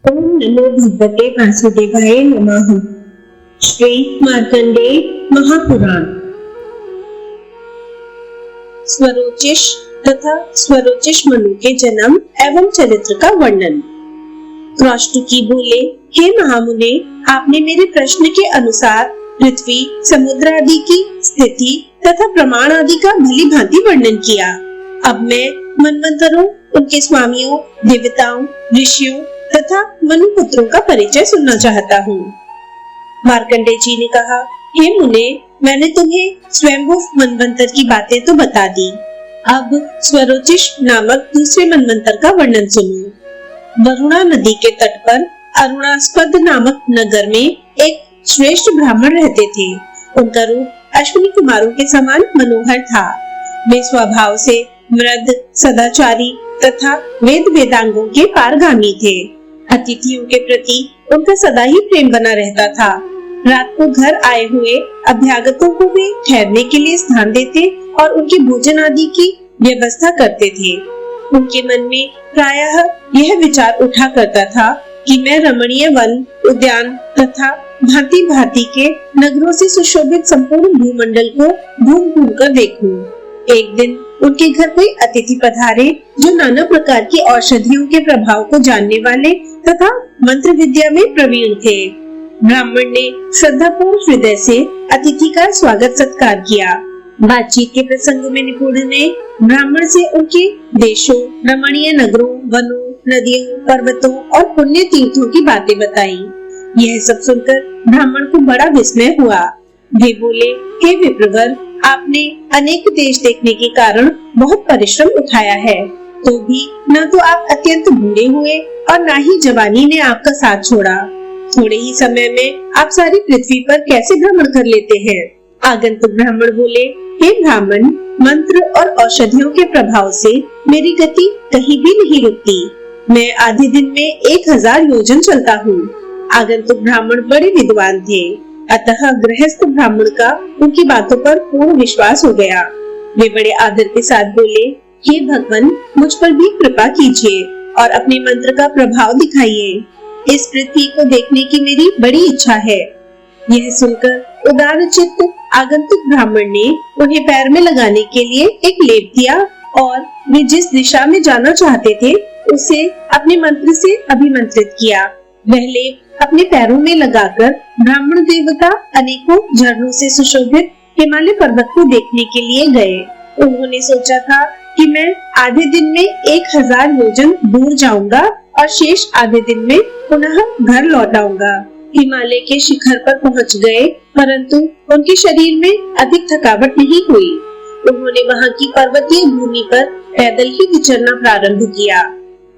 ओम नमो भगवते वासुदेवाय नमः। श्री मार्कंडेय महापुराण। स्वरोचिष तथा स्वरोचिष मनु के जन्म एवं चरित्र का वर्णन। क्रौष्टुकी बोले, हे महामुने, आपने मेरे प्रश्न के अनुसार पृथ्वी, समुद्र आदि की स्थिति तथा प्रमाण आदि का भली भांति वर्णन किया। अब मैं मनवंतरों, उनके स्वामियों, देवताओं, ऋषियों तथा मनुपुत्रों का परिचय सुनना चाहता हूँ। मार्कंडेय जी ने कहा, हे मुने, मैंने तुम्हें स्वयंभू मनवंतर की बातें तो बता दी। अब स्वरोचिष नामक दूसरे मनवंतर का वर्णन सुनो। वरुणा नदी के तट पर अरुणास्पद नामक नगर में एक श्रेष्ठ ब्राह्मण रहते थे। उनका रूप अश्विनी कुमारों के समान मनोहर था। वे स्वभाव से मृद, सदाचारी तथा वेद वेदांगों के पारगामी थे। अतिथियों के प्रति उनका सदा ही प्रेम बना रहता था। रात को घर आए हुए अभ्यागतों को वे ठहरने के लिए स्थान देते और उनके भोजन आदि की व्यवस्था करते थे। उनके मन में प्रायः यह विचार उठा करता था कि मैं रमणीय वन, उद्यान तथा भांति भांति के नगरों से सुशोभित संपूर्ण भूमंडल को घूम घूम कर देखूं। एक दिन उनके घर कोई अतिथि पधारे जो नाना प्रकार की औषधियों के प्रभाव को जानने वाले तथा मंत्र विद्या में प्रवीण थे। ब्राह्मण ने श्रद्धापूर्ण हृदय से अतिथि का स्वागत सत्कार किया। बातचीत के प्रसंग में निपुण ने ब्राह्मण से उनके देशों, रमणीय नगरों, वनों, नदियों, पर्वतों और पुण्य तीर्थों की बातें बताई। यह सब सुनकर ब्राह्मण को बड़ा विस्मय हुआ। वे बोले, हे विप्रवर, आपने अनेक देश देखने के कारण बहुत परिश्रम उठाया है, तो भी न तो आप अत्यंत बूढ़े हुए और न ही जवानी ने आपका साथ छोड़ा। थोड़े ही समय में आप सारी पृथ्वी पर कैसे भ्रमण कर लेते हैं? आगंतुक ब्राह्मण बोले, हे ब्राह्मण, मंत्र और औषधियों के प्रभाव से मेरी गति कहीं भी नहीं रुकती। मैं आधे दिन में 1000 योजन चलता हूँ। आगंतुक ब्राह्मण बड़े विद्वान थे, अतः गृहस्थ ब्राह्मण का उनकी बातों पर पूर्ण विश्वास हो गया। वे बड़े आदर के साथ बोले, हे भगवान, मुझ पर भी कृपा कीजिए और अपने मंत्र का प्रभाव दिखाइए। इस पृथ्वी को देखने की मेरी बड़ी इच्छा है। यह सुनकर उदार चित्त आगंतुक ब्राह्मण ने उन्हें पैर में लगाने के लिए एक लेप दिया और वे जिस दिशा में जाना चाहते थे उसे अपने मंत्र से अभिमंत्रित किया। वह लेप अपने पैरों में लगाकर ब्राह्मण देवता अनेकों झरनों से सुशोभित हिमालय पर्वत को देखने के लिए गए। उन्होंने सोचा था कि मैं आधे दिन में 1000 योजन दूर जाऊंगा और शेष आधे दिन में पुनः घर लौट आऊंगा। हिमालय के शिखर पर पहुंच गए, परंतु उनके शरीर में अधिक थकावट नहीं हुई। उन्होंने वहां की पर्वतीय भूमि पर पैदल ही विचरना प्रारंभ किया।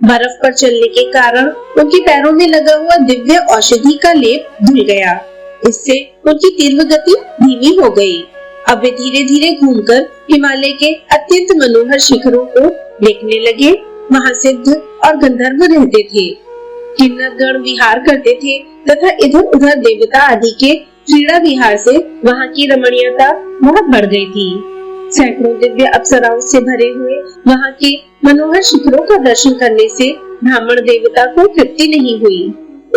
बर्फ पर चलने के कारण उनके पैरों में लगा हुआ दिव्य औषधि का लेप धुल गया। इससे उनकी तीव्र गति धीमी हो गई। अब वे धीरे धीरे घूमकर हिमालय के अत्यंत मनोहर शिखरों को देखने लगे। वहाँ सिद्ध और गंधर्व रहते थे। किन्नर गण विहार करते थे तथा इधर उधर देवता आदि के क्रीड़ा विहार से वहाँ की रमणीयता बहुत बढ़ गई थी। सैकड़ों दिव्य अप्सराओं से भरे हुए वहाँ के मनोहर शिखरों का दर्शन करने से ब्राह्मण देवता को तृप्ति नहीं हुई।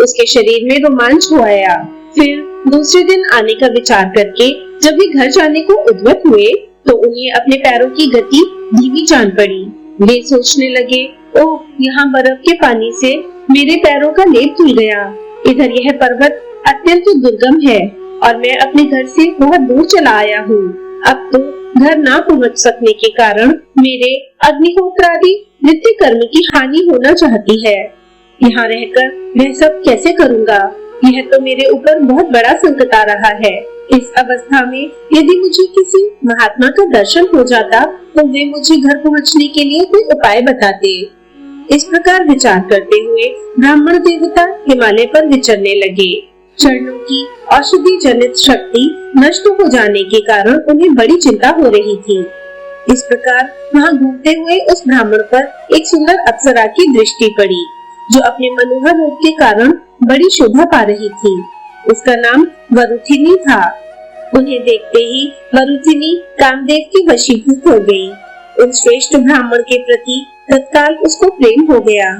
उसके शरीर में रोमांच हो आया। फिर दूसरे दिन आने का विचार करके जब वे घर जाने को उद्यत हुए तो उन्हें अपने पैरों की गति धीमी जान पड़ी। वे सोचने लगे, ओह, यहाँ बर्फ के पानी से मेरे पैरों का लेप धुल गया। इधर यह पर्वत अत्यंत दुर्गम है और मैं अपने घर से बहुत दूर चला आया हूँ। अब तो घर ना पहुँच सकने के कारण मेरे अग्निहोत्र आदि नित्य कर्म की हानि होना चाहती है। यहाँ रहकर मैं सब कैसे करूँगा? यह तो मेरे ऊपर बहुत बड़ा संकट आ रहा है। इस अवस्था में यदि मुझे किसी महात्मा का दर्शन हो जाता तो वे मुझे घर पहुँचने के लिए कोई उपाय बताते। इस प्रकार विचार करते हुए ब्राह्मण देवता हिमालय पर विचरने लगे। चरणों की औषधि जनित शक्ति नष्ट हो जाने के कारण उन्हें बड़ी चिंता हो रही थी। इस प्रकार वहाँ घूमते हुए उस ब्राह्मण पर एक सुंदर अप्सरा की दृष्टि पड़ी, जो अपने मनोहर रूप के कारण बड़ी शोभा पा रही थी। उसका नाम वरुथिनी था। उन्हें देखते ही वरुथिनी कामदेव की वशीभूत हो गई। उन श्रेष्ठ ब्राह्मण के प्रति तत्काल उसको प्रेम हो गया।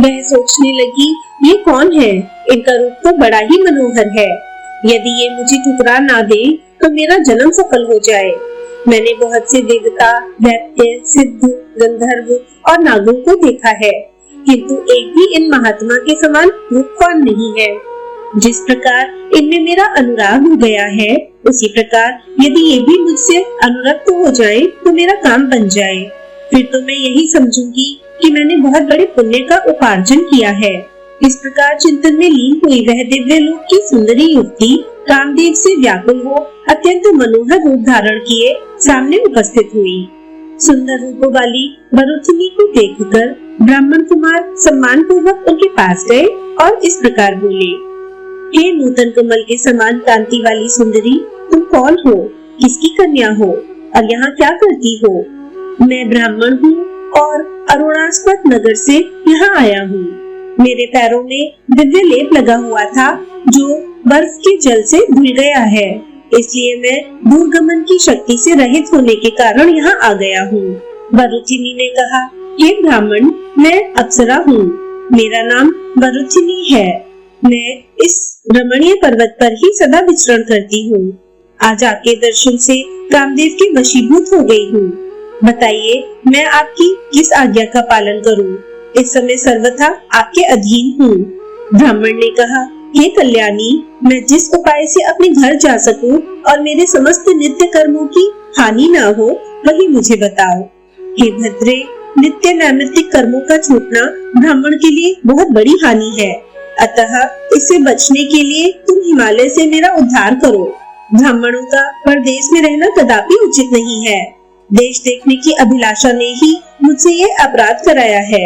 वह सोचने लगी, ये कौन है? इनका रूप तो बड़ा ही मनोहर है। यदि ये मुझे ठुकरा ना दे तो मेरा जन्म सफल हो जाए। मैंने बहुत से देवता, दैत्य, सिद्ध, गंधर्व और नागों को देखा है, किंतु एक भी इन महात्मा के समान रूपवान नहीं है। जिस प्रकार इनमें मेरा अनुराग हो गया है, उसी प्रकार यदि ये भी मुझसे अनुरक्त हो जाए तो मेरा काम बन जाए। फिर तो मैं यही समझूंगी कि मैंने बहुत बड़े पुण्य का उपार्जन किया है। इस प्रकार चिंतन में लीन हुई वह दिव्य लोक की सुंदरी युवती कामदेव से व्याकुल हो अत्यंत मनोहर रूप धारण किए सामने उपस्थित हुई। सुंदर रूप वाली वरुथिनी को देखकर ब्राह्मण कुमार सम्मान पूर्वक उनके पास गए और इस प्रकार बोले, हे नूतन कमल के समान कांति वाली सुंदरी, तुम कौन हो? किसकी कन्या हो और यहाँ क्या करती हो? मैं ब्राह्मण हूँ और अरुणास्पद नगर से यहाँ आया हूँ। मेरे पैरों में दिव्य लेप लगा हुआ था जो बर्फ के जल से धुल गया है, इसलिए मैं दूरगमन की शक्ति से रहित होने के कारण यहाँ आ गया हूँ। वरुथिनी ने कहा, हे ब्राह्मण, मैं अप्सरा हूँ। मेरा नाम वरुथिनी है। मैं इस रमणीय पर्वत पर ही सदा विचरण करती हूँ। आज आपके दर्शन से कामदेव के वशीभूत हो गई हूँ। बताइए, मैं आपकी किस आज्ञा का पालन करूँ? इस समय सर्वथा आपके अधीन हूँ। ब्राह्मण ने कहा, हे कल्याणी, मैं जिस उपाय से अपने घर जा सकूं और मेरे समस्त नित्य कर्मों की हानि ना हो, वही मुझे बताओ। हे भद्रे, नित्य नैमित्तिक कर्मों का छूटना ब्राह्मण के लिए बहुत बड़ी हानि है, अतः इससे बचने के लिए तुम हिमालय से मेरा उद्धार करो। ब्राह्मणों का परदेश में रहना कदापि उचित नहीं है। देश देखने की अभिलाषा ने ही मुझसे ये अपराध कराया है।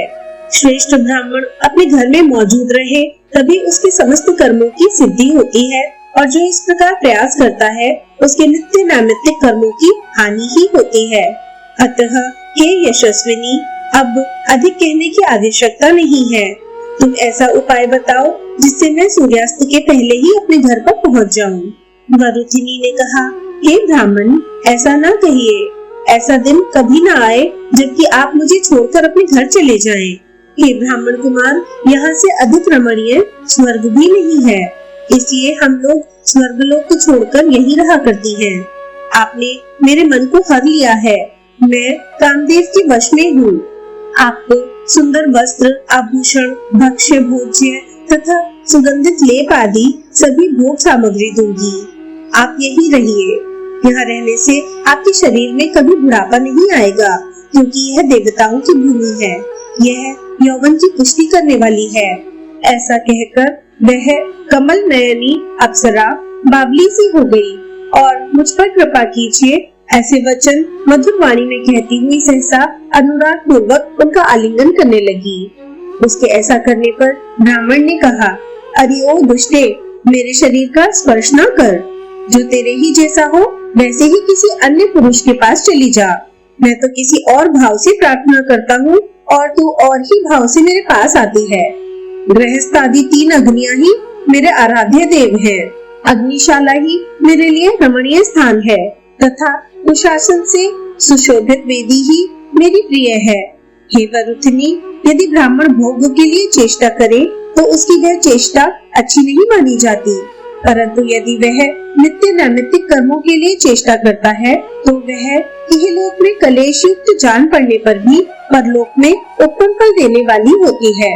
श्रेष्ठ ब्राह्मण अपने घर में मौजूद रहे तभी उसके समस्त कर्मों की सिद्धि होती है, और जो इस प्रकार प्रयास करता है उसके नित्य नैमित्तिक कर्मों की हानि ही होती है। अतः हे यशस्विनी, अब अधिक कहने की आवश्यकता नहीं है। तुम ऐसा उपाय बताओ जिससे मैं सूर्यास्त के पहले ही अपने घर पर पहुंच जाऊं। वरुथिनी ने कहा, हे ब्राह्मण, ऐसा ना कहिए। ऐसा दिन कभी ना आए जबकि आप मुझे छोड़कर अपने घर चले जाएं। हे ब्राह्मण कुमार, यहाँ से अधिक रमणीय स्वर्ग भी नहीं है, इसलिए हम लोग स्वर्गलोक को छोड़कर यहीं रहा करती हैं। आपने मेरे मन को हर लिया है। मैं कामदेव के वश में हूँ। आपको सुंदर वस्त्र, आभूषण, भक्ष्य, भोज्य तथा सुगंधित लेप आदि सभी भोग सामग्री दूंगी। आप यहीं रहिए। यहाँ रहने से आपके शरीर में कभी बुढ़ापा नहीं आएगा, क्योंकि यह देवताओं की भूमि है। यह यौवन की पुष्टि करने वाली है। ऐसा कहकर वह कमल नयनी अप्सरा बावली सी हो गई और मुझ पर कृपा कीजिए ऐसे वचन मधुर वाणी में कहती हुई सहसा अनुराग पूर्वक उनका आलिंगन करने लगी। उसके ऐसा करने पर ब्राह्मण ने कहा, अरे ओ दुष्टे, मेरे शरीर का स्पर्श न कर। जो तेरे ही जैसा हो वैसे ही किसी अन्य पुरुष के पास चली जा। मैं तो किसी और भाव से प्रार्थना करता हूँ और तू और ही भाव से मेरे पास आती है। गृहस्थ आदि 3 अग्नियां ही मेरे आराध्य देव हैं। अग्निशाला ही मेरे लिए रमणीय स्थान है तथा अनुशासन से सुशोभित वेदी ही मेरी प्रिय है। हे वरुथिनी, यदि ब्राह्मण भोग के लिए चेष्टा करे तो उसकी वह चेष्टा अच्छी नहीं मानी जाती, परंतु यदि वह नित्य नैमित्तिक कर्मों के लिए चेष्टा करता है तो वह इहलोक में कलेश युक्त जान पड़ने पर भी परलोक में उत्तम फल देने वाली होती है।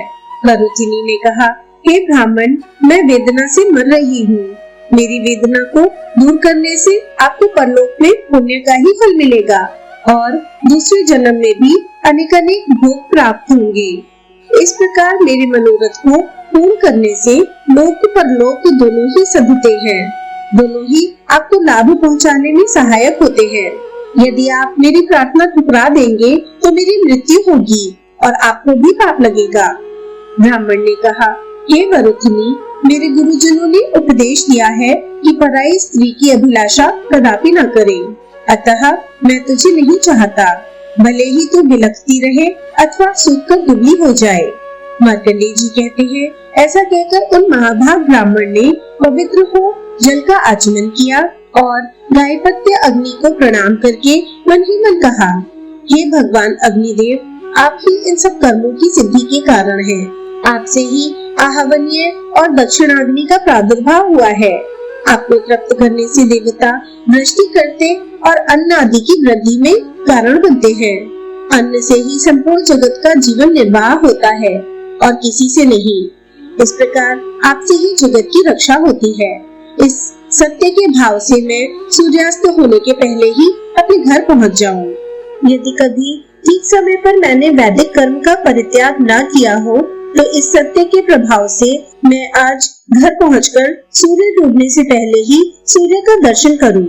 वरुथिनी ने कहा, हे ब्राह्मण, मैं वेदना से मर रही हूँ। मेरी वेदना को दूर करने से आपको परलोक में पुण्य का ही फल मिलेगा और दूसरे जन्म में भी अनेक भोग प्राप्त होंगे। इस प्रकार मेरे मनोरथ को पूर्ण करने से लोक परलोक दोनों ही सधते हैं। दोनों ही आपको लाभ पहुंचाने में सहायक होते हैं। यदि आप मेरी प्रार्थना ठुकरा देंगे तो मेरी मृत्यु होगी और आपको भी पाप लगेगा। ब्राह्मण ने कहा, हे वरुथिनी, मेरे गुरुजनों ने उपदेश दिया है कि पराई स्त्री की अभिलाषा कदापि न करें, अतः मैं तुझे नहीं चाहता, भले ही तू बिलखती रहे अथवा सूखकर दुबली हो जाए। मार्कंडेय जी कहते हैं, ऐसा कहकर उन महाभाग ब्राह्मण ने पवित्र हो जल का आचमन किया और गायपत्य अग्नि को प्रणाम करके मन ही मन कहा, हे भगवान अग्निदेव, आप ही इन सब कर्मों की सिद्धि के कारण हैं। आपसे ही आहवनीय और दक्षिणाग्नि का प्रादुर्भाव हुआ है। आपको तृप्त करने से देवता वृष्टि करते और अन्न आदि की वृद्धि में कारण बनते हैं। अन्न से ही संपूर्ण जगत का जीवन निर्वाह होता है और किसी से नहीं। इस प्रकार आपसे ही जगत की रक्षा होती है। इस सत्य के भाव से मैं सूर्यास्त होने के पहले ही अपने घर पहुंच जाऊं। यदि कभी ठीक समय पर मैंने वैदिक कर्म का परित्याग न किया हो तो इस सत्य के प्रभाव से मैं आज घर पहुंचकर सूर्य डूबने से पहले ही सूर्य का दर्शन करूं।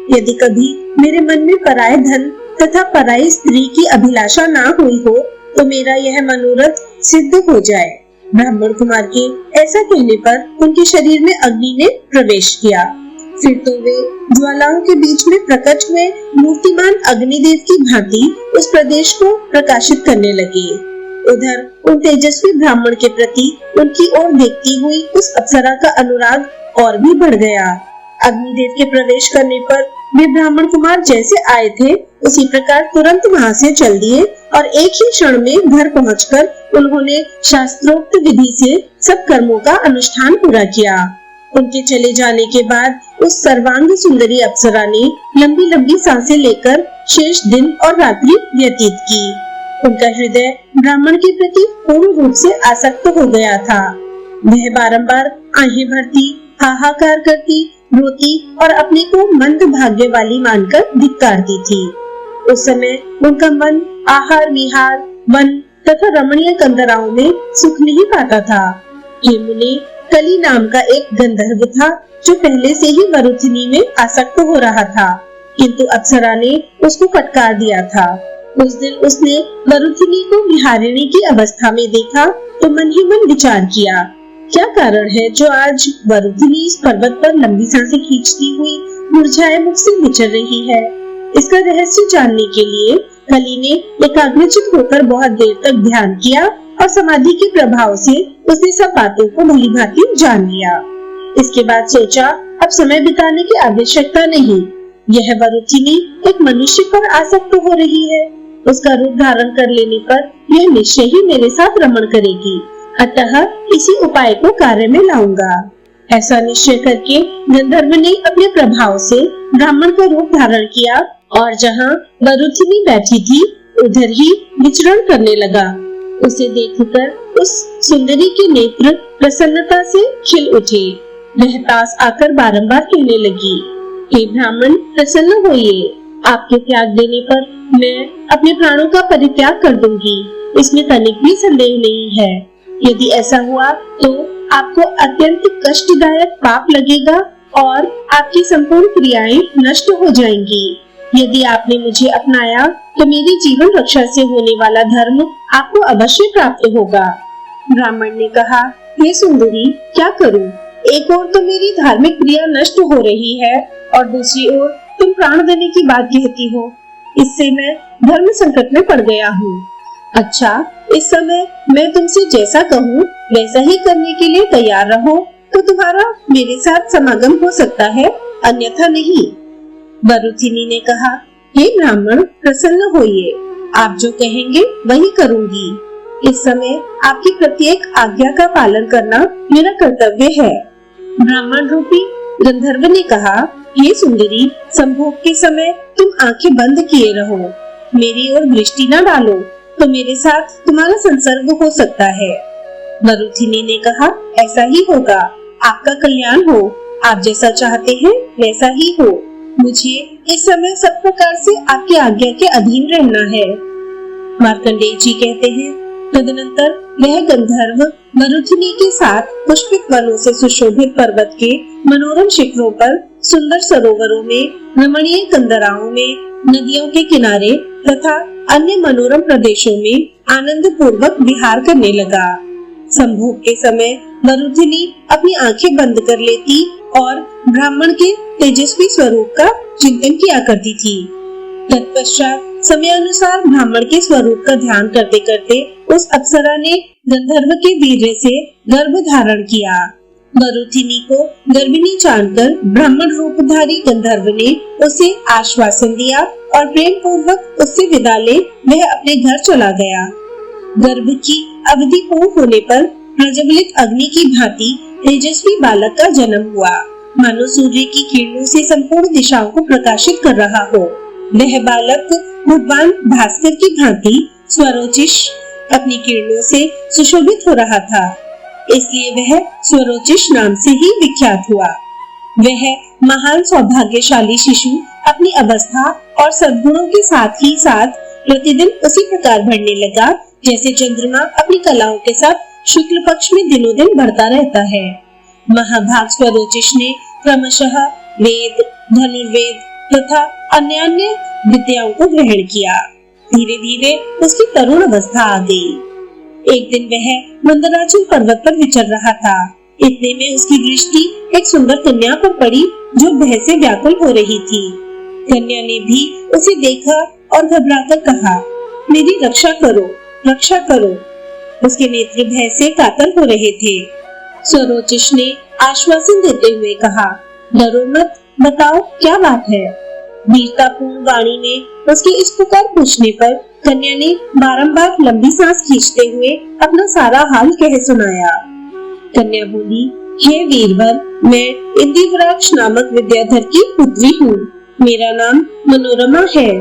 यदि कभी मेरे मन में पराये धन तथा पराई स्त्री की अभिलाषा ना हुई हो तो मेरा यह मनोरथ सिद्ध हो जाए। ब्राह्मण कुमार के ऐसा कहने पर उनके शरीर में अग्नि ने प्रवेश किया। फिर तो वे ज्वालाओं के बीच में प्रकट हुए मूर्तिमान अग्निदेव की भांति उस प्रदेश को प्रकाशित करने लगे। उधर उन तेजस्वी ब्राह्मण के प्रति उनकी ओर देखती हुई उस अप्सरा का अनुराग और भी बढ़ गया। अग्निदेव के प्रवेश करने पर वे ब्राह्मण कुमार जैसे आए थे उसी प्रकार तुरंत वहां से चल दिए और एक ही क्षण में घर पहुंचकर उन्होंने शास्त्रोक्त विधि से सब कर्मों का अनुष्ठान पूरा किया। उनके चले जाने के बाद उस सर्वांग सुंदरी अप्सरा ने लंबी लंबी सांसें लेकर शेष दिन और रात्रि व्यतीत की। उनका हृदय ब्राह्मण के प्रति पूर्ण रूप से आसक्त हो गया था। वह बारंबार आहें भरती, हाहाकार करती, रोती और अपने को मंद भाग्य वाली मानकर धिक्कारती थी। उस समय उनका मन आहार विहार, वन तथा रमणीय कंदराओं में सुख नहीं पाता था। हे मुनि, कली नाम का एक गंधर्व था जो पहले से ही वरुथिनी में आसक्त हो रहा था, किंतु अप्सरा ने उसको फटकार दिया था। उस दिन उसने वरुथिनी को विहारिणी की अवस्था में देखा तो मन ही मन विचार किया, क्या कारण है जो आज वरुथिनी इस पर्वत पर लंबी सांसें खींचती हुई मुरझाए मुख से विचर रही है। इसका रहस्य जानने के लिए कली ने एकाग्रचित होकर बहुत देर तक ध्यान किया और समाधि के प्रभाव से उसने सब बातों को भलीभांति जान लिया। इसके बाद सोचा, अब समय बिताने की आवश्यकता नहीं। यह वरुथिनी एक मनुष्य पर आसक्त हो रही है। उसका रूप धारण कर लेने पर यह निश्चय ही मेरे साथ रमण करेगी, अतः इसी उपाय को कार्य में लाऊंगा। ऐसा निश्चय करके गंधर्व ने अपने प्रभाव से ब्राह्मण का रूप धारण किया और जहाँ वरुथिनी बैठी थी उधर ही विचरण करने लगा। उसे देखकर उस सुंदरी के नेत्र प्रसन्नता से खिल उठे। वह पास आकर बारंबार कहने लगी, हे ब्राह्मण, प्रसन्न होइए। आपके त्याग देने पर मैं अपने प्राणों का परित्याग कर दूंगी, इसमें तनिक भी संदेह नहीं है। यदि ऐसा हुआ तो आपको अत्यंत कष्टदायक पाप लगेगा और आपकी संपूर्ण क्रियाएं नष्ट हो जाएंगी। यदि आपने मुझे अपनाया तो मेरी जीवन रक्षा से होने वाला धर्म आपको अवश्य प्राप्त होगा। ब्राह्मण ने कहा, हे सुंदरी, क्या करूं? एक ओर तो मेरी धार्मिक क्रिया नष्ट हो रही है और दूसरी ओर तुम प्राण देने की बात कहती हो। इससे मैं धर्म संकट में पड़ गया हूँ। अच्छा, इस समय मैं तुमसे जैसा कहूँ वैसा ही करने के लिए तैयार रहो तो तुम्हारा मेरे साथ समागम हो सकता है, अन्यथा नहीं। वरुथिनी ने कहा, हे ब्राह्मण, प्रसन्न होइए। आप जो कहेंगे वही करूंगी। इस समय आपकी प्रत्येक आज्ञा का पालन करना मेरा कर्तव्य है। ब्राह्मण रूपी गंधर्व ने कहा, हे सुंदरी, संभोग के समय तुम आंखें बंद किए रहो, मेरी ओर दृष्टि न डालो तो मेरे साथ तुम्हारा संसर्ग हो सकता है। वरुथिनी ने कहा, ऐसा ही होगा, आपका कल्याण हो। आप जैसा चाहते हैं वैसा ही हो। मुझे इस समय सब प्रकार से आपकी आज्ञा के अधीन रहना है। मार्कंडेय जी कहते हैं, तदनंतर वह गंधर्व वरुथिनी के साथ पुष्पित वनों से सुशोभित पर्वत के मनोरम शिखरों पर, सुंदर सरोवरों में, रमणीय कंदराओं में, नदियों के किनारे तथा अन्य मनोरम प्रदेशों में आनंद पूर्वक विहार करने लगा। संभोग के समय वरुथिनी अपनी आंखें बंद कर लेती और ब्राह्मण के तेजस्वी स्वरूप का चिंतन किया करती थी। तत्पश्चात समय अनुसार ब्राह्मण के स्वरूप का ध्यान करते करते उस अप्सरा ने गंधर्व के वीर्य से गर्भ धारण किया। वरुथिनी को गर्भिणी जानकर ब्राह्मण रूपधारी गंधर्व ने उसे आश्वासन दिया और प्रेम पूर्वक उससे विदा ले वह अपने घर चला गया। गर्भ की अवधि पूर्ण होने पर प्रज्वलित अग्नि की भांति तेजस्वी बालक का जन्म हुआ, मानो सूर्य की किरणों से संपूर्ण दिशाओं को प्रकाशित कर रहा हो। वह बालक भगवान भास्कर की भांति स्वरोचिष अपनी किरणों से सुशोभित हो रहा था, इसलिए वह स्वरोचिष नाम से ही विख्यात हुआ। वह महान सौभाग्यशाली शिशु अपनी अवस्था और सद्गुणों के साथ ही साथ प्रतिदिन उसी प्रकार बढ़ने लगा जैसे चंद्रमा अपनी कलाओं के साथ शुक्ल पक्ष में दिनों दिन बढ़ता रहता है। महाभाग स्वरोचिष ने क्रमशः वेद, धनुर्वेद तथा अन्य विद्याओं को ग्रहण किया। धीरे धीरे उसकी तरुण अवस्था आ गई। एक दिन वह मंदराचल पर्वत पर विचर रहा था। इतने में उसकी दृष्टि एक सुंदर कन्या पर पड़ी जो भय से व्याकुल हो रही थी। कन्या ने भी उसे देखा और घबराकर कहा, मेरी रक्षा करो, रक्षा करो। उसके नेत्र भय से कातर हो रहे थे। स्वरोचिष ने आश्वासन देते हुए कहा, डरो मत, बताओ क्या बात है। वीरतापूर्ण वाणी में उसके इस प्रकार पूछने पर कन्या ने बारंबार लंबी सांस खींचते हुए अपना सारा हाल कह सुनाया। कन्या बोली, हे वीरवर, मैं इंदिवराक्ष नामक विद्याधर की पुत्री हूँ। मेरा नाम मनोरमा है।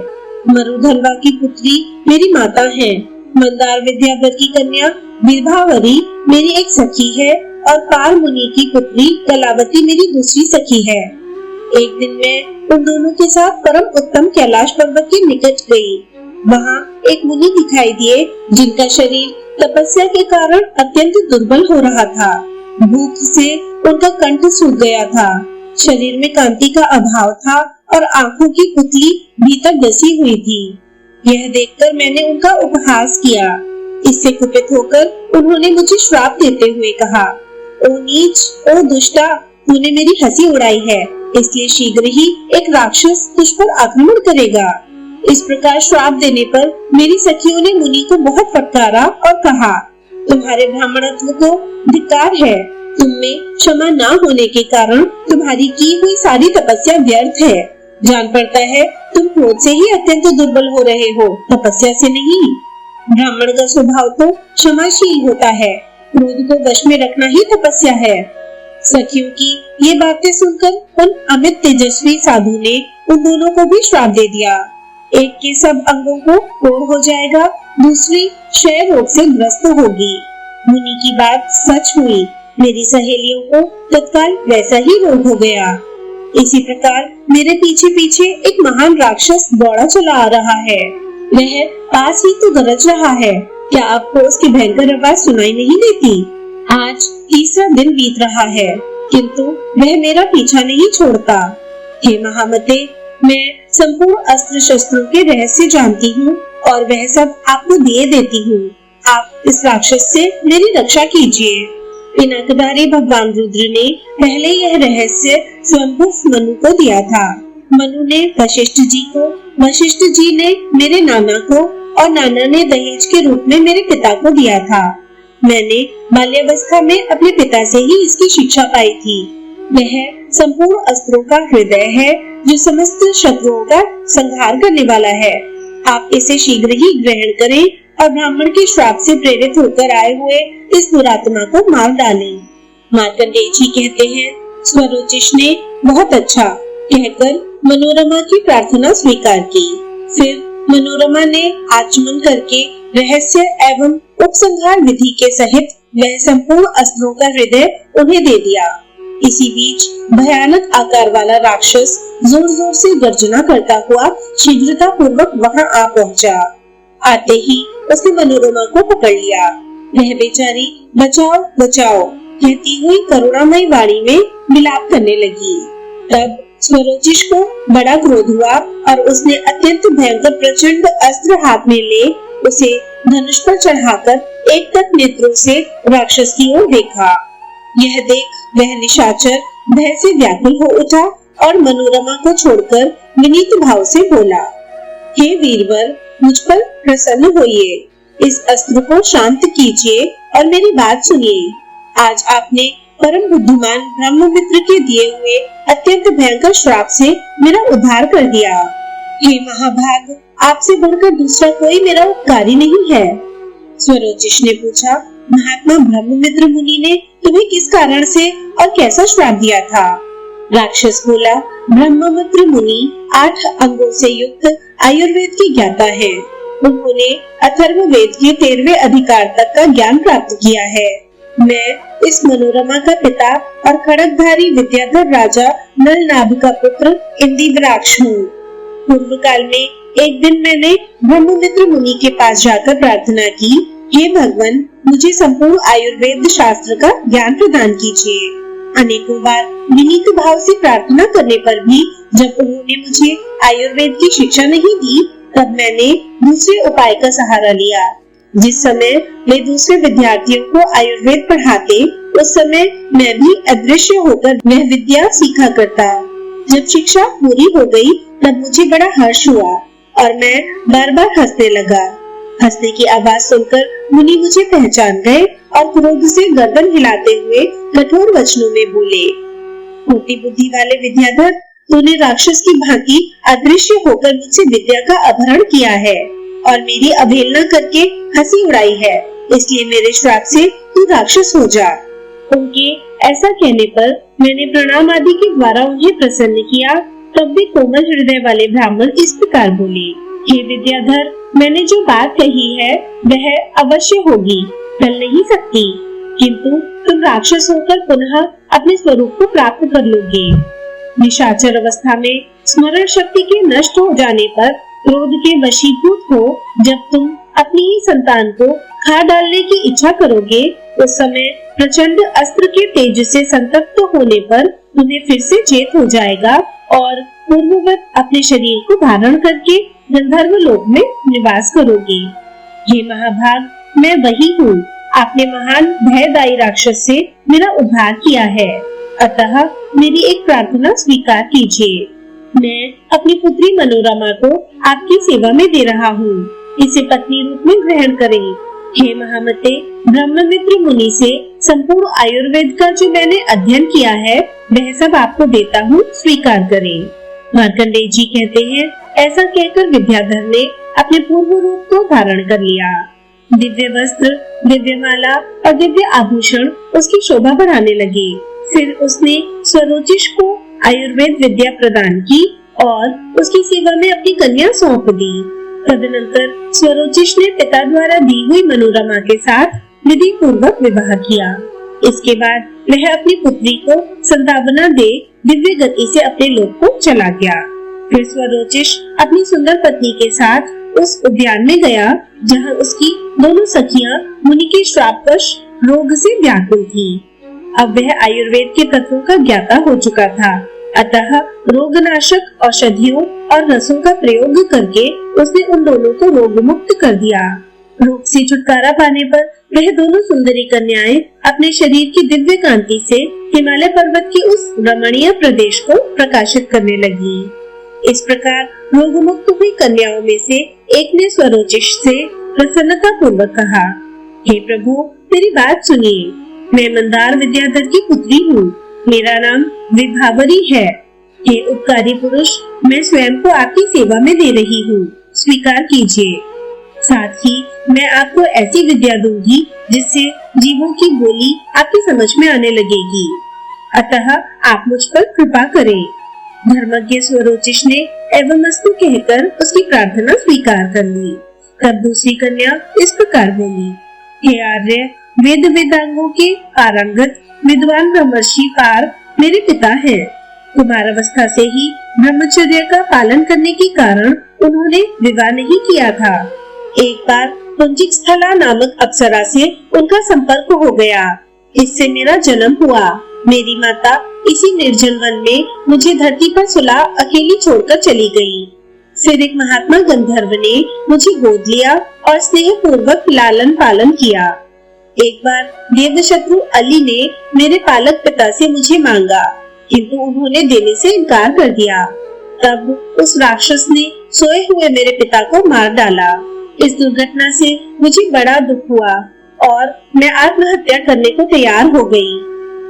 मरुधनवा की पुत्री मेरी माता है। मंदार विद्याधर की कन्या विभावरी मेरी एक सखी है और पार मुनि की पुत्री कलावती मेरी दूसरी सखी है। एक दिन मैं उन दोनों के साथ परम उत्तम कैलाश पर्वत के निकट गई। वहाँ एक मुनि दिखाई दिए जिनका शरीर तपस्या के कारण अत्यंत दुर्बल हो रहा था। भूख से उनका कंठ सूख गया था। शरीर में कांति का अभाव था और आंखों की पुतली भीतर दसी हुई थी। यह देखकर मैंने उनका उपहास किया। इससे कुपित होकर उन्होंने मुझे श्राप देते हुए कहा, ओ नीच, ओ दुष्टा, तूने मेरी हंसी उड़ाई है, इसलिए शीघ्र ही एक राक्षस तुझ पर आक्रमण करेगा। इस प्रकार श्राप देने पर मेरी सखियों ने मुनि को बहुत फटकारा और कहा, तुम्हारे ब्राह्मणत्व को धिक्कार है। तुम में क्षमा न होने के कारण तुम्हारी की हुई सारी तपस्या व्यर्थ है। जान पड़ता है तुम क्रोध से ही अत्यंत दुर्बल हो रहे हो, तपस्या से नहीं। ब्राह्मण का स्वभाव तो क्षमाशील होता है, क्रोध को वश में रखना ही तपस्या है। सखियों की ये बातें सुनकर उन अमित तेजस्वी साधु ने उन दोनों को भी श्राप दे दिया। एक के सब अंगों को कोढ़ हो जाएगा, दूसरी क्षय रोग से ग्रस्त होगी। मुनि की बात सच हुई। मेरी सहेलियों को तत्काल वैसा ही रोग हो गया। इसी प्रकार मेरे पीछे पीछे एक महान राक्षस दौड़ा चला आ रहा है। वह पास ही तो गरज रहा है। क्या आपको उसकी भयंकर आवाज सुनाई नहीं देती? आज तीसरा दिन बीत रहा है, किंतु वह मेरा पीछा नहीं छोड़ता। हे महामते, मैं संपूर्ण अस्त्र शस्त्रों के रहस्य जानती हूँ और वह सब आपको दिए देती हूँ। आप इस राक्षस से मेरी रक्षा कीजिए। पिनाकधारी भगवान रुद्र ने पहले यह रहस्य स्वयंभू मनु को दिया था। मनु ने वशिष्ठ जी को, वशिष्ठ जी ने मेरे नाना को और नाना ने दहेज के रूप में मेरे पिता को दिया था। मैंने बाल्यावस्था में अपने पिता से ही इसकी शिक्षा पाई थी। वह संपूर्ण अस्त्रों का हृदय है जो समस्त शत्रुओं का संहार करने वाला है। आप इसे शीघ्र ही ग्रहण करें और ब्राह्मण के श्राप से प्रेरित होकर आए हुए इस दुरात्मा को मार डालें। मार्कंडेय जी कहते हैं, स्वरोचिष ने बहुत अच्छा कहकर मनोरमा की प्रार्थना स्वीकार की। फिर मनोरमा ने आचमन करके रहस्य एवं उपसंहार विधि के सहित वह संपूर्ण अस्त्रों का हृदय उन्हें दे दिया। इसी बीच भयानक आकार वाला राक्षस जोर जोर से गर्जना करता हुआ शीघ्रता पूर्वक वहां आ पहुंचा। आते ही उसने मनोरमा को पकड़ लिया। वह बेचारी बचाओ बचाओ कहती हुई करुणामयी वाणी में विलाप करने लगी। तब स्वरोचिष को बड़ा क्रोध हुआ और उसने अत्यंत भयंकर प्रचंड अस्त्र हाथ में ले उसे धनुष पर चढ़ाकर एक टक नेत्रों से राक्षस की ओर देखा। यह देख वह निशाचर भय से व्याकुल हो उठा और मनोरमा को छोड़कर विनीत भाव से बोला, हे वीरवर, मुझ पर प्रसन्न होइए। इस अस्त्र को शांत कीजिए और मेरी बात सुनिए। आज आपने परम बुद्धिमान ब्रह्ममित्र के दिए हुए अत्यंत भयंकर श्राप से मेरा उद्धार कर दिया। हे महाभाग, आपसे बढ़कर दूसरा कोई मेरा उपकारी नहीं है। स्वरोचिष ने पूछा, महात्मा ब्रह्ममित्र मुनि ने तुम्हें किस कारण से और कैसा श्राप दिया था? राक्षस बोला, ब्रह्ममित्र मुनि 8 अंगों से युक्त आयुर्वेद की ज्ञाता है। उन्होंने अथर्ववेद के 13वें अधिकार तक का ज्ञान प्राप्त किया है। मैं इस मनोरमा का पिता और खड़गधारी विद्याधर राजा नलनाभ का पुत्र इंदिवराक्ष हूँ। पूर्व काल में एक दिन मैंने ब्रह्ममित्र मुनि के पास जाकर प्रार्थना की, हे भगवान, मुझे संपूर्ण आयुर्वेद शास्त्र का ज्ञान प्रदान कीजिए। अनेकों बार विनीत भाव से प्रार्थना करने पर भी जब उन्होंने मुझे आयुर्वेद की शिक्षा नहीं दी, तब मैंने दूसरे उपाय का सहारा लिया। जिस समय वे दूसरे विद्यार्थियों को आयुर्वेद पढ़ाते, उस समय मैं भी अदृश्य होकर वह विद्या सीखा करता। जब शिक्षा पूरी हो गई, तब मुझे बड़ा हर्ष हुआ और मैं बार बार हंसने लगा। हंसने की आवाज सुनकर मुनि मुझे पहचान गए और क्रोध से गर्दन हिलाते हुए कठोर वचनों में बोले, छोटी बुद्धि वाले विद्याधर, तूने राक्षस की भांति अदृश्य होकर मुझसे विद्या का अपहरण किया है और मेरी अवहेलना करके हंसी उड़ाई है, इसलिए मेरे श्राप से तू राक्षस हो जा। उनके ऐसा कहने पर मैंने प्रणाम आदि के द्वारा उन्हें प्रसन्न किया। तब भी कोमल हृदय वाले ब्राह्मण इस प्रकार बोले, हे विद्याधर, मैंने जो बात कही है वह अवश्य होगी, टल नहीं सकती, किंतु तुम राक्षस होकर पुनः अपने स्वरूप को प्राप्त कर लोगे। निशाचर अवस्था में स्मरण शक्ति के नष्ट हो जाने पर क्रोध के वशीभूत हो जब तुम अपनी ही संतान को खा डालने की इच्छा करोगे, उस समय प्रचंड अस्त्र के तेज से संतप्त होने पर तुम्हें फिर से चेत हो जाएगा और पूर्ववत अपने शरीर को धारण करके गंधर्व लोक में निवास करोगे। हे महाभाग, मैं वही हूँ। आपने महान भयदायी राक्षस से मेरा उद्धार किया है, अतः मेरी एक प्रार्थना स्वीकार कीजिए। मैं अपनी पुत्री मनोरमा को आपकी सेवा में दे रहा हूँ, इसे पत्नी रूप में ग्रहण करें। हे महामते, ब्रह्ममित्र मुनि से संपूर्ण आयुर्वेद का जो मैंने अध्ययन किया है वह सब आपको देता हूँ, स्वीकार करें। मार्कंडेय जी कहते हैं, ऐसा कहकर विद्याधर ने अपने पूर्व रूप को धारण कर लिया। दिव्य वस्त्र, दिव्य माला और दिव्य आभूषण उसकी शोभा बढ़ाने लगे। फिर उसने स्वरोचिष को आयुर्वेद विद्या प्रदान की और उसकी सेवा में अपनी कन्या सौंप दी। तदनंतर स्वरोचिष ने पिता द्वारा दी हुई मनोरमा के साथ विधि पूर्वक विवाह किया। इसके बाद वह अपनी पुत्री को संतावना दे दिव्य गति से अपने लोक को चला गया। फिर स्वरोचिष अपनी सुंदर पत्नी के साथ उस उद्यान में गया जहाँ उसकी दोनों सखियां मुनि के श्रापवश रोग से व्याकुल थीं। अब वह आयुर्वेद के तत्वों का ज्ञाता हो चुका था, अतः रोगनाशक औषधियों और रसों का प्रयोग करके उसने उन दोनों को रोग मुक्त कर दिया। रोग से छुटकारा पाने पर वह दोनों सुंदरी कन्याएं अपने शरीर की दिव्य कांति से हिमालय पर्वत के उस रमणीय प्रदेश को प्रकाशित करने लगी। इस प्रकार रोग मुक्त हुई कन्याओं में से एक ने स्वरोचिष से प्रसन्नता पूर्वक कहा, हे प्रभु, मेरी बात सुनिए। मैं मंदार विद्याधर की पुत्री हूँ। मेरा नाम विभावरी है। हे उपकारी पुरुष, मैं स्वयं को आपकी सेवा में दे रही हूँ, स्वीकार कीजिए। साथ ही मैं आपको ऐसी विद्या दूंगी जिससे जीवों की बोली आपकी समझ में आने लगेगी, अतः आप मुझ पर कृपा करें। धर्मज्ञ स्वरोचिष ने एवमस्तु कहकर उसकी प्रार्थना स्वीकार कर ली। तब दूसरी कन्या इस प्रकार बोली, हे आर्य, वेद वेदांगों के पारंगत विद्वान ब्रह्मर्षि पार मेरे पिता हैं। कुमारावस्था से ही ब्रह्मचर्य का पालन करने के कारण उन्होंने विवाह नहीं किया था। एक बार पुंजिक स्थला नामक अप्सरा से उनका संपर्क हो गया। इससे मेरा जन्म हुआ। मेरी माता इसी निर्जन वन में मुझे धरती पर सुला अकेली छोड़कर चली गई। फिर एक महात्मा गंधर्व ने मुझे गोद लिया और स्नेह पूर्वक लालन पालन किया। एक बार देवशत्रु अली ने मेरे पालक पिता से मुझे मांगा, किंतु उन्होंने देने से इनकार कर दिया। तब उस राक्षस ने सोए हुए मेरे पिता को मार डाला। इस दुर्घटना से मुझे बड़ा दुख हुआ और मैं आत्महत्या करने को तैयार हो गई।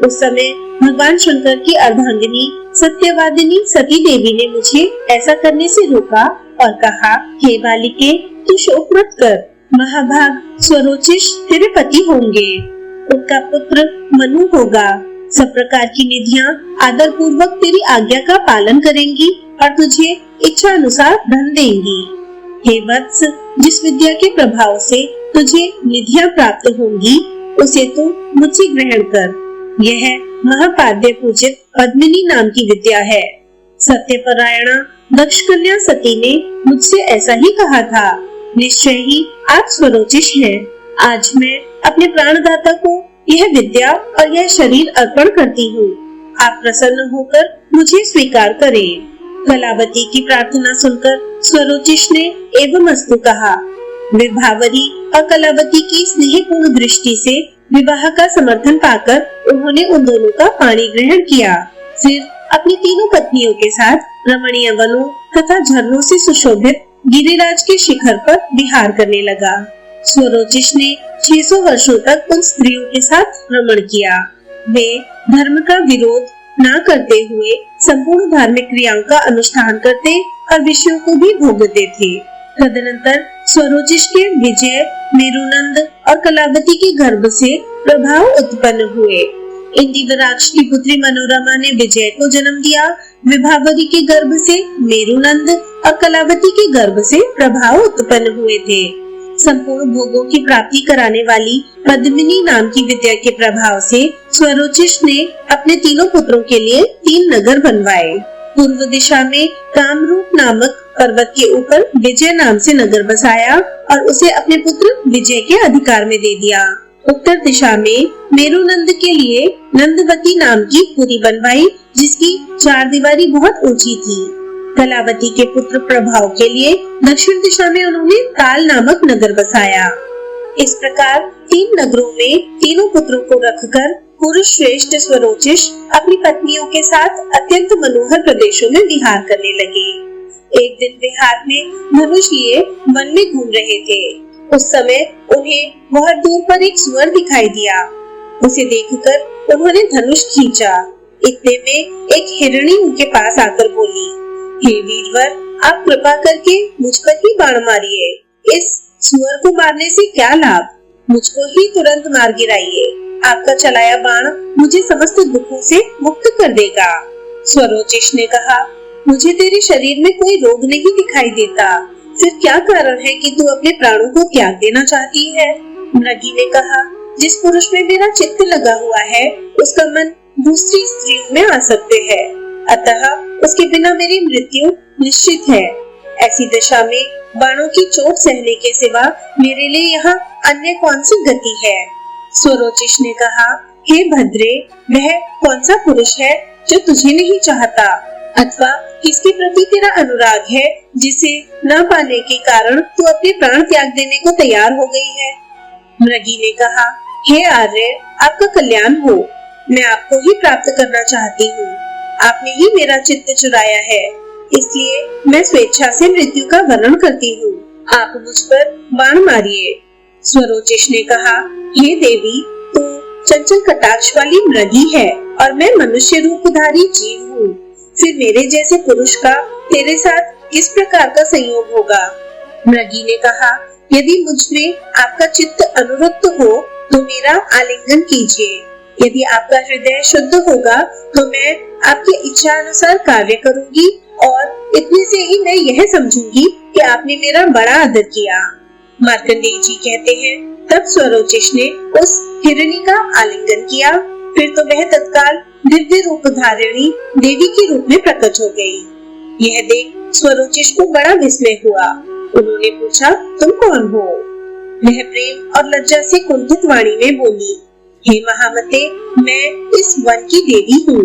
उस समय भगवान शंकर की अर्धांगिनी सत्यवादिनी सती देवी ने मुझे ऐसा करने से रोका और कहा, हे बालिके, तू शोक मत कर। महाभाग स्वरोचिष तेरे पति होंगे, उनका पुत्र मनु होगा। सब प्रकार की निधियां आदर पूर्वक तेरी आज्ञा का पालन करेंगी और तुझे इच्छा अनुसार धन देंगी। हे वत्स, जिस विद्या के प्रभाव से तुझे निधियां प्राप्त होंगी उसे तू मुझसे ग्रहण कर। यह महापाद्य पूजित पद्मिनी नाम की विद्या है। सत्यपरायणा दक्ष कन्या सती ने मुझसे ऐसा ही कहा था। निश्चय ही आप स्वरोचिष हैं। आज मैं अपने प्राणदाता को यह विद्या और यह शरीर अर्पण करती हूँ। आप प्रसन्न होकर मुझे स्वीकार करें। कलावती की प्रार्थना सुनकर स्वरोचिष ने एवमस्तु कहा। विभावरी और कलावती की स्नेहपूर्ण दृष्टि से विवाह का समर्थन पाकर उन्होंने उन दोनों का पाणी ग्रहण किया। फिर अपनी तीनों पत्नियों के साथ रमणीय वनों तथा झरनों से सुशोभित गिरिराज के शिखर पर विहार करने लगा। स्वरोचिष ने 600 वर्षों तक उन स्त्रियों के साथ रमण किया। वे धर्म का विरोध न करते हुए संपूर्ण धार्मिक क्रियाओं का अनुष्ठान करते और विषयों को भी भोगते थे। तदनंतर स्वरोचिष के विजय, मेरुनंद और कलावती के गर्भ से प्रभाव उत्पन्न हुए। इंदिवराक्ष की पुत्री मनोरमा ने विजय को जन्म दिया। विभावरी के गर्भ से मेरुनंद और कलावती के गर्भ से प्रभाव उत्पन्न हुए थे। संपूर्ण भोगों की प्राप्ति कराने वाली पद्मिनी नाम की विद्या के प्रभाव से स्वरोचिष ने अपने तीनों पुत्रों के लिए 3 नगर बनवाए। पूर्व दिशा में कामरूप नामक पर्वत के ऊपर विजय नाम से नगर बसाया और उसे अपने पुत्र विजय के अधिकार में दे दिया। उत्तर दिशा में मेरुनंद के लिए नंदवती नाम की पुरी बनवाई, जिसकी 4 दीवारी बहुत ऊंची थी। कलावती के पुत्र प्रभाव के लिए दक्षिण दिशा में उन्होंने ताल नामक नगर बसाया। इस प्रकार 3 नगरों में तीनों पुत्रों को रखकर पुरुष श्रेष्ठ स्वरोचिष अपनी पत्नियों के साथ अत्यंत मनोहर प्रदेशों में विहार करने लगे। एक दिन विहार में धनुष लिए वन में घूम रहे थे। उस समय उन्हें बहुत दूर पर एक सुअर दिखाई दिया। उसे देखकर उन्होंने धनुष खींचा। इतने में एक हिरणी उनके पास आकर बोली, हे वीरवर, आप कृपा करके मुझ पर ही बाण मारिए। इस सुअर को मारने से क्या लाभ? मुझको ही तुरंत मार गिराइए। आपका चलाया बाण मुझे समस्त दुखों से मुक्त कर देगा। स्वरोचिष ने कहा, मुझे तेरे शरीर में कोई रोग नहीं दिखाई देता, फिर क्या कारण है कि तू अपने प्राणों को त्याग देना चाहती है? मृगी ने कहा, जिस पुरुष में मेरा चित्त लगा हुआ है उसका मन दूसरी स्त्रियों में आसक्त है, अतः उसके बिना मेरी मृत्यु निश्चित है। ऐसी दशा में बाणों की चोट सहने के सिवा मेरे लिए यहाँ अन्य कौन सी गति है? स्वरोचिष ने कहा, हे भद्रे, वह कौन सा पुरुष है जो तुझे नहीं चाहता, अथवा किसके प्रति तेरा अनुराग है जिसे न पाने के कारण तू अपने प्राण त्याग देने को तैयार हो गई है? मृगी ने कहा, हे आर्य, आपका कल्याण हो। मैं आपको ही प्राप्त करना चाहती हूँ। आपने ही मेरा चित्त चुराया है, इसलिए मैं स्वेच्छा से मृत्यु का वर्णन करती हूँ। आप मुझ पर बाण मारिए। स्वरोचिष ने कहा, हे देवी, तू चंचल कटाक्ष वाली मृगी है और मैं मनुष्य रूपधारी जीव हूँ। फिर मेरे जैसे पुरुष का तेरे साथ किस प्रकार का संयोग होगा? मृगी ने कहा, यदि मुझ में आपका चित्त अनुरक्त हो तो मेरा आलिंगन कीजिए। यदि आपका हृदय शुद्ध होगा तो मैं आपकी इच्छा अनुसार कार्य करूंगी और इतने से ही मैं यह समझूंगी कि आपने मेरा बड़ा आदर किया। मार्कंडेय जी कहते हैं, तब स्वरोचिष ने उस हिरणी का आलिंगन किया। फिर तो वह तत्काल दिव्य रूप धारिणी देवी के रूप में प्रकट हो गई। यह देख स्वरोचिष को बड़ा विस्मय हुआ। उन्होंने पूछा, तुम कौन हो? वह प्रेम और लज्जा से कुंठित वाणी में बोली, हे महामते, मैं इस वन की देवी हूँ।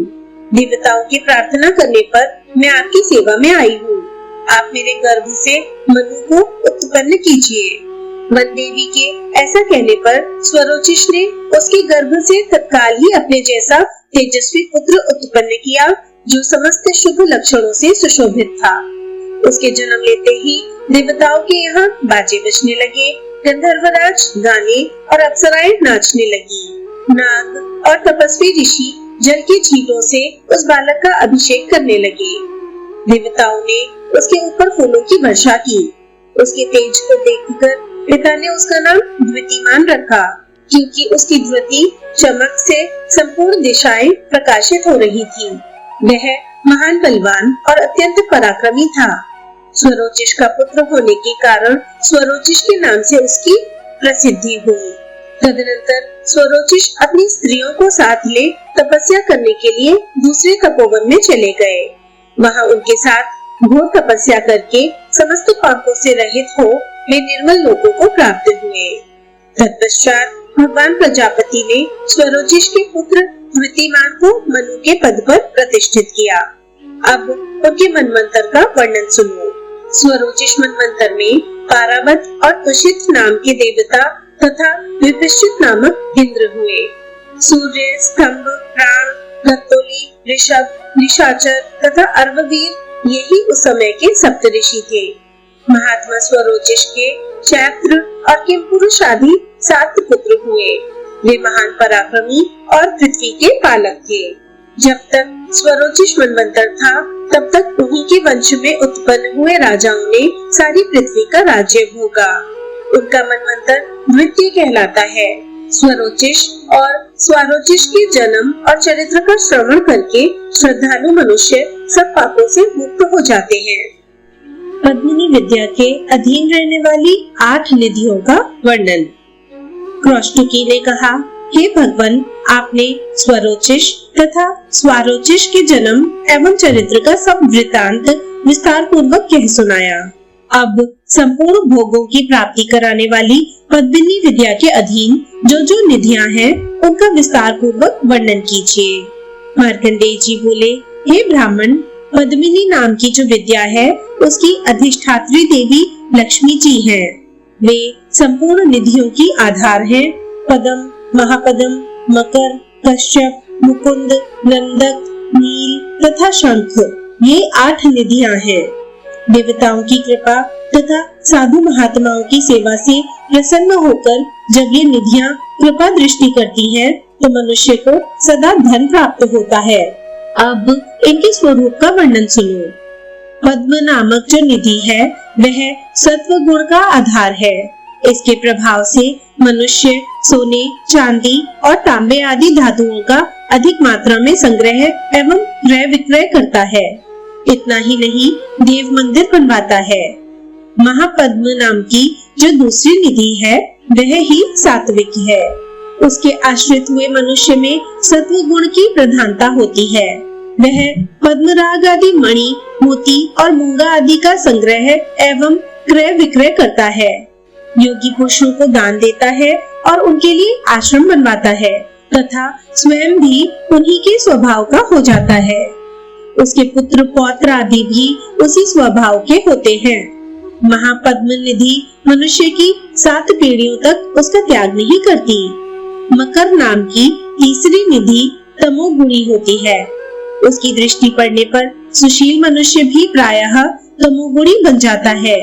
देवताओं की प्रार्थना करने पर मैं आपकी सेवा में आई हूँ। आप मेरे गर्भ से मनु को उत्पन्न कीजिए। वन देवी के ऐसा कहने पर स्वरोचिष ने उसके गर्भ से तत्काल ही अपने जैसा तेजस्वी पुत्र उत्पन्न किया, जो समस्त शुभ लक्षणों से सुशोभित था। उसके जन्म लेते ही देवताओं के यहाँ बाजे बजने लगे, गंधर्वराज गाने और अप्सराएं नाचने लगी। नाग और तपस्वी ऋषि जल की झीलों से उस बालक का अभिषेक करने लगे। देवताओं ने उसके ऊपर फूलों की वर्षा की। उसके तेज को देखकर पिता ने उसका नाम द्वितीमान रखा, क्योंकि उसकी द्विति चमक से संपूर्ण दिशाएं प्रकाशित हो रही थी। वह महान बलवान और अत्यंत पराक्रमी था। स्वरोचिष का पुत्र होने के कारण स्वरोचिष के नाम से उसकी प्रसिद्धि हुई। तदनंतर स्वरोचिष अपनी स्त्रियों को साथ ले तपस्या करने के लिए दूसरे तपोवन में चले गए। वहां उनके साथ घोर तपस्या करके समस्त पापों से रहित हो वे निर्मल लोकों को प्राप्त हुए। तत्पश्चात भगवान प्रजापति ने स्वरोचिष के पुत्र द्वितीमान को मनु के पद पर प्रतिष्ठित किया। अब उनके मनमंत्र का वर्णन सुनो। स्वरोचिष मनमंत्र में पारावत और तुषित नाम के देवता तथा विपश्चित नामक इंद्र हुए। सूर्य, स्तंभ, प्राण, रत्तोली, ऋषभ, निशाचर तथा अर्ववीर यही उस समय के सप्तऋषि थे। महात्मा स्वरोचिष के चैत्र और किमपुरुष आदि 7 पुत्र हुए। वे महान पराक्रमी और पृथ्वी के पालक थे। जब तक स्वरोचिष मनवंतर था तब तक उन्हीं के वंश में उत्पन्न हुए राजाओं ने सारी पृथ्वी का राज्य भोगा। उनका मनवंतर द्वितीय कहलाता है। स्वरोचिष और स्वारोचिष के जन्म और चरित्र का श्रवण करके श्रद्धालु मनुष्य सब पापों से मुक्त हो जाते हैं। पद्मिनी विद्या के अधीन रहने वाली 8 निधियों का वर्णन। क्रौष्टुकी ने कहा, हे भगवान, आपने स्वरोचिष तथा स्वारोचिष के जन्म एवं चरित्र का सब वृतांत विस्तार पूर्वक कह सुनाया। अब संपूर्ण भोगों की प्राप्ति कराने वाली पद्मिनी विद्या के अधीन जो जो निधियां हैं, उनका विस्तार पूर्वक वर्णन कीजिए। मार्कंडेय जी बोले, हे ब्राह्मण, पद्मिनी नाम की जो विद्या है उसकी अधिष्ठात्री देवी लक्ष्मी जी हैं। वे संपूर्ण निधियों की आधार हैं। पदम, महापदम, मकर, कश्यप, मुकुंद, नंदक, नील तथा शंख, ये 8 निधियां हैं। देवताओं की कृपा तथा साधु महात्माओं की सेवा से प्रसन्न होकर जब ये निधियां कृपा दृष्टि करती हैं, तो मनुष्य को सदा धन प्राप्त होता है। अब इनके स्वरूप का वर्णन सुनो। पद्म नामक जो निधि है वह सत्व गुण का आधार है। इसके प्रभाव से मनुष्य सोने, चांदी और तांबे आदि धातुओं का अधिक मात्रा में संग्रह एवं क्रय विक्रय करता है। इतना ही नहीं, देव मंदिर बनवाता है। महापद्म नाम की जो दूसरी निधि है वह ही सात्विक है। उसके आश्रित हुए मनुष्य में सत्व गुण की प्रधानता होती है। वह पद्मराग आदि मणि, मोती और मूंगा आदि का संग्रह एवं क्रय विक्रय करता है। योगी पुरुषों को दान देता है और उनके लिए आश्रम बनवाता है तथा स्वयं भी उन्हीं के स्वभाव का हो जाता है। उसके पुत्र पौत्र आदि भी उसी स्वभाव के होते हैं। महापद्म निधि मनुष्य की 7 पीढ़ियों तक उसका त्याग नहीं करती। मकर नाम की तीसरी निधि तमोगुणी होती है। उसकी दृष्टि पड़ने पर सुशील मनुष्य भी प्रायः तमोगुणी बन जाता है।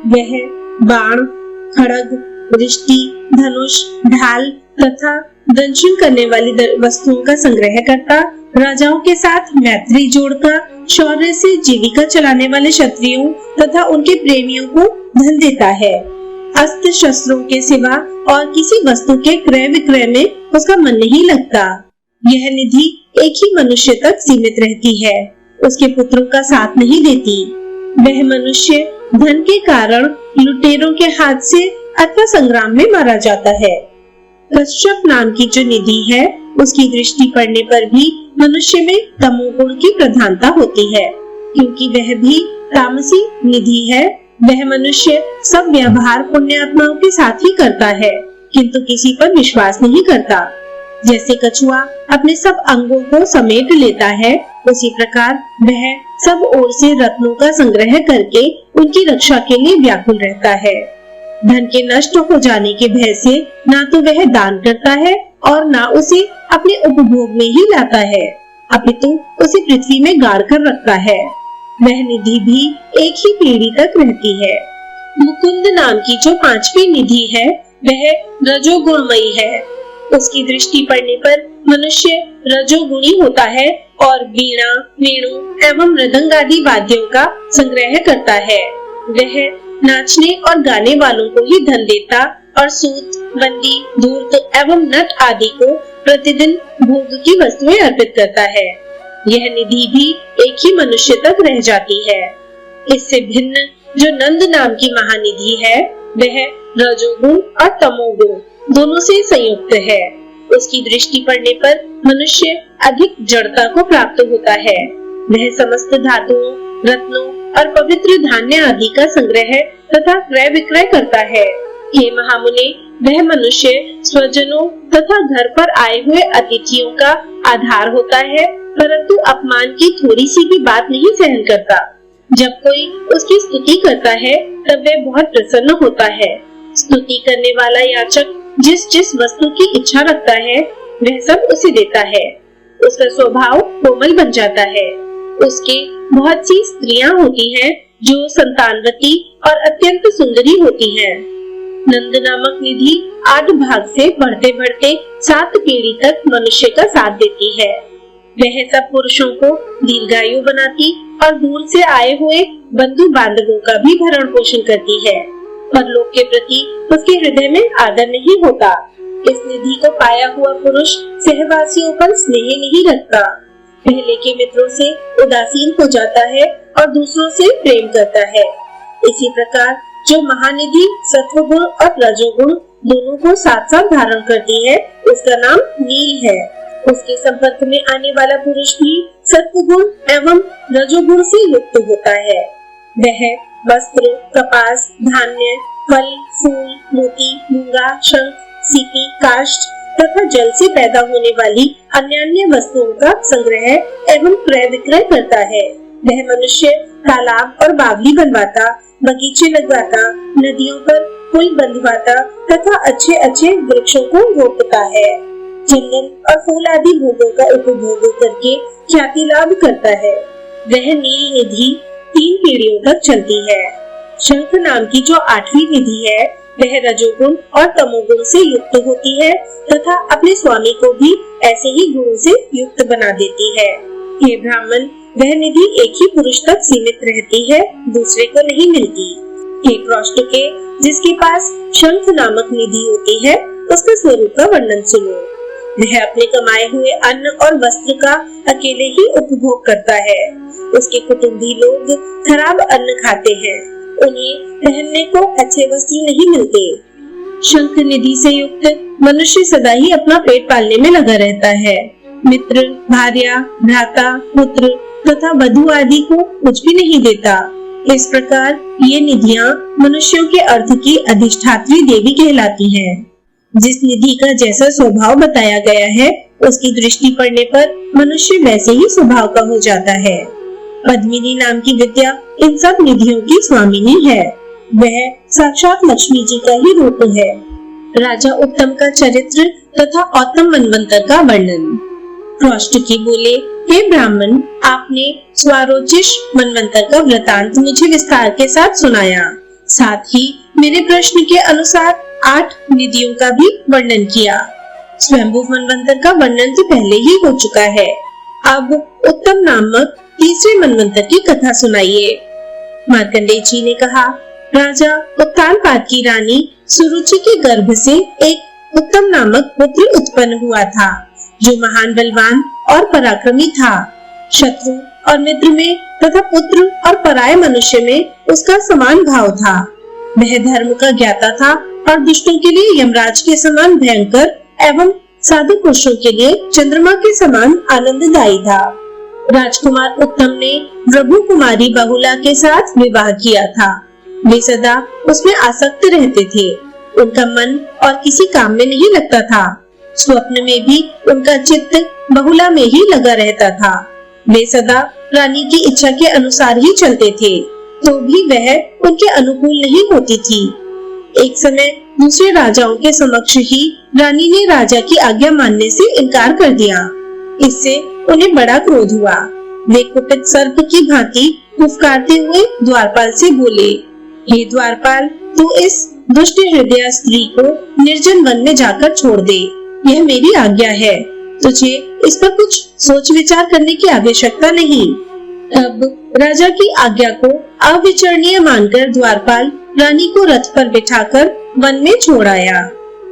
वह बाण, खड़ग, दृष्टि, धनुष, ढाल तथा दंशन करने वाली वस्तुओं का संग्रह करता, राजाओं के साथ मैत्री जोड़कर शौर्य से जीविका चलाने वाले क्षत्रियों तथा उनके प्रेमियों को धन देता है। अस्त्र शस्त्रों के सिवा और किसी वस्तु के क्रय विक्रय में उसका मन नहीं लगता। यह निधि एक ही मनुष्य तक सीमित रहती है, उसके पुत्रों का साथ नहीं देती। वह मनुष्य धन के कारण लुटेरों के हाथ से अथवा संग्राम में मारा जाता है। कश्यप नाम की जो निधि है उसकी दृष्टि पड़ने पर भी मनुष्य में तमोगुण की प्रधानता होती है, क्योंकि वह भी तामसी निधि है। वह मनुष्य सब व्यवहार पुण्यात्माओं के साथ ही करता है, किंतु किसी पर विश्वास नहीं करता। जैसे कछुआ अपने सब अंगों को समेट लेता है, उसी प्रकार वह सब ओर से रत्नों का संग्रह करके उनकी रक्षा के लिए व्याकुल रहता है। धन के नष्ट हो जाने के भय से ना तो वह दान करता है और ना उसे अपने उपभोग में ही लाता है, अपितु उसे पृथ्वी में गाड़ कर रखता है। वह निधि भी एक ही पीढ़ी तक रहती है। मुकुंद नाम की जो 5वीं निधि है वह रजोगुणमयी है। उसकी दृष्टि पड़ने पर मनुष्य रजोगुणी होता है और वीणा, वेणु एवं मृदंग आदि वाद्यों का संग्रह करता है। वह नाचने और गाने वालों को ही धन देता और सूत, बंदी, धूर्त एवं नट आदि को प्रतिदिन भोग की वस्तुएं अर्पित करता है। यह निधि भी एक ही मनुष्य तक रह जाती है। इससे भिन्न जो नंद नाम की महानिधि है, वह रजोगुण और तमोगुण दोनों से संयुक्त है। उसकी दृष्टि पड़ने पर मनुष्य अधिक जड़ता को प्राप्त होता है। वह समस्त धातुओं, रत्नों और पवित्र धान्य आदि का संग्रह तथा क्रय विक्रय करता है। हे महामुने, वह मनुष्य स्वजनों तथा घर पर आए हुए अतिथियों का आधार होता है, परंतु अपमान की थोड़ी सी भी बात नहीं सहन करता। जब कोई उसकी स्तुति करता है तब वह बहुत प्रसन्न होता है। स्तुति करने वाला याचक जिस जिस वस्तु की इच्छा रखता है वह सब उसे देता है। उसका स्वभाव कोमल बन जाता है। उसके बहुत सी स्त्रियां होती हैं जो संतानवती और अत्यंत सुंदरी होती हैं। नंद नामक निधि 8 भाग से बढ़ते बढ़ते 7 पीढ़ी तक मनुष्य का साथ देती है। वह सब पुरुषों को दीर्घायु बनाती और दूर से आए हुए बंधु बांधवों का भी भरण पोषण करती है। परलोक के प्रति उसके हृदय में आदर नहीं होता। इस निधि को पाया हुआ पुरुष सहवासियों पर स्नेह नहीं रखता, पहले के मित्रों से उदासीन हो जाता है और दूसरों से प्रेम करता है। इसी प्रकार जो महानिधि सत्वगुण और रजोगुण दोनों को साथ साथ धारण करती है, उसका नाम नील है। उसके संपर्क में आने वाला पुरुष भी सत्वगुण एवं रजोगुण से युक्त होता है। वह वस्त्र, कपास, धान्य, फल, फूल, मोती, मूंगा, शंख, सीपी, काष्ठ तथा जल से पैदा होने वाली अन्य वस्तुओं का संग्रह एवं क्रय विक्रय करता है। वह मनुष्य तालाब और बावली बनवाता, बगीचे लगवाता, नदियों पर पुल बंधवाता तथा अच्छे अच्छे वृक्षों को रोपता है। जंगल और फूल आदि भोगों का उपभोग करके ख्याति लाभ करता है। वह नील निधि 3 पीढ़ियों तक चलती है। शंख नाम की जो 8वीं निधि है, वह रजोगुण और तमोगुण से युक्त होती है तथा अपने स्वामी को भी ऐसे ही गुणों से युक्त बना देती है। हे ब्राह्मण, वह निधि एक ही पुरुष तक सीमित रहती है, दूसरे को नहीं मिलती। हे कृष्टके, जिसके पास शंख नामक निधि होती है, उसके स्वरूप का वर्णन सुनो। वह अपने कमाए हुए अन्न और वस्त्र का अकेले ही उपभोग करता है। उसके कुटुंबी लोग खराब अन्न खाते हैं, उन्हें पहनने को अच्छे वस्त्र नहीं मिलते। शंख निधि से युक्त मनुष्य सदा ही अपना पेट पालने में लगा रहता है। मित्र, भार्या, भ्राता, पुत्र तथा वधू आदि को कुछ भी नहीं देता। इस प्रकार ये निधियां मनुष्यों के अर्थ की अधिष्ठात्री देवी कहलाती हैं। जिस निधि का जैसा स्वभाव बताया गया है, उसकी दृष्टि पड़ने पर मनुष्य वैसे ही स्वभाव का हो जाता है। पद्मिनी नाम की विद्या इन सब निधियों की स्वामिनी है। वह साक्षात लक्ष्मी जी का ही रूप है। राजा उत्तम का चरित्र तथा उत्तम मनवंतर का वर्णन। कृष्टकी बोले, हे ब्राह्मण, आपने स्वारोचिष मनवंतर का वृतांत मुझे विस्तार के साथ सुनाया। साथ ही मेरे प्रश्न के अनुसार 8 निधियों का भी वर्णन किया। स्वयंभू मनवंतर का वर्णन तो पहले ही हो चुका है। अब उत्तम नामक तीसरे मनवंतर की कथा सुनाइए। मार्कंडेय जी ने कहा, राजा उत्तानपाद की रानी सुरुचि के गर्भ से एक उत्तम नामक पुत्र उत्पन्न हुआ था, जो महान बलवान और पराक्रमी था। शत्रु और मित्र में तथा पुत्र और पराये मनुष्य में उसका समान भाव था। वह धर्म का ज्ञाता था और दुष्टों के लिए यमराज के समान भयंकर एवं साधु पुरुषों के लिए चंद्रमा के समान आनंददायी था। राजकुमार उत्तम ने प्रभु कुमारी बहुला के साथ विवाह किया था। वे सदा उसमें आसक्त रहते थे। उनका मन और किसी काम में नहीं लगता था। स्वप्न में भी उनका चित्त बहुला में ही लगा रहता था। वे सदा रानी की इच्छा के अनुसार ही चलते थे, तो भी वह उनके अनुकूल नहीं होती थी। एक समय दूसरे राजाओं के समक्ष ही रानी ने राजा की आज्ञा मानने से इनकार कर दिया। इससे उन्हें बड़ा क्रोध हुआ। वे कुपित सर्प की भांति फुफकारते हुए द्वारपाल से बोले, हे द्वारपाल, तू इस दुष्ट हृदय स्त्री को निर्जन वन में जाकर छोड़ दे। यह मेरी आज्ञा है। तुझे इस पर कुछ सोच विचार करने की आवश्यकता नहीं। अब राजा की आज्ञा को अविचरणीय मानकर द्वारपाल रानी को रथ पर बिठाकर वन में छोड़ आया।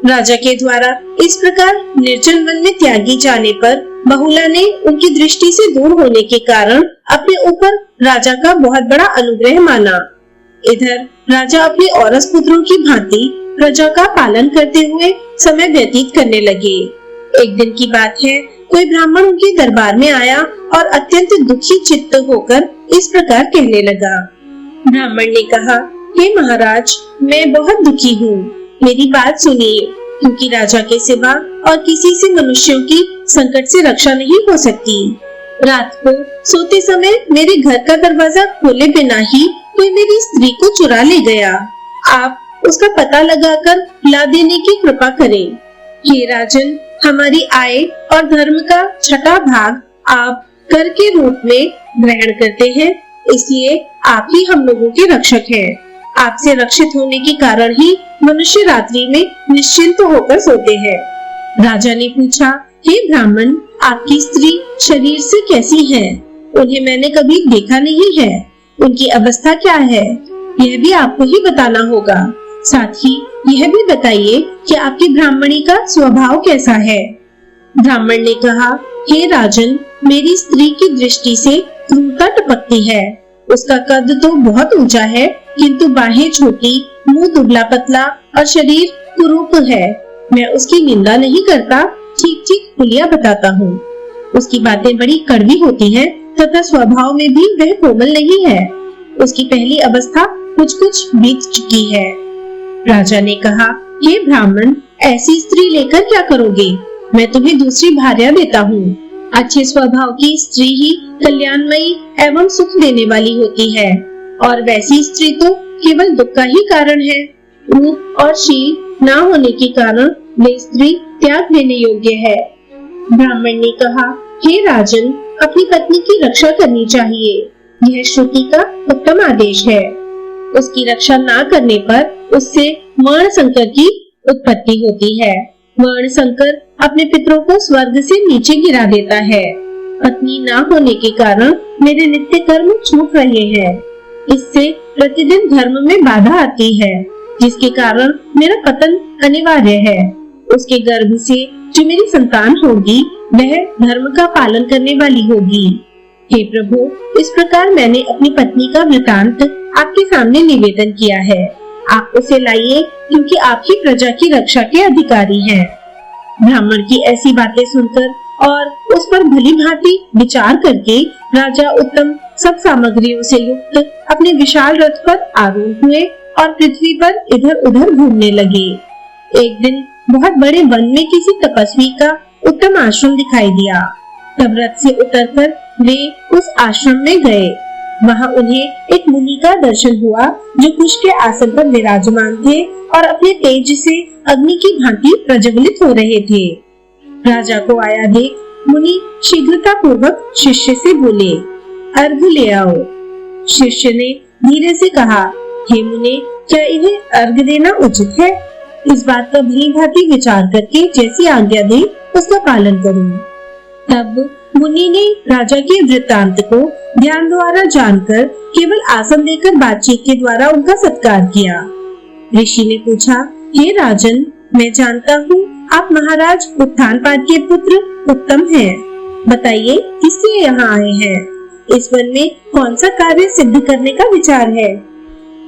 राजा के द्वारा इस प्रकार निर्जन वन में त्यागी जाने पर बहुला ने उनकी दृष्टि से दूर होने के कारण अपने ऊपर राजा का बहुत बड़ा अनुग्रह माना। इधर राजा अपने औरस पुत्रों की भांति प्रजा का पालन करते हुए समय व्यतीत करने लगे। एक दिन की बात है, कोई ब्राह्मण उनके दरबार में आया और अत्यंत दुखी चित्त होकर इस प्रकार कहने लगा। ब्राह्मण ने कहा, हे महाराज, मैं बहुत दुखी हूँ, मेरी बात सुनिए, क्योंकि राजा के सिवा और किसी से मनुष्यों की संकट से रक्षा नहीं हो सकती। रात को सोते समय मेरे घर का दरवाजा खोले बिना ही कोई मेरी स्त्री को चुरा ले गया। आप उसका पता लगाकर ला देने की कृपा करें। हे राजन, हमारी आय और धर्म का छठा भाग आप कर के रूप में ग्रहण करते हैं, इसलिए आप ही हम लोगों के रक्षक हैं। आपसे रक्षित होने के कारण ही मनुष्य रात्रि में निश्चिंत होकर सोते हैं। राजा ने पूछा, हे ब्राह्मण, आपकी स्त्री शरीर से कैसी है? उन्हें मैंने कभी देखा नहीं है, उनकी अवस्था क्या है, यह भी आपको ही बताना होगा। साथ ही यह भी बताइए कि आपकी ब्राह्मणी का स्वभाव कैसा है। ब्राह्मण ने कहा, हे राजन, मेरी स्त्री की दृष्टि से क्रूरता टपकती है। उसका कद तो बहुत ऊंचा है, किंतु बाहें छोटी, मुंह दुबला पतला और शरीर कुरूप है। मैं उसकी निंदा नहीं करता, ठीक ठीक हुलिया बताता हूँ। उसकी बातें बड़ी कड़वी होती हैं तथा स्वभाव में भी वह कोमल नहीं है। उसकी पहली अवस्था कुछ कुछ बीत चुकी है। राजा ने कहा, हे ब्राह्मण, ऐसी स्त्री लेकर क्या करोगे? मैं तुम्हें दूसरी भार्या देता हूँ। अच्छे स्वभाव की स्त्री ही कल्याणमयी एवं सुख देने वाली होती है, और वैसी स्त्री तो केवल दुख का ही कारण है। रूप और शील न होने के कारण वे स्त्री त्याग देने योग्य है। ब्राह्मण ने कहा, हे राजन, अपनी पत्नी की रक्षा करनी चाहिए, यह श्रुति का उत्तम आदेश है। उसकी रक्षा न करने पर उससे वर्ण संकर की उत्पत्ति होती है। वर्ण संकर अपने पितरों को स्वर्ग से नीचे गिरा देता है। पत्नी न होने के कारण मेरे नित्य कर्म छूट रहे हैं। इससे प्रतिदिन धर्म में बाधा आती है, जिसके कारण मेरा पतन अनिवार्य है। उसके गर्भ से जो मेरी संतान होगी वह धर्म का पालन करने वाली होगी। हे प्रभु, इस प्रकार मैंने अपनी पत्नी का वृतांत आपके सामने निवेदन किया है। आप उसे लाइए, क्योंकि आप ही प्रजा की रक्षा के अधिकारी हैं। ब्राह्मण की ऐसी बातें सुनकर और उस पर भली भांति विचार करके राजा उत्तम सब सामग्रियों से युक्त अपने विशाल रथ पर आरूढ़ हुए और पृथ्वी पर इधर उधर घूमने लगे। एक दिन बहुत बड़े वन में किसी तपस्वी का उत्तम आश्रम दिखाई दिया। तब रथ से उतरकर वे उस आश्रम में गए। वहां उन्हें एक मुनि का दर्शन हुआ, जो कुश के आसन पर विराजमान थे और अपने तेज से अग्नि की भांति प्रज्वलित हो रहे थे। राजा को आया देख मुनि शीघ्रता पूर्वक शिष्य से बोले, अर्घ ले आओ। शिष्य ने धीरे से कहा, हे मुने, क्या इन्हें अर्घ देना उचित है? इस बात का भली भांति विचार करके जैसी आज्ञा दे उसका पालन करूं। तब मुनि ने राजा के वृत्तांत को ध्यान द्वारा जानकर केवल आसन देकर बातचीत के द्वारा उनका सत्कार किया। ऋषि ने पूछा, हे राजन, मैं जानता हूँ आप महाराज उत्तानपाद के पुत्र उत्तम हैं। बताइए, किसलिए यहाँ आए हैं? इस वन में कौन सा कार्य सिद्ध करने का विचार है?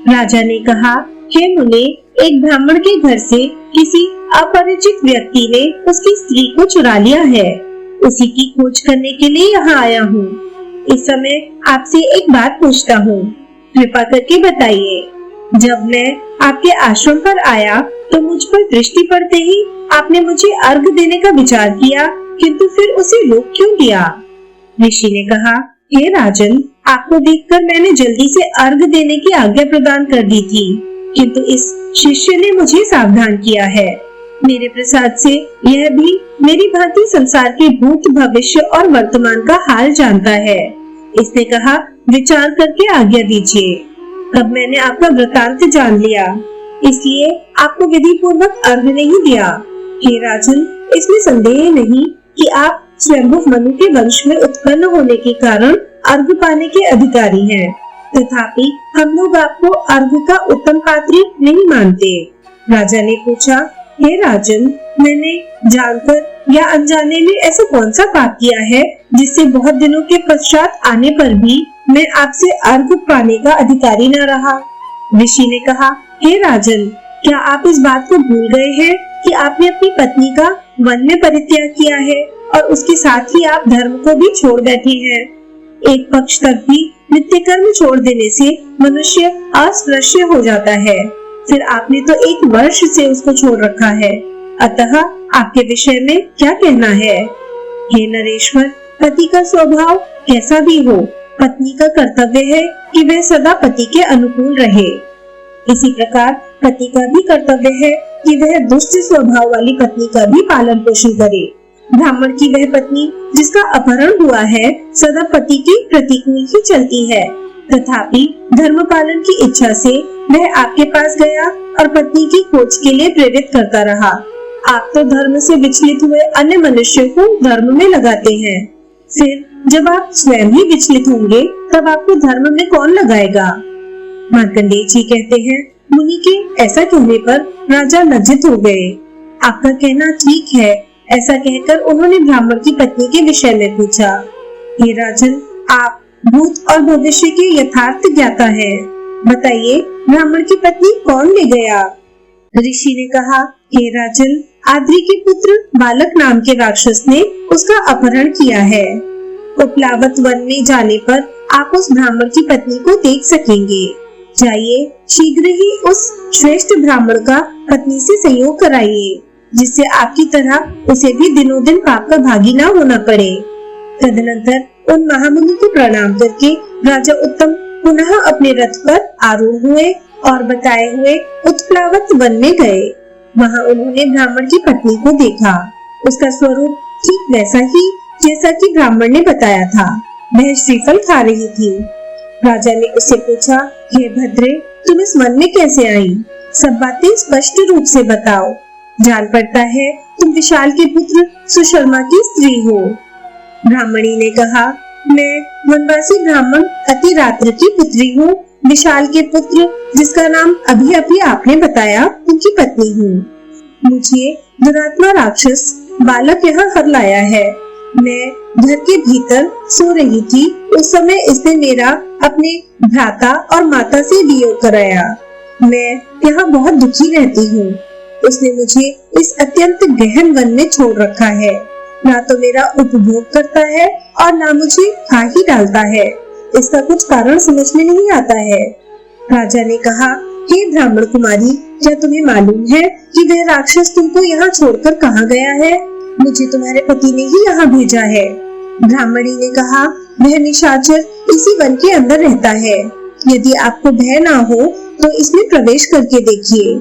राजा ने कहा, हे मुने, एक ब्राह्मण के घर से किसी अपरिचित व्यक्ति ने उसकी स्त्री को चुरा लिया है। उसी की खोज करने के लिए यहाँ आया हूँ। इस समय आपसे एक बात पूछता हूँ, कृपा करके बताइए। जब मैं आपके आश्रम पर आया तो मुझ पर दृष्टि पड़ते ही आपने मुझे अर्घ देने का विचार किया, किंतु फिर उसे रोक क्यों दिया? ऋषि ने कहा, हे राजन, आपको देखकर मैंने जल्दी से अर्घ देने की आज्ञा प्रदान कर दी थी, किंतु इस शिष्य ने मुझे सावधान किया है। मेरे प्रसाद से यह भी मेरी भांति संसार के भूत, भविष्य और वर्तमान का हाल जानता है। इसने कहा, विचार करके आज्ञा दीजिए। तब मैंने आपका वृतांत जान लिया, इसलिए आपको विधि पूर्वक अर्घ नहीं दिया। हे राजन, इसमें संदेह नहीं कि आप स्वयंभू मनु के वंश में उत्पन्न होने के कारण अर्घ पाने के अधिकारी हैं। तथापि हम लोग आपको अर्घ का उत्तम पात्र नहीं मानते। राजा ने पूछा, हे राजन, मैंने जानकर या अनजाने में ऐसा कौन सा पाप किया है जिससे बहुत दिनों के पश्चात आने पर भी मैं आपसे अर्घ पाने का अधिकारी न रहा। ऋषि ने कहा, हे राजन, क्या आप इस बात को भूल गए हैं कि आपने अपनी पत्नी का वन में परित्याग किया है और उसके साथ ही आप धर्म को भी छोड़ बैठे हैं। एक पक्ष तक भी नित्य कर्म छोड़ देने से मनुष्य अस्पृश्य हो जाता है, फिर आपने तो 1 वर्ष से उसको छोड़ रखा है। अतः आपके विषय में क्या कहना है? हे नरेश्वर, पति का स्वभाव कैसा भी हो, पत्नी का कर्तव्य है कि वह सदा पति के अनुकूल रहे। इसी प्रकार पति का भी कर्तव्य है कि वह दुष्ट स्वभाव वाली पत्नी का भी पालन पोषण करे। ब्राह्मण की वह पत्नी जिसका अपहरण हुआ है सदा पति के प्रतिकूल ही चलती है, तथापि धर्म पालन की इच्छा से वह आपके पास गया और पत्नी की खोज के लिए प्रेरित करता रहा। आप तो धर्म से विचलित हुए अन्य मनुष्यों को धर्म में लगाते हैं, फिर जब आप स्वयं ही विचलित होंगे तब आपको धर्म में कौन लगाएगा? मार्कंडेय जी कहते हैं, मुनि के ऐसा कहने पर राजा लज्जित हो गए। आपका कहना ठीक है, ऐसा कहकर उन्होंने ब्राह्मण की पत्नी के विषय में पूछा। हे राजन, आप भूत और भविष्य के यथार्थ ज्ञाता हैं, बताइए ब्राह्मण की पत्नी कौन ले गया? ऋषि ने कहा, हे राजन, आद्री के पुत्र बालक नाम के राक्षस ने उसका अपहरण किया है। उपलावत वन में जाने पर आप उस ब्राह्मण की पत्नी को देख सकेंगे। जाइए, शीघ्र ही उस श्रेष्ठ ब्राह्मण का पत्नी से संयोग कराइए, जिससे आपकी तरह उसे भी दिनों दिन पाप का भागी न होना पड़े। तदनंतर उन महामुनि को प्रणाम करके राजा उत्तम पुनः अपने रथ पर आरूढ़ हुए और बताए हुए उत्प्लावत वन में गए। वहाँ उन्होंने ब्राह्मण की पत्नी को देखा। उसका स्वरूप ठीक वैसा ही जैसा कि ब्राह्मण ने बताया था। वह श्रीफल खा रही थी। राजा ने उससे पूछा, हे भद्रे, तुम इस वन में कैसे आई? सब बातें स्पष्ट रूप से बताओ। जान पड़ता है तुम विशाल के पुत्र सुशर्मा की स्त्री हो। ब्राह्मणी ने कहा, मैं वनवासी ब्राह्मण अतिरात्र की पुत्री हूँ, विशाल के पुत्र जिसका नाम अभी अभी आपने बताया उनकी पत्नी हूँ। मुझे दुरात्मा राक्षस बालक यहाँ हर लाया है। मैं घर के भीतर सो रही थी, उस समय इसने मेरा अपने भ्राता और माता से वियोग कराया। मैं यहाँ बहुत दुखी रहती हूँ। उसने मुझे इस अत्यंत गहन वन में छोड़ रखा है, ना तो मेरा उपभोग करता है और ना मुझे खा ही डालता है। इसका कुछ कारण समझ में नहीं आता है। राजा ने कहा, हे ब्राह्मण कुमारी, क्या तुम्हें मालूम है कि वह राक्षस तुमको यहाँ छोड़कर कहाँ गया है? मुझे तुम्हारे पति ने ही यहाँ भेजा है। ब्राह्मणी ने कहा, वह निशाचर इसी वन के अंदर रहता है। यदि आपको भय ना हो तो इसमें प्रवेश करके देखिए।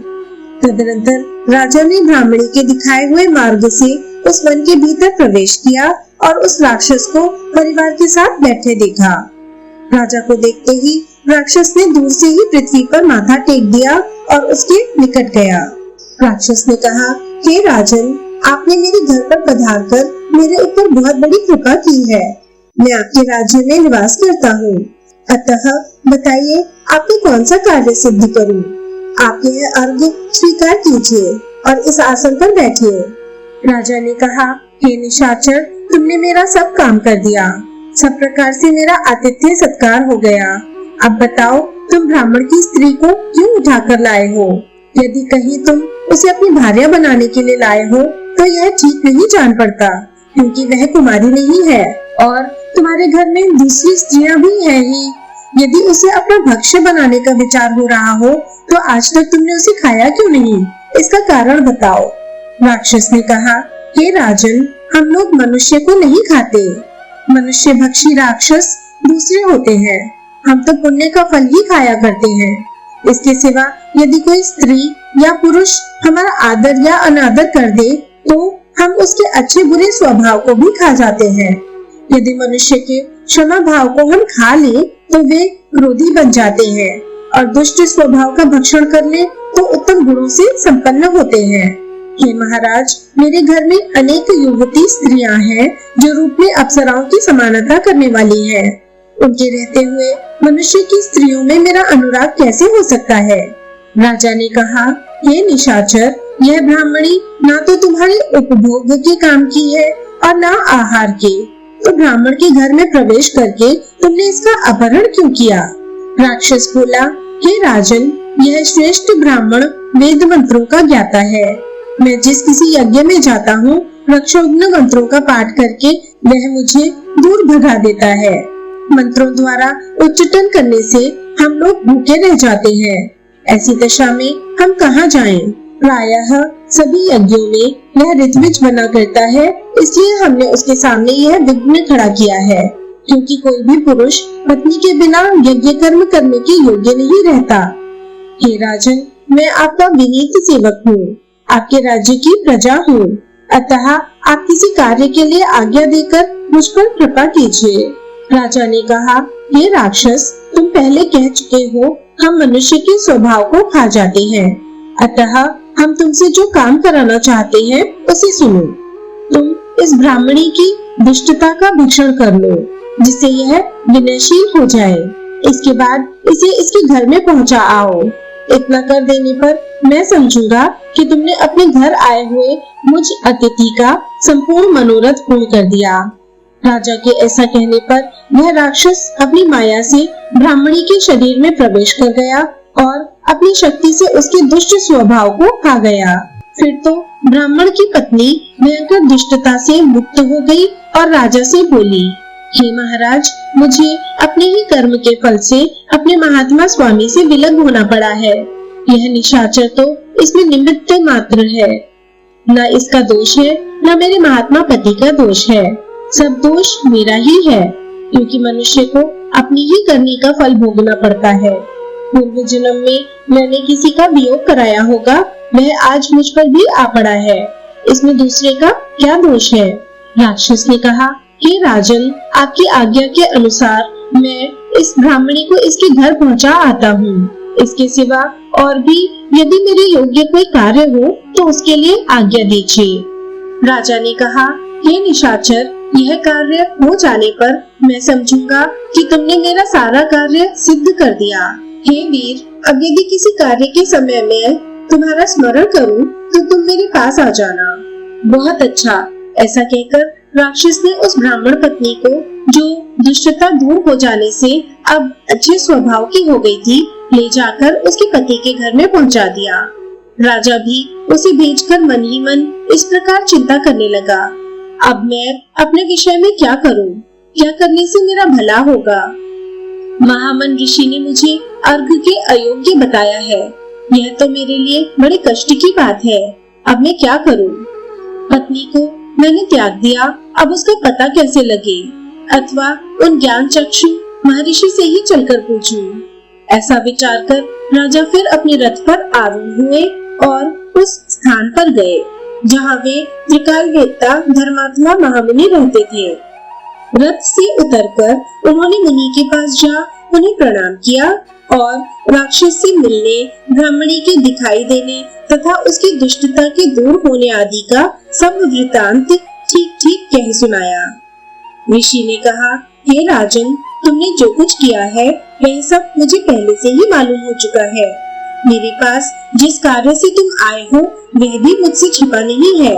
तदनंतर राजा ने ब्राह्मणी के दिखाए हुए मार्ग से उस वन के भीतर प्रवेश किया और उस राक्षस को परिवार के साथ बैठे देखा। राजा को देखते ही राक्षस ने दूर से ही पृथ्वी पर माथा टेक दिया और उसके निकट गया। राक्षस ने कहा, हे राजन, आपने मेरे घर पर पधारकर मेरे ऊपर बहुत बड़ी कृपा की है। मैं आपके राज्य में निवास करता हूँ, अतः बताइए आपको कौन सा कार्य सिद्ध करूँ? आप यह अर्घ स्वीकार कीजिए और इस आसन पर बैठिए। राजा ने कहा, हे निशाचर, तुमने मेरा सब काम कर दिया, सब प्रकार से मेरा आतिथ्य सत्कार हो गया। अब बताओ, तुम ब्राह्मण की स्त्री को क्यों उठाकर लाए हो? यदि कहीं तुम उसे अपनी भार्या बनाने के लिए लाए हो तो यह ठीक नहीं जान पड़ता, क्योंकि वह कुमारी नहीं है और तुम्हारे घर में दूसरी स्त्रियां भी हैं ही। यदि उसे अपना भक्ष्य बनाने का विचार हो रहा हो तो आज तक तुमने उसे खाया क्यों नहीं? इसका कारण बताओ। राक्षस ने कहा, हे राजन, हम लोग मनुष्य को नहीं खाते। मनुष्य भक्षी राक्षस दूसरे होते हैं, हम तो पुण्य का फल ही खाया करते हैं। इसके सिवा यदि कोई स्त्री या पुरुष हमारा आदर या अनादर कर दे तो हम उसके अच्छे बुरे स्वभाव को भी खा जाते हैं। यदि मनुष्य के क्षमा भाव को हम खा लें तो वे क्रोधी बन जाते हैं और दुष्ट स्वभाव का भक्षण कर ले तो उत्तम गुणों से संपन्न होते हैं। हे महाराज, मेरे घर में अनेक युवती स्त्रियां हैं जो रूप में अप्सराओं की समानता करने वाली हैं। उनके रहते हुए मनुष्य की स्त्रियों में मेरा अनुराग कैसे हो सकता है? राजा ने कहा, हे निशाचर, यह ब्राह्मणी ना तो तुम्हारे उपभोग के काम की है और ना आहार के, तो ब्राह्मण के घर में प्रवेश करके तुमने इसका अपहरण क्यों किया? राक्षस बोला, हे राजन, यह श्रेष्ठ ब्राह्मण वेद मंत्रों का ज्ञाता है। मैं जिस किसी यज्ञ में जाता हूँ, रक्षोघ्न मंत्रों का पाठ करके वह मुझे दूर भगा देता है। मंत्रों द्वारा उच्चाटन करने से हम लोग भूखे रह जाते हैं। ऐसी दशा में हम कहाँ जाएं? प्रायः सभी यज्ञों में वह ऋत्विज बना करता है, इसलिए हमने उसके सामने यह विघ्न खड़ा किया है, क्योंकि कोई भी पुरुष पत्नी के बिना यज्ञ कर्म करने के योग्य नहीं रहता। हे राजन, मैं आपका विनीत सेवक हूँ, आपके राज्य की प्रजा हूँ, अतः आप किसी कार्य के लिए आज्ञा देकर मुझ पर कृपा कीजिए। राजा ने कहा, हे राक्षस, तुम पहले कह चुके हो, हम मनुष्य के स्वभाव को खा जाते हैं, अतः हम तुमसे जो काम कराना चाहते हैं उसे सुनो। तुम इस ब्राह्मणी की दुष्टता का भक्षण कर लो, जिससे यह विनयशील हो जाए। इसके बाद इसे इसके घर में पहुंचा आओ। इतना कर देने पर मैं समझूंगा कि तुमने अपने घर आए हुए मुझ अतिथि का संपूर्ण मनोरथ पूर्ण कर दिया। राजा के ऐसा कहने पर वह राक्षस अपनी माया से ब्राह्मणी के शरीर में प्रवेश कर गया और अपनी शक्ति से उसके दुष्ट स्वभाव को खा गया। फिर तो ब्राह्मण की पत्नी भयंकर दुष्टता से मुक्त हो गई और राजा से बोली, हे महाराज, मुझे अपने ही कर्म के फल से अपने महात्मा स्वामी से विलग होना पड़ा है। यह निशाचर तो इसमें निमित्त मात्र है, न इसका दोष है न मेरे महात्मा पति का दोष है। सब दोष मेरा ही है, क्योंकि मनुष्य को अपनी ही करनी का फल भोगना पड़ता है। पूर्व जन्म में मैंने किसी का वियोग कराया होगा, वह आज मुझ पर भी आ पड़ा है, इसमें दूसरे का क्या दोष है? राक्षस ने कहा, हे राजन, आपकी आज्ञा के अनुसार मैं इस ब्राह्मणी को इसके घर पहुंचा आता हूँ। इसके सिवा और भी यदि मेरे योग्य कोई कार्य हो तो उसके लिए आज्ञा दीजिए। राजा ने कहा, हे निशाचर, यह कार्य हो जाने पर मैं समझूंगा कि तुमने मेरा सारा कार्य सिद्ध कर दिया। हे वीर, अब यदि किसी कार्य के समय में तुम्हारा स्मरण करूं तो तुम मेरे पास आ जाना। बहुत अच्छा। ऐसा कहकर राक्षस ने उस ब्राह्मण पत्नी को, जो दुष्टता दूर हो जाने से अब अच्छे स्वभाव की हो गई थी, ले जाकर उसके पति के घर में पहुंचा दिया। राजा भी उसे भेजकर मन ही मन इस प्रकार चिंता करने लगा, अब मैं अपने विषय में क्या करूं? क्या करने से मेरा भला होगा? महामन ऋषि ने मुझे अर्घ के अयोग्य बताया है, यह तो मेरे लिए बड़े कष्ट की बात है। अब मैं क्या करूं? पत्नी को मैंने त्याग दिया, अब उसका पता कैसे लगे? अथवा उन ज्ञान चक्षु महर्षि से ही चलकर पूछूं। ऐसा विचार कर राजा फिर अपने रथ पर आरूढ़ हुए और उस स्थान पर गए जहाँ वे त्रिकाल वेत्ता धर्मात्मा महामुनि रहते थे। रथ से उतरकर उन्होंने मुनि के पास जा उन्हें प्रणाम किया और राक्षस से मिलने, ब्राह्मणी के दिखाई देने तथा उसकी दुष्टता के दूर होने आदि का सब वृतांत ठीक ठीक कह सुनाया। ऋषि ने कहा, हे राजन, तुमने जो कुछ किया है वह सब मुझे पहले से ही मालूम हो चुका है। मेरे पास जिस कार्य से तुम आए हो वह भी मुझसे छिपा नहीं है।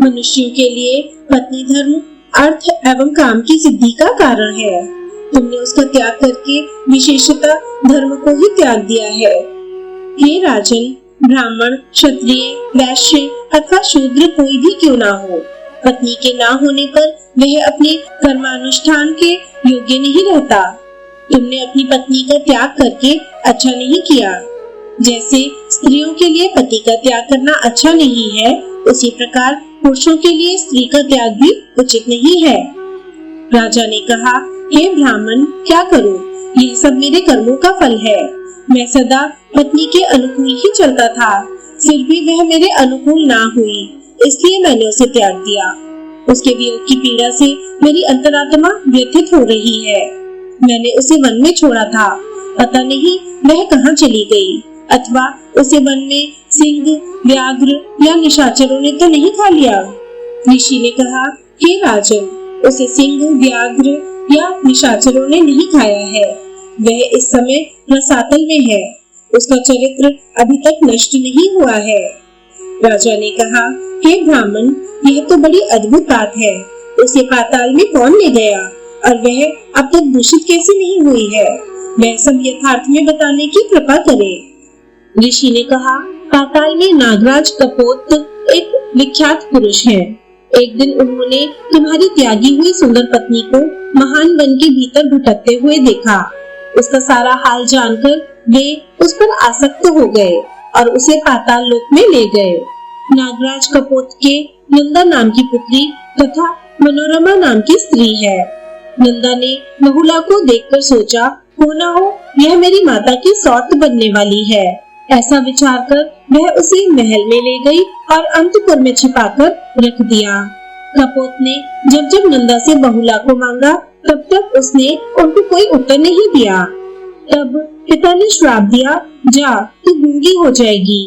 मनुष्यों के लिए पत्नी धर्म अर्थ एवं काम की सिद्धि का कारण है। तुमने उसका त्याग करके विशेषतः धर्म को ही त्याग दिया है। हे राजन, ब्राह्मण, क्षत्रिय, वैश्य अथवा शूद्र कोई भी क्यों ना हो, पत्नी के ना होने पर वह अपने कर्मानुष्ठान के योग्य नहीं रहता। तुमने अपनी पत्नी का त्याग करके अच्छा नहीं किया। जैसे स्त्रियों के लिए पति का त्याग करना अच्छा नहीं है, उसी प्रकार पुरुषों के लिए स्त्री का त्याग भी उचित नहीं है। राजा ने कहा, हे ब्राह्मण, क्या करूं? यह सब मेरे कर्मों का फल है। मैं सदा पत्नी के अनुकूल ही चलता था, फिर भी वह मेरे अनुकूल ना हुई, इसलिए मैंने उसे त्याग दिया। उसके वियोग की पीड़ा से मेरी अंतरात्मा व्यथित हो रही है। मैंने उसे वन में छोड़ा था, पता नहीं वह कहाँ चली गई, अथवा उसे वन में सिंह, व्याघ्र या निशाचरों ने तो नहीं खा लिया। ऋषि ने कहा, हे राजन, उसे सिंह, व्याघ्र या निशाचरों ने नहीं खाया है। वह इस समय रसातल में है, उसका चरित्र अभी तक नष्ट नहीं हुआ है। राजा ने कहा, हे ब्राह्मण, यह तो बड़ी अद्भुत बात है। उसे पाताल में कौन ले गया और वह अब तक दूषित कैसे नहीं हुई है? वह सब यथार्थ में बताने की कृपा करें। ऋषि ने कहा, पाताल में नागराज कपोत एक विख्यात पुरुष है। एक दिन उन्होंने तुम्हारी त्यागी हुई सुंदर पत्नी को महान वन के भीतर भटकते हुए देखा। उसका सारा हाल जानकर वे उस पर आसक्त हो गए और उसे पाताल लोक में ले गए। नागराज कपोत के नंदा नाम की पुत्री तथा मनोरमा नाम की स्त्री है। नंदा ने बहुला को देखकर सोचा, हो न हो यह मेरी माता की सौत बनने वाली है। ऐसा विचार कर वह उसे महल में ले गई और अंतपुर में छिपाकर रख दिया। कपोत ने जब जब नंदा से बहुला को मांगा तब तक उसने उनको कोई उत्तर नहीं दिया। तब पिता ने श्राप दिया, जा तू गूंगी हो जाएगी।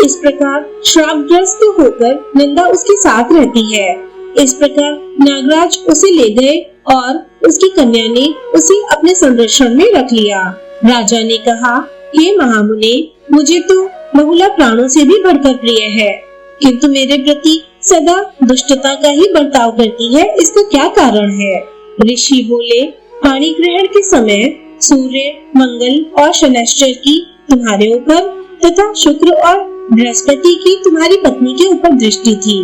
इस प्रकार श्रापग्रस्त होकर नंदा उसके साथ रहती है। इस प्रकार नागराज उसे ले गए और उसकी कन्या ने उसे अपने संरक्षण में रख लिया। राजा ने कहा, हे महामुने, मुझे तो बहुला प्राणों से भी बढ़कर प्रिय है, किंतु मेरे प्रति सदा दुष्टता का ही बर्ताव करती है। इसका क्या कारण है? ऋषि बोले, पाणी ग्रहण के समय सूर्य, मंगल और शनैश्चर की तुम्हारे ऊपर तथा शुक्र और बृहस्पति की तुम्हारी पत्नी के ऊपर दृष्टि थी।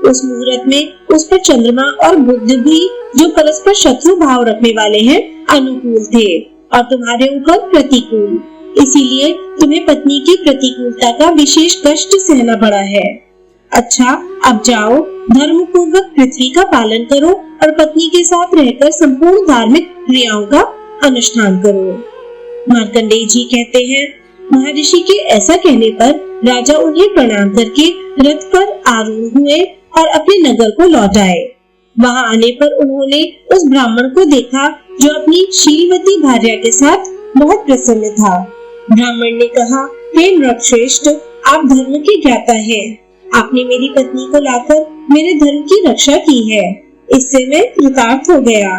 उस मुहूर्त में उस पर चंद्रमा और बुध भी, जो परस्पर शत्रु भाव रखने वाले हैं, अनुकूल थे और तुम्हारे ऊपर प्रतिकूल। इसीलिए तुम्हें पत्नी की प्रतिकूलता का विशेष कष्ट सहना पड़ा है। अच्छा, अब जाओ, धर्म पूर्वक पृथ्वी का पालन करो और पत्नी के साथ रहकर संपूर्ण धार्मिक क्रियाओं का अनुष्ठान करो। मार्कंडेय जी कहते हैं, महर्षि के ऐसा कहने पर राजा उन्हें प्रणाम करके रथ पर आरूढ़ हुए और अपने नगर को लौट आए। वहां आने पर उन्होंने उस ब्राह्मण को देखा जो अपनी शीलवती भार्या के साथ बहुत प्रसन्न था। ब्राह्मण ने कहा, हे नृपश्रेष्ठ, आप धर्म के ज्ञाता हैं। आपने मेरी पत्नी को लाकर मेरे धर्म की रक्षा की है, इससे मैं कृतार्थ हो गया।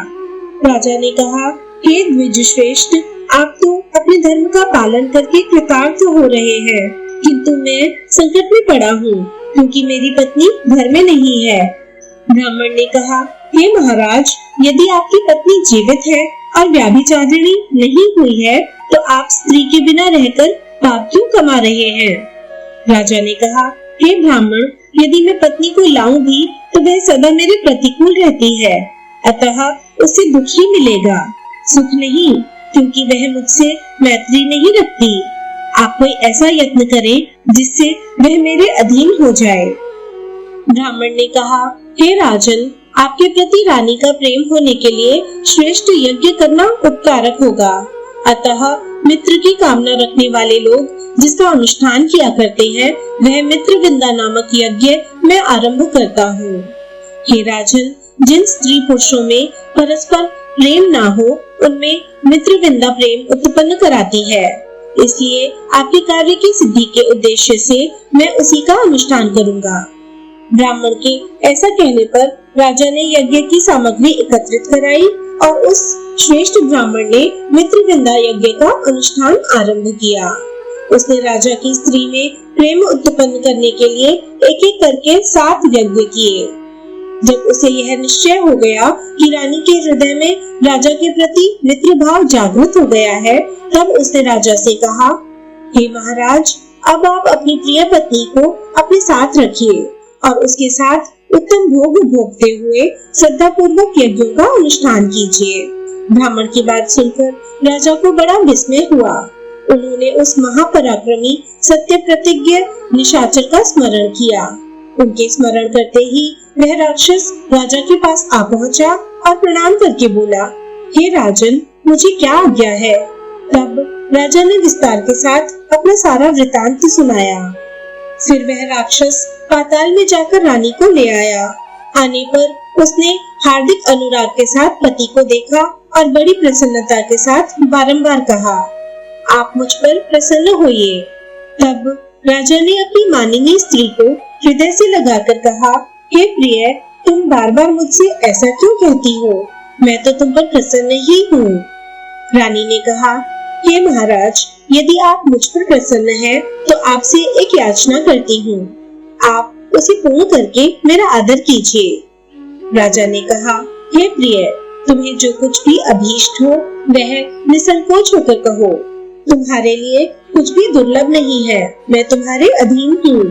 राजा ने कहा, हे द्विजश्रेष्ठ, आप तो अपने धर्म का पालन करके कृतार्थ हो रहे हैं, किंतु मैं संकट में पड़ा हूँ क्योंकि मेरी पत्नी घर में नहीं है। ब्राह्मण ने कहा, हे महाराज, यदि आपकी पत्नी जीवित है और व्याभिचारिणी नहीं हुई है तो आप स्त्री के बिना रहकर पाप क्यों कमा रहे हैं? राजा ने कहा, हे ब्राह्मण, यदि मैं पत्नी को लाऊं भी तो वह सदा मेरे प्रतिकूल रहती है, अतः उससे दुख ही मिलेगा, सुख नहीं, क्योंकि वह मुझसे मैत्री नहीं रखती। आप कोई ऐसा यत्न करें जिससे वह मेरे अधीन हो जाए। ब्राह्मण ने कहा, हे राजन, आपके प्रति रानी का प्रेम होने के लिए श्रेष्ठ यज्ञ करना उपकारक होगा। अतः मित्र की कामना रखने वाले लोग जिसका अनुष्ठान किया करते हैं, वह मित्रविंदा नामक यज्ञ मैं आरंभ करता हूँ। हे राजन, जिन स्त्री पुरुषों में परस्पर प्रेम ना हो, उनमें मित्रविंदा प्रेम उत्पन्न कराती है। इसलिए आपके कार्य की सिद्धि के उद्देश्य से मैं उसी का अनुष्ठान करूँगा। ब्राह्मण के ऐसा कहने पर राजा ने यज्ञ की सामग्री एकत्रित कराई और उस श्रेष्ठ ब्राह्मण ने मित्रविंदा यज्ञ का अनुष्ठान आरंभ किया। उसने राजा की स्त्री में प्रेम उत्पन्न करने के लिए एक एक करके 7 यज्ञ किए। जब उसे यह निश्चय हो गया कि रानी के हृदय में राजा के प्रति मित्र भाव जागृत हो गया है, तब उसने राजा से कहा, हे महाराज, अब आप अपनी प्रिय पत्नी को अपने साथ रखिए और उसके साथ उत्तम भोग भोगते हुए श्रद्धा पूर्वक यज्ञों का अनुष्ठान कीजिए। ब्राह्मण की बात सुनकर राजा को बड़ा विस्मय हुआ। उन्होंने उस महापराक्रमी सत्य प्रतिज्ञ निशाचर का स्मरण किया। उनके स्मरण करते ही वह राक्षस राजा के पास आ पहुंचा और प्रणाम करके बोला, हे राजन, मुझे क्या आज्ञा है? तब राजा ने विस्तार के साथ अपना सारा वृतांत सुनाया। फिर वह राक्षस पाताल में जाकर रानी को ले आया। आने पर उसने हार्दिक अनुराग के साथ पति को देखा और बड़ी प्रसन्नता के साथ बारंबार कहा, आप मुझ पर प्रसन्न होइए। तब राजा ने अपनी माननीय स्त्री को हृदय से लगाकर कहा, हे प्रिय, तुम बार बार मुझसे ऐसा क्यों कहती हो? मैं तो तुम पर प्रसन्न ही हूँ। रानी ने कहा, हे महाराज, यदि आप मुझ पर प्रसन्न हैं, तो आपसे एक याचना करती हूँ। आप उसे पूर्ण करके मेरा आदर कीजिए। राजा ने कहा, हे प्रिय, तुम्हें जो कुछ भी अभीष्ट हो वह निसंकोच होकर कहो। तुम्हारे लिए कुछ भी दुर्लभ नहीं है, मैं तुम्हारे अधीन हूँ।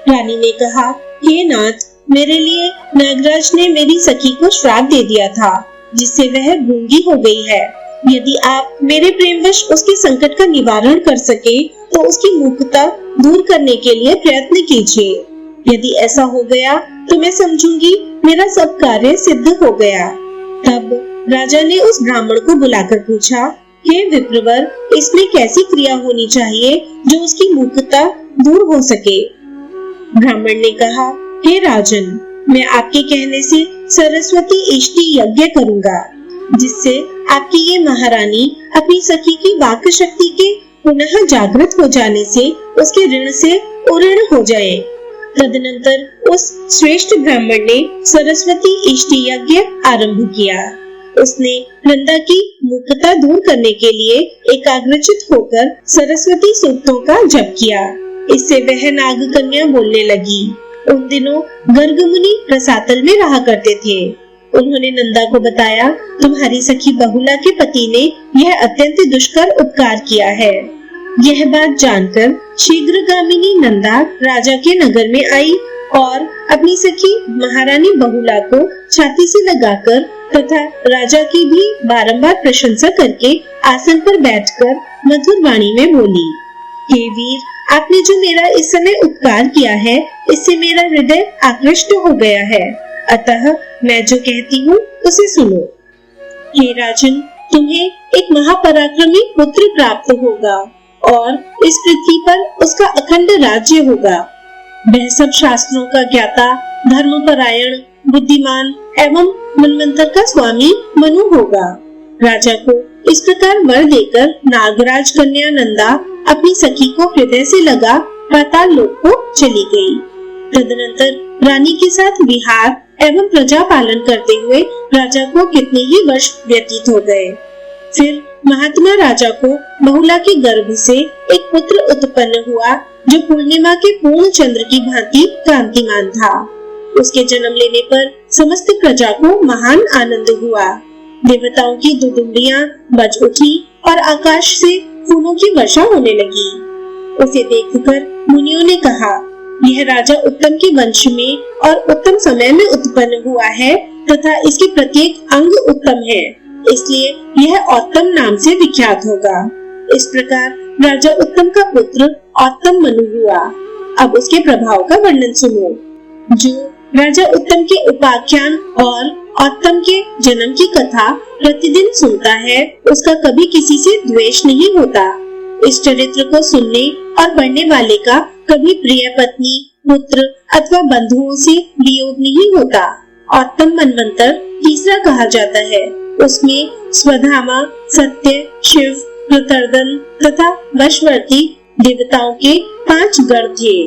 रानी ने कहा, हे नाथ, मेरे लिए नागराज ने मेरी सखी को श्राप दे दिया था, जिससे वह गूंगी हो गई है। यदि आप मेरे प्रेमवश उसके संकट का निवारण कर सके, तो उसकी मूर्खता दूर करने के लिए प्रयत्न कीजिए। यदि ऐसा हो गया तो मैं समझूंगी मेरा सब कार्य सिद्ध हो गया। तब राजा ने उस ब्राह्मण को बुलाकर पूछा, हे विप्रवर, इसमें कैसी क्रिया होनी चाहिए जो उसकी मूर्खता दूर हो सके? ब्राह्मण ने कहा, हे राजन, मैं आपके कहने से सरस्वती इष्टि यज्ञ करूंगा, जिससे आपकी ये महारानी अपनी सखी की वाक शक्ति के पुनः जागृत हो जाने से उसके ऋण से उऋण हो जाए। तदनंतर उस श्रेष्ठ ब्राह्मण ने सरस्वती इष्टि यज्ञ आरंभ किया। उसने नंदा की मूर्खता दूर करने के लिए एकाग्रचित होकर सरस्वती सूक्तों का जप किया। इससे वह नाग कन्या बोलने लगी। उन दिनों गर्ग मुनि रसातल में रहा करते थे। उन्होंने नंदा को बताया, तुम्हारी सखी बहुला के पति ने यह अत्यंत दुष्कर उपकार किया है। यह बात जानकर शीघ्रगामिनी नंदा राजा के नगर में आई और अपनी सखी महारानी बहुला को छाती से लगाकर तथा राजा की भी बारंबार प्रशंसा करके आसन पर बैठकर मधुर वाणी में बोली, हे वीर, आपने जो मेरा इस समय उपकार किया है, इससे मेरा हृदय आकृष्ट हो गया है। अतः मैं जो कहती हूँ उसे सुनो। हे राजन, तुम्हें एक महापराक्रमी पुत्र प्राप्त होगा और इस पृथ्वी पर उसका अखंड राज्य होगा। वह सब शास्त्रों का ज्ञाता, धर्मपरायण, बुद्धिमान एवं मनवंतर का स्वामी मनु होगा। राजा को इस प्रकार वर देकर नागराज कन्या नंदा अपनी सखी को हृदय से लगा पाताल लोक को चली गई। तदनंतर रानी के साथ विहार एवं प्रजा पालन करते हुए राजा को कितने ही वर्ष व्यतीत हो गए। फिर महात्मा राजा को बहुला के गर्भ से एक पुत्र उत्पन्न हुआ, जो पूर्णिमा के पूर्ण चंद्र की भांति कांतिमान था। उसके जन्म लेने पर समस्त प्रजा को महान आनंद हुआ। देवताओं की दुदुम्बियां बज उठी और आकाश से फूलों की वर्षा होने लगी। उसे देखकर मुनियों ने कहा, यह राजा उत्तम के वंश में और उत्तम समय में उत्पन्न हुआ है तथा इसके प्रत्येक अंग उत्तम है, इसलिए यह उत्तम नाम से विख्यात होगा। इस प्रकार राजा उत्तम का पुत्र उत्तम मनु हुआ। अब उसके प्रभाव का वर्णन सुनो। जो राजा उत्तम के उपाख्यान और उत्तम के जन्म की कथा प्रतिदिन सुनता है, उसका कभी किसी से द्वेष नहीं होता। इस चरित्र को सुनने और पढ़ने वाले का कभी प्रिय पत्नी, पुत्र अथवा बंधुओं से वियोग नहीं होता। उत्तम मनवंतर तीसरा कहा जाता है। उसमें स्वधामा, सत्य, शिव, प्रतर्दन तथा वशवर्ती देवताओं के 5 गण थे।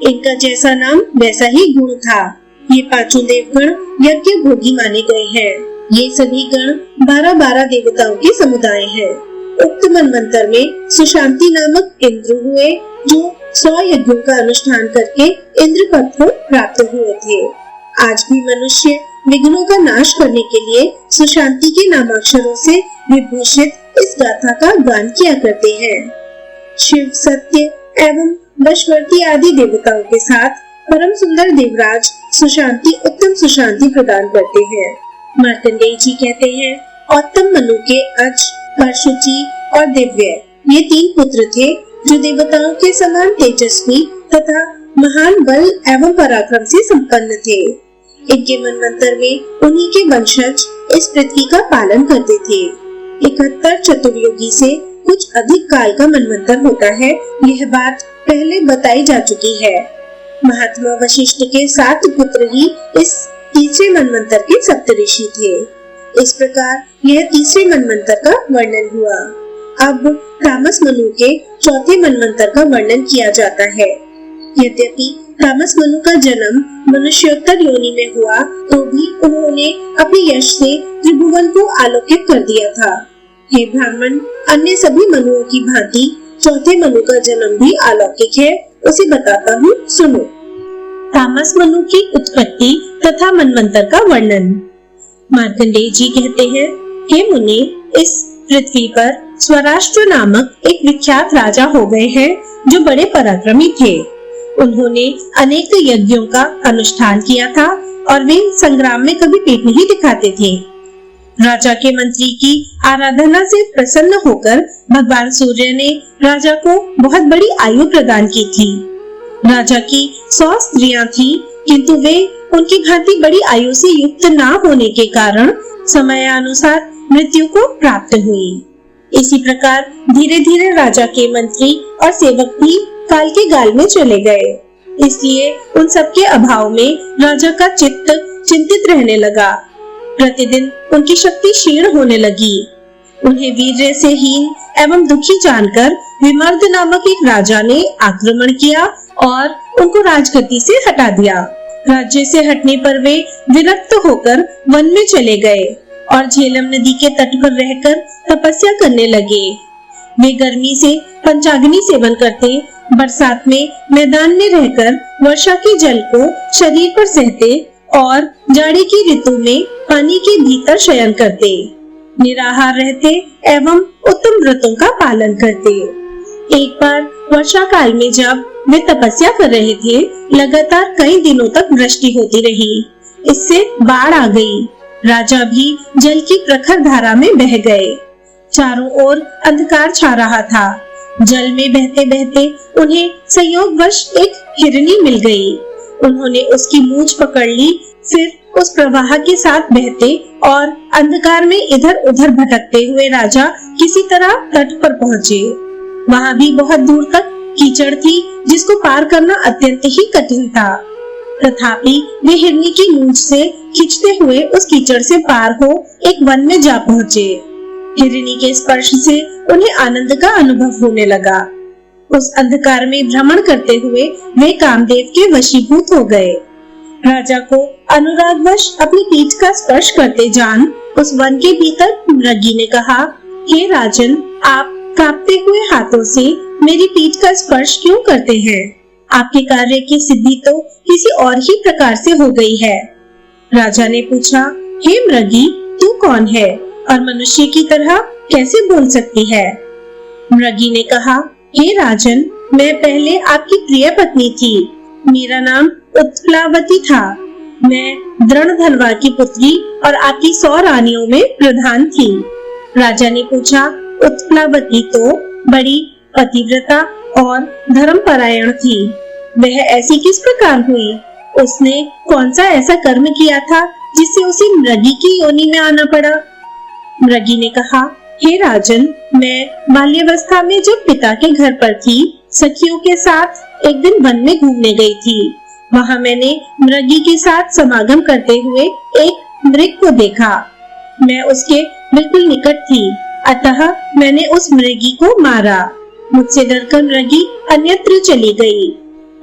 इनका जैसा नाम वैसा ही गुण था। ये पांचों देवगण यज्ञ भोगी माने गए हैं। ये सभी गण 12-12 देवताओं के समुदाय हैं। उक्त मनवंतर में सुशांति नामक इंद्र हुए, जो 100 यज्ञों का अनुष्ठान करके इंद्र पद को प्राप्त हुए थे। आज भी मनुष्य विघ्नों का नाश करने के लिए सुशांति के नामाक्षरों से विभूषित इस गाथा का गान किया करते हैं। शिव, सत्य एवं वशवर्ती आदि देवताओं के साथ परम सुंदर देवराज सुशांति उत्तम सुशांति प्रदान करते हैं। मार्कंडेय जी कहते हैं, उत्तम मनु के अज, परशुचि और दिव्य ये 3 पुत्र थे, जो देवताओं के समान तेजस्वी तथा महान बल एवं पराक्रम से संपन्न थे। इनके मनवंतर में उन्हीं के वंशज इस पृथ्वी का पालन करते थे। 71 चतुर्युगी से कुछ अधिक काल का मनवंतर होता है, यह बात पहले बताई जा चुकी है। महात्मा वशिष्ठ के 7 पुत्र ही इस तीसरे मनवंतर के सप्तऋषि थे। इस प्रकार यह तीसरे मनवंतर का वर्णन हुआ। अब तामस मनु के चौथे मनवंतर का वर्णन किया जाता है। यद्यपि तामस मनु का जन्म मनुष्योत्तर योनि में हुआ तो भी उन्होंने अपने यश से त्रिभुवन को आलोकित कर दिया था। हे ब्राह्मण, अन्य सभी मनुओं की भांति चौथे मनु का जन्म भी अलौकिक है, उसे बताता हूँ, सुनो। तामस मनु की उत्पत्ति तथा मनवंतर का वर्णन। मार्कंडेय जी कहते हैं, हे मुनि, इस पृथ्वी पर स्वराष्ट्र नामक एक विख्यात राजा हो गए हैं जो बड़े पराक्रमी थे। उन्होंने अनेक यज्ञों का अनुष्ठान किया था और वे संग्राम में कभी पीठ नहीं दिखाते थे। राजा के मंत्री की आराधना से प्रसन्न होकर भगवान सूर्य ने राजा को बहुत बड़ी आयु प्रदान की थी। राजा की 100 स्त्रियां थी, किंतु वे उनकी भांति बड़ी आयु से युक्त ना होने के कारण समयानुसार मृत्यु को प्राप्त हुई। इसी प्रकार धीरे धीरे राजा के मंत्री और सेवक भी काल के गाल में चले गए। इसलिए उन सबके अभाव में राजा का चित्त चिंतित रहने लगा। प्रतिदिन उनकी शक्ति क्षीण होने लगी। उन्हें वीर्य से हीन एवं दुखी जानकर विमर्द नामक एक राजा ने आक्रमण किया और उनको राजगद्दी से हटा दिया। राज्य से हटने पर वे विरक्त होकर वन में चले गए और झेलम नदी के तट पर रहकर तपस्या करने लगे। वे गर्मी से पंचाग्नि सेवन करते, बरसात में मैदान में रहकर वर्षा के जल को शरीर पर सहते और जाड़े की ऋतु में पानी के भीतर शयन करते, निराहार रहते एवं उत्तम व्रतों का पालन करते। एक बार वर्षा काल में जब वे तपस्या कर रहे थे, लगातार कई दिनों तक वृष्टि होती रही। इससे बाढ़ आ गई। राजा भी जल की प्रखर धारा में बह गए। चारों ओर अंधकार छा रहा था। जल में बहते बहते उन्हें संयोगवश एक हिरनी मिल गई। उन्होंने उसकी मूंछ पकड़ ली, फिर उस प्रवाह के साथ बहते और अंधकार में इधर उधर भटकते हुए राजा किसी तरह तट पर पहुँचे। वहाँ भी बहुत दूर तक कीचड़ थी, जिसको पार करना अत्यंत ही कठिन था। तथापि वे हिरनी की मूंछ से खींचते हुए उस कीचड़ से पार हो एक वन में जा पहुँचे। हिरनी के स्पर्श से उन्हें आनंद का अनुभव होने लगा। उस अंधकार में भ्रमण करते हुए वे कामदेव के वशीभूत हो गए। राजा को अनुरागवश अपनी पीठ का स्पर्श करते जान उस वन के भीतर मृगी ने कहा, हे राजन, आप कांपते हुए हाथों से मेरी पीठ का स्पर्श क्यों करते हैं? आपके कार्य की सिद्धि तो किसी और ही प्रकार से हो गई है। राजा ने पूछा, हे मृगी, तू कौन है और मनुष्य की तरह कैसे बोल सकती है? मृगी ने कहा, हे राजन, मैं पहले आपकी प्रिय पत्नी थी। मेरा नाम उत्प्लावती था। मैं दृढ़धनवा की पुत्री और आपकी 100 रानियों में प्रधान थी। राजा ने पूछा, उत्प्लावती तो बड़ी पतिव्रता और धर्मपरायण थी। वह ऐसी किस प्रकार हुई? उसने कौन सा ऐसा कर्म किया था जिससे उसे मृगी की योनि में आना पड़ा? मृगी ने कहा, हे राजन, मैं बाल्यावस्था में जब पिता के घर पर थी, सखियों के साथ एक दिन वन में घूमने गई थी। वहाँ मैंने मृगी के साथ समागम करते हुए एक मृग को देखा। मैं उसके बिल्कुल निकट थी, अतः मैंने उस मृगी को मारा। मुझसे डरकर मृगी अन्यत्र चली गई।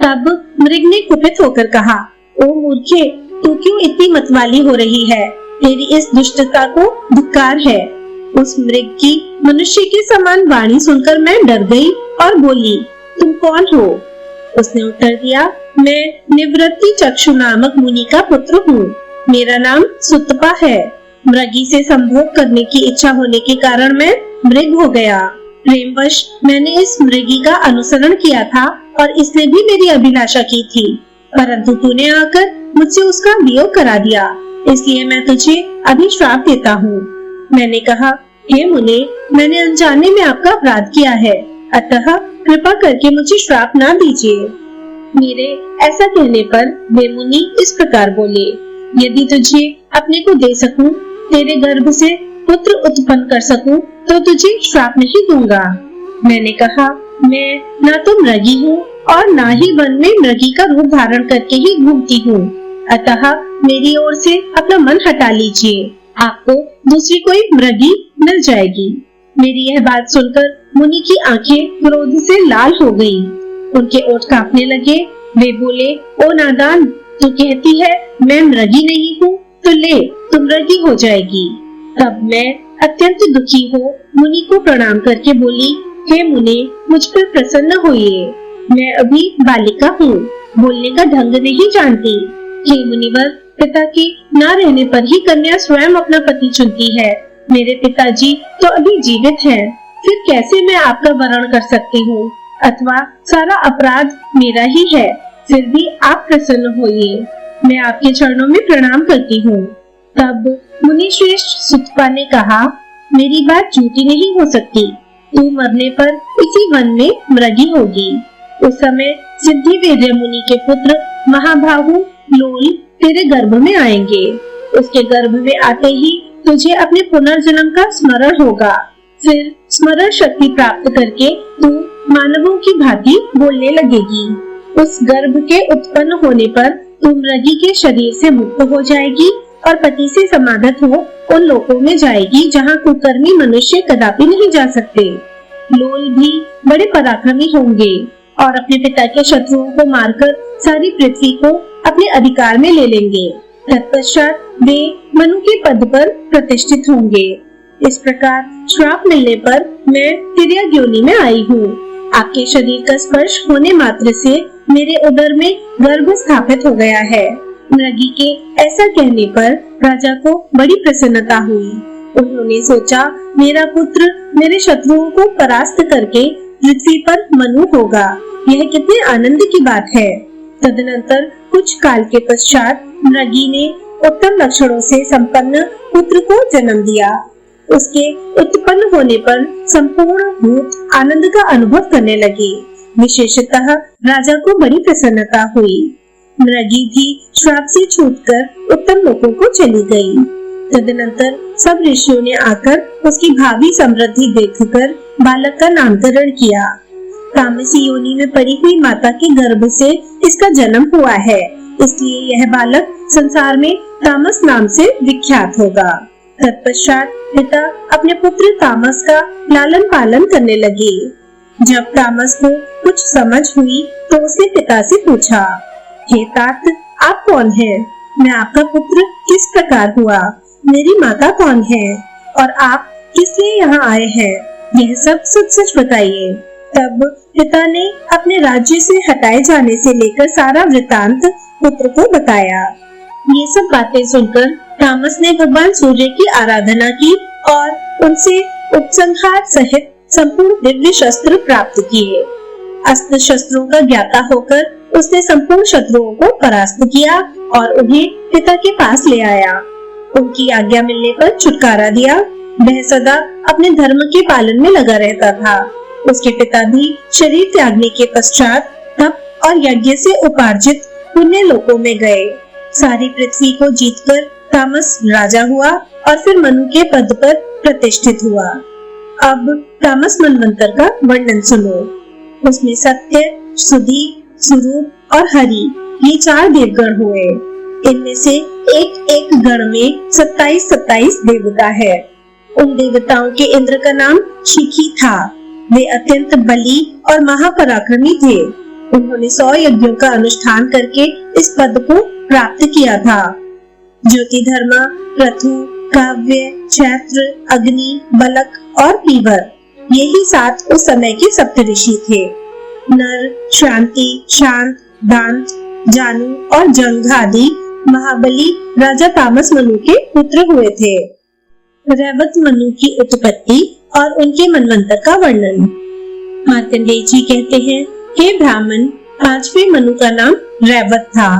तब मृग ने कुपित होकर कहा, ओ मूर्खे, तू क्यों इतनी मतवाली हो रही है? तेरी इस दुष्टता को धिक्कार है। उस मृग की मनुष्य के समान वाणी सुनकर मैं डर गई और बोली, तुम कौन हो? उसने उत्तर दिया, मैं निवृत्ति चक्षु नामक मुनि का पुत्र हूँ। मेरा नाम सुतपा है। मृगी से संभोग करने की इच्छा होने के कारण मैं मृग हो गया। प्रेमवश मैंने इस मृगी का अनुसरण किया था और इसने भी मेरी अभिलाषा की थी, परंतु तूने आकर मुझसे उसका वियोग करा दिया। इसलिए मैं तुझे अभी श्राप देता हूँ। मैंने कहा, हे मुने, मैंने अनजाने में आपका अपराध किया है, अतः कृपा करके मुझे श्राप ना दीजिए। मेरे ऐसा कहने पर वे मुनि इस प्रकार बोले, यदि तुझे अपने को दे सकूं, तेरे गर्भ से पुत्र उत्पन्न कर सकूं, तो तुझे श्राप नहीं दूंगा। मैंने कहा, मैं ना तो मृगी हूँ और ना ही वन में मृगी का रूप धारण करके ही घूमती हूँ, अतः मेरी ओर से अपना मन हटा लीजिए, आपको दूसरी कोई मृगी मिल जाएगी। मेरी यह बात सुनकर मुनि की आंखें क्रोध से लाल हो गईं। उनके ओठ कांपने लगे वे बोले, ओ नादान, तू कहती है मैं मृगी नहीं हूँ, तो ले तू मृगी हो जाएगी। तब मैं अत्यंत दुखी हो मुनि को प्रणाम करके बोली, हे मुनि, मुझ पर प्रसन्न होइए, मैं अभी बालिका हूँ, बोलने का ढंग नहीं जानती। हे मुनिवर, पिता के न रहने पर ही कन्या स्वयं अपना पति चुनती है। मेरे पिताजी तो अभी जीवित हैं, फिर कैसे मैं आपका वरण कर सकती हूँ? अथवा सारा अपराध मेरा ही है, फिर भी आप प्रसन्न होइए, मैं आपके चरणों में प्रणाम करती हूँ। तब मुनि श्रेष्ठ सुतपा ने कहा, मेरी बात झूठी नहीं हो सकती, तू मरने पर इसी वन में मृगी होगी। उस समय सिद्धिवीर्य मुनि के पुत्र महाबाहु लोल तेरे गर्भ में आएंगे। उसके गर्भ में आते ही तुझे अपने पुनर्जन्म का स्मरण होगा। फिर स्मरण शक्ति प्राप्त करके तू मानवों की भांति बोलने लगेगी। उस गर्भ के उत्पन्न होने पर तू मृगी के शरीर से मुक्त हो जाएगी और पति से समागत हो उन लोकों में जाएगी जहाँ कुकर्मी मनुष्य कदापि नहीं जा सकते। लोल भी बड़े पराक्रमी होंगे और अपने पिता के शत्रुओं को मारकर सारी पृथ्वी को अपने अधिकार में ले लेंगे। तत्पश्चात वे मनु के पद पर प्रतिष्ठित होंगे। इस प्रकार श्राप मिलने पर मैं तिर्या योनि में आई हूँ। आपके शरीर का स्पर्श होने मात्र से मेरे उदर में गर्भ स्थापित हो गया है। मृगी के ऐसा कहने पर राजा को बड़ी प्रसन्नता हुई। उन्होंने सोचा, मेरा पुत्र मेरे शत्रुओं को परास्त करके पृथ्वी पर मनु होगा, यह कितने आनंद की बात है। तदनंतर कुछ काल के पश्चात मृगी ने उत्तम लक्षणों से संपन्न पुत्र को जन्म दिया। उसके उत्पन्न होने पर संपूर्ण भूत आनंद का अनुभव करने लगे। विशेषतः राजा को बड़ी प्रसन्नता हुई। मृगी भी श्राप से छूटकर उत्तम लोकों को चली गई। तदनंतर सब ऋषियों ने आकर उसकी भावी समृद्धि देखकर बालक का नामकरण किया। तामसी योनि में पड़ी हुई माता के गर्भ से इसका जन्म हुआ है, इसलिए यह बालक संसार में तामस नाम से विख्यात होगा। तत्पश्चात पिता अपने पुत्र तामस का लालन पालन करने लगे। जब तामस को कुछ समझ हुई तो उसने पिता से पूछा, हे तात, आप कौन हैं? मैं आपका पुत्र किस प्रकार हुआ? मेरी माता कौन है? और आप किस लिए यहाँ आए हैं? यह सब सच बताइए। तब पिता ने अपने राज्य से हटाए जाने से लेकर सारा वृतांत पुत्र को बताया। ये सब बातें सुनकर तामस ने भगवान सूर्य की आराधना की और उनसे उपसंहार सहित संपूर्ण दिव्य शस्त्र प्राप्त किए। अस्त्र शस्त्रों का ज्ञाता होकर उसने संपूर्ण शत्रुओं को परास्त किया और उन्हें पिता के पास ले आया। उनकी आज्ञा मिलने पर छुटकारा दिया। वह सदा अपने धर्म के पालन में लगा रहता था। उसके पिता भी शरीर त्यागने के पश्चात तप और यज्ञ से उपार्जित पुण्य लोकों में गए। सारी पृथ्वी को जीतकर तामस राजा हुआ और फिर मनु के पद पर प्रतिष्ठित हुआ। अब तामस मनवंतर का वर्णन सुनो। उसमें सत्य, सुधि, स्वरूप और हरि ये 4 देवगण हुए। इनमें से एक एक गण में 27 देवता है। उन देवताओं के इंद्र का नाम शिखी था। वे अत्यंत बली और महापराक्रमी थे। उन्होंने 100 यज्ञों का अनुष्ठान करके इस पद को प्राप्त किया था। ज्योतिधर्मा, क्रतु, काव्य, क्षेत्र, अग्नि, बलक और पीवर, यही 7 उस समय के सप्तऋषि थे। नर, शांति, शांत, दांत, जानु और जंघ आदि महाबली राजा तामस मनु के पुत्र हुए थे। रैवत मनु की उत्पत्ति और उनके मनवंतर का वर्णन। मार्कंडेय जी कहते हैं, हे ब्राह्मण, 5वें मनु का नाम रैवत था।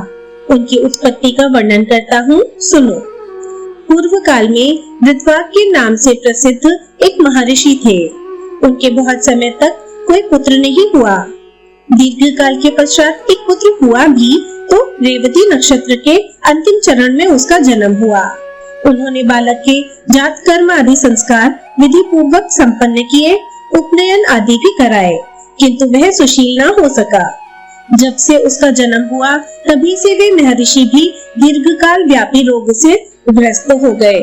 उनकी उत्पत्ति का वर्णन करता हूँ, सुनो। पूर्व काल में ऋत्वाक के नाम से प्रसिद्ध एक महर्षि थे। उनके बहुत समय तक कोई पुत्र नहीं हुआ। दीर्घ काल के पश्चात एक पुत्र हुआ भी तो रेवती नक्षत्र के अंतिम चरण में उसका जन्म हुआ। उन्होंने बालक के जात कर्म आदि संस्कार विधि पूर्वक संपन्न किए, उपनयन आदि भी कराए, किंतु वह सुशील न हो सका। जब से उसका जन्म हुआ तभी से वे महर्षि भी दीर्घकाल व्यापी रोग से ग्रस्त हो गए।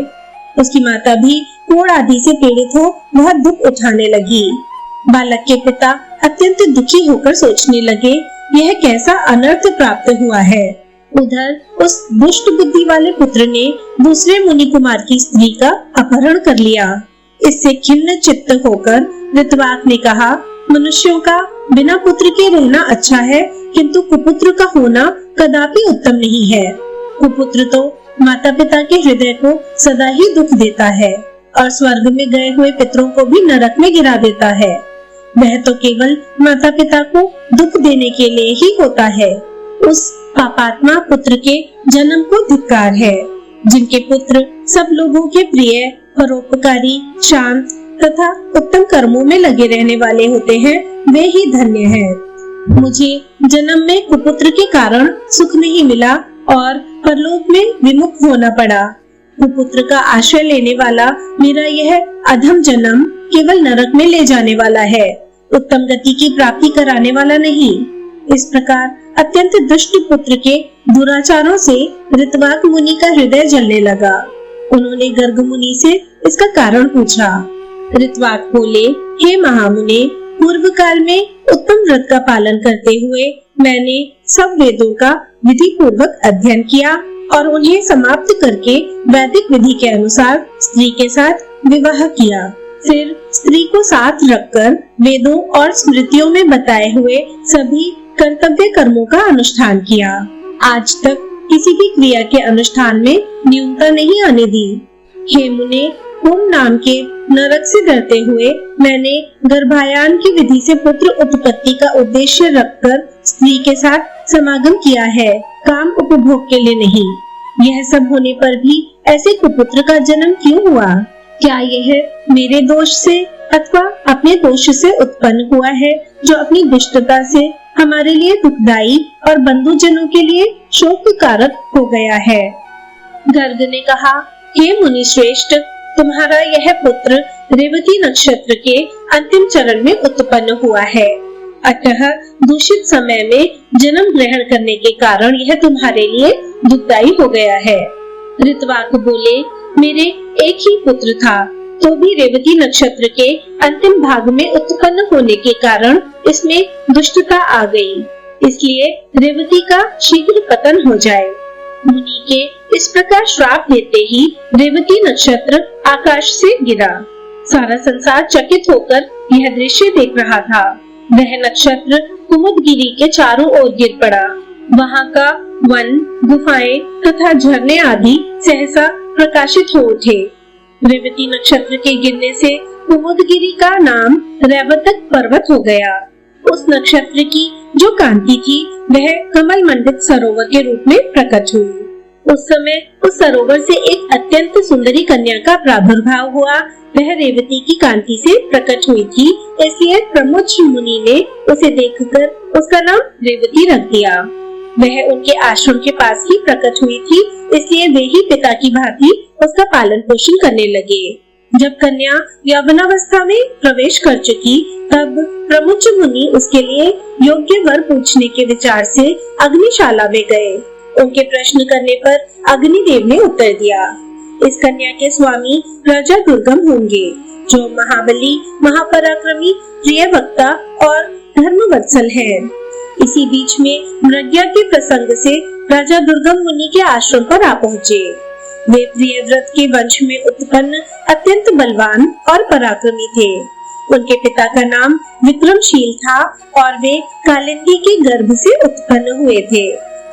उसकी माता भी कोढ़ आदि से पीड़ित हो बहुत दुख उठाने लगी। बालक के पिता अत्यंत दुखी होकर सोचने लगे, यह कैसा अनर्थ प्राप्त हुआ है। उधर उस दुष्ट बुद्धि वाले पुत्र ने दूसरे मुनि कुमार की स्त्री का अपहरण कर लिया। इससे खिन्न चित्त होकर ऋतवाक ने कहा, मनुष्यों का बिना पुत्र के रहना अच्छा है, किंतु कुपुत्र का होना कदापि उत्तम नहीं है। कुपुत्र तो माता पिता के हृदय को सदा ही दुख देता है और स्वर्ग में गए हुए पितरों को भी नरक में गिरा देता है। वह तो केवल माता पिता को दुख देने के लिए ही होता है। उस पापात्मा पुत्र के जन्म को धिक्कार है। जिनके पुत्र सब लोगों के प्रिय, परोपकारी, शांत तथा उत्तम कर्मों में लगे रहने वाले होते हैं, वे ही धन्य हैं। मुझे जन्म में कुपुत्र के कारण सुख नहीं मिला और परलोक में विमुख होना पड़ा। कुपुत्र का आश्रय लेने वाला मेरा यह अधम जन्म केवल नरक में ले जाने वाला है, उत्तम गति की प्राप्ति कराने वाला नहीं। इस प्रकार अत्यंत दुष्ट पुत्र के दुराचारों से ऋतवाक मुनि का हृदय जलने लगा। उन्होंने गर्ग मुनि से इसका कारण पूछा। ऋतवाक बोले, हे महामुने, पूर्व काल में उत्तम व्रत का पालन करते हुए मैंने सब वेदों का विधि पूर्वक अध्ययन किया और उन्हें समाप्त करके वैदिक विधि के अनुसार स्त्री के साथ विवाह किया। फिर स्त्री को साथ रखकर वेदों और स्मृतियों में बताए हुए सभी कर्तव्य कर्मों का अनुष्ठान किया। आज तक किसी भी क्रिया के अनुष्ठान में न्यूनता नहीं आने दी। हे मुने, होम नाम के नरक से डरते हुए मैंने गर्भायान की विधि से पुत्र उत्पत्ति का उद्देश्य रखकर स्त्री के साथ समागम किया है, काम उपभोग के लिए नहीं। यह सब होने पर भी ऐसे कुपुत्र का जन्म क्यों हुआ? क्या यह मेरे दोष से अथवा अपने दोष से उत्पन्न हुआ है, जो अपनी दुष्टता से हमारे लिए दुखदाई और बंधुजनों के लिए शोक कारक हो गया है? गर्ग ने कहा, हे मुनि श्रेष्ठ, तुम्हारा यह पुत्र रेवती नक्षत्र के अंतिम चरण में उत्पन्न हुआ है, अतः दूषित समय में जन्म ग्रहण करने के कारण यह तुम्हारे लिए दुखदाई हो गया है। ऋतवाक बोले, मेरे एक ही पुत्र था, तो भी रेवती नक्षत्र के अंतिम भाग में उत्पन्न होने के कारण इसमें दुष्टता आ गई, इसलिए रेवती का शीघ्र पतन हो जाए। मुनि के इस प्रकार श्राप देते ही रेवती नक्षत्र आकाश से गिरा। सारा संसार चकित होकर यह दृश्य देख रहा था। वह नक्षत्र कुमुदगिरी के चारों ओर गिर पड़ा। वहाँ का वन, गुफाएं तथा झरने आदि सहसा प्रकाशित हो उठे। रेवती नक्षत्र के गिरने से कुमुदगिरी का नाम रेवतक पर्वत हो गया। उस नक्षत्र की जो कांति थी वह कमल मंडित सरोवर के रूप में प्रकट हुई। उस समय उस सरोवर से एक अत्यंत सुंदरी कन्या का प्रादुर्भाव हुआ। वह रेवती की कांति से प्रकट हुई थी, इसलिए प्रमुच मुनि ने उसे देखकर उसका नाम रेवती रख दिया। वह उनके आश्रम के पास ही प्रकट हुई थी, इसलिए वे ही पिता की भांति उसका पालन पोषण करने लगे। जब कन्या यौवनावस्था में प्रवेश कर चुकी, तब प्रमुच मुनि उसके लिए योग्य वर पूछने के विचार से अग्निशाला में गए। उनके प्रश्न करने पर अग्निदेव ने उत्तर दिया, इस कन्या के स्वामी राजा दुर्गम होंगे, जो महाबली, महापराक्रमी, प्रिय वक्ता और धर्मवत्सल हैं। इसी बीच में मृग्या के प्रसंग से राजा दुर्गम मुनि के आश्रम पर आ पहुँचे। वे प्रियव्रत के वंश में उत्पन्न अत्यंत बलवान और पराक्रमी थे। उनके पिता का नाम विक्रमशील था और वे कालिंदी के गर्भ से उत्पन्न हुए थे।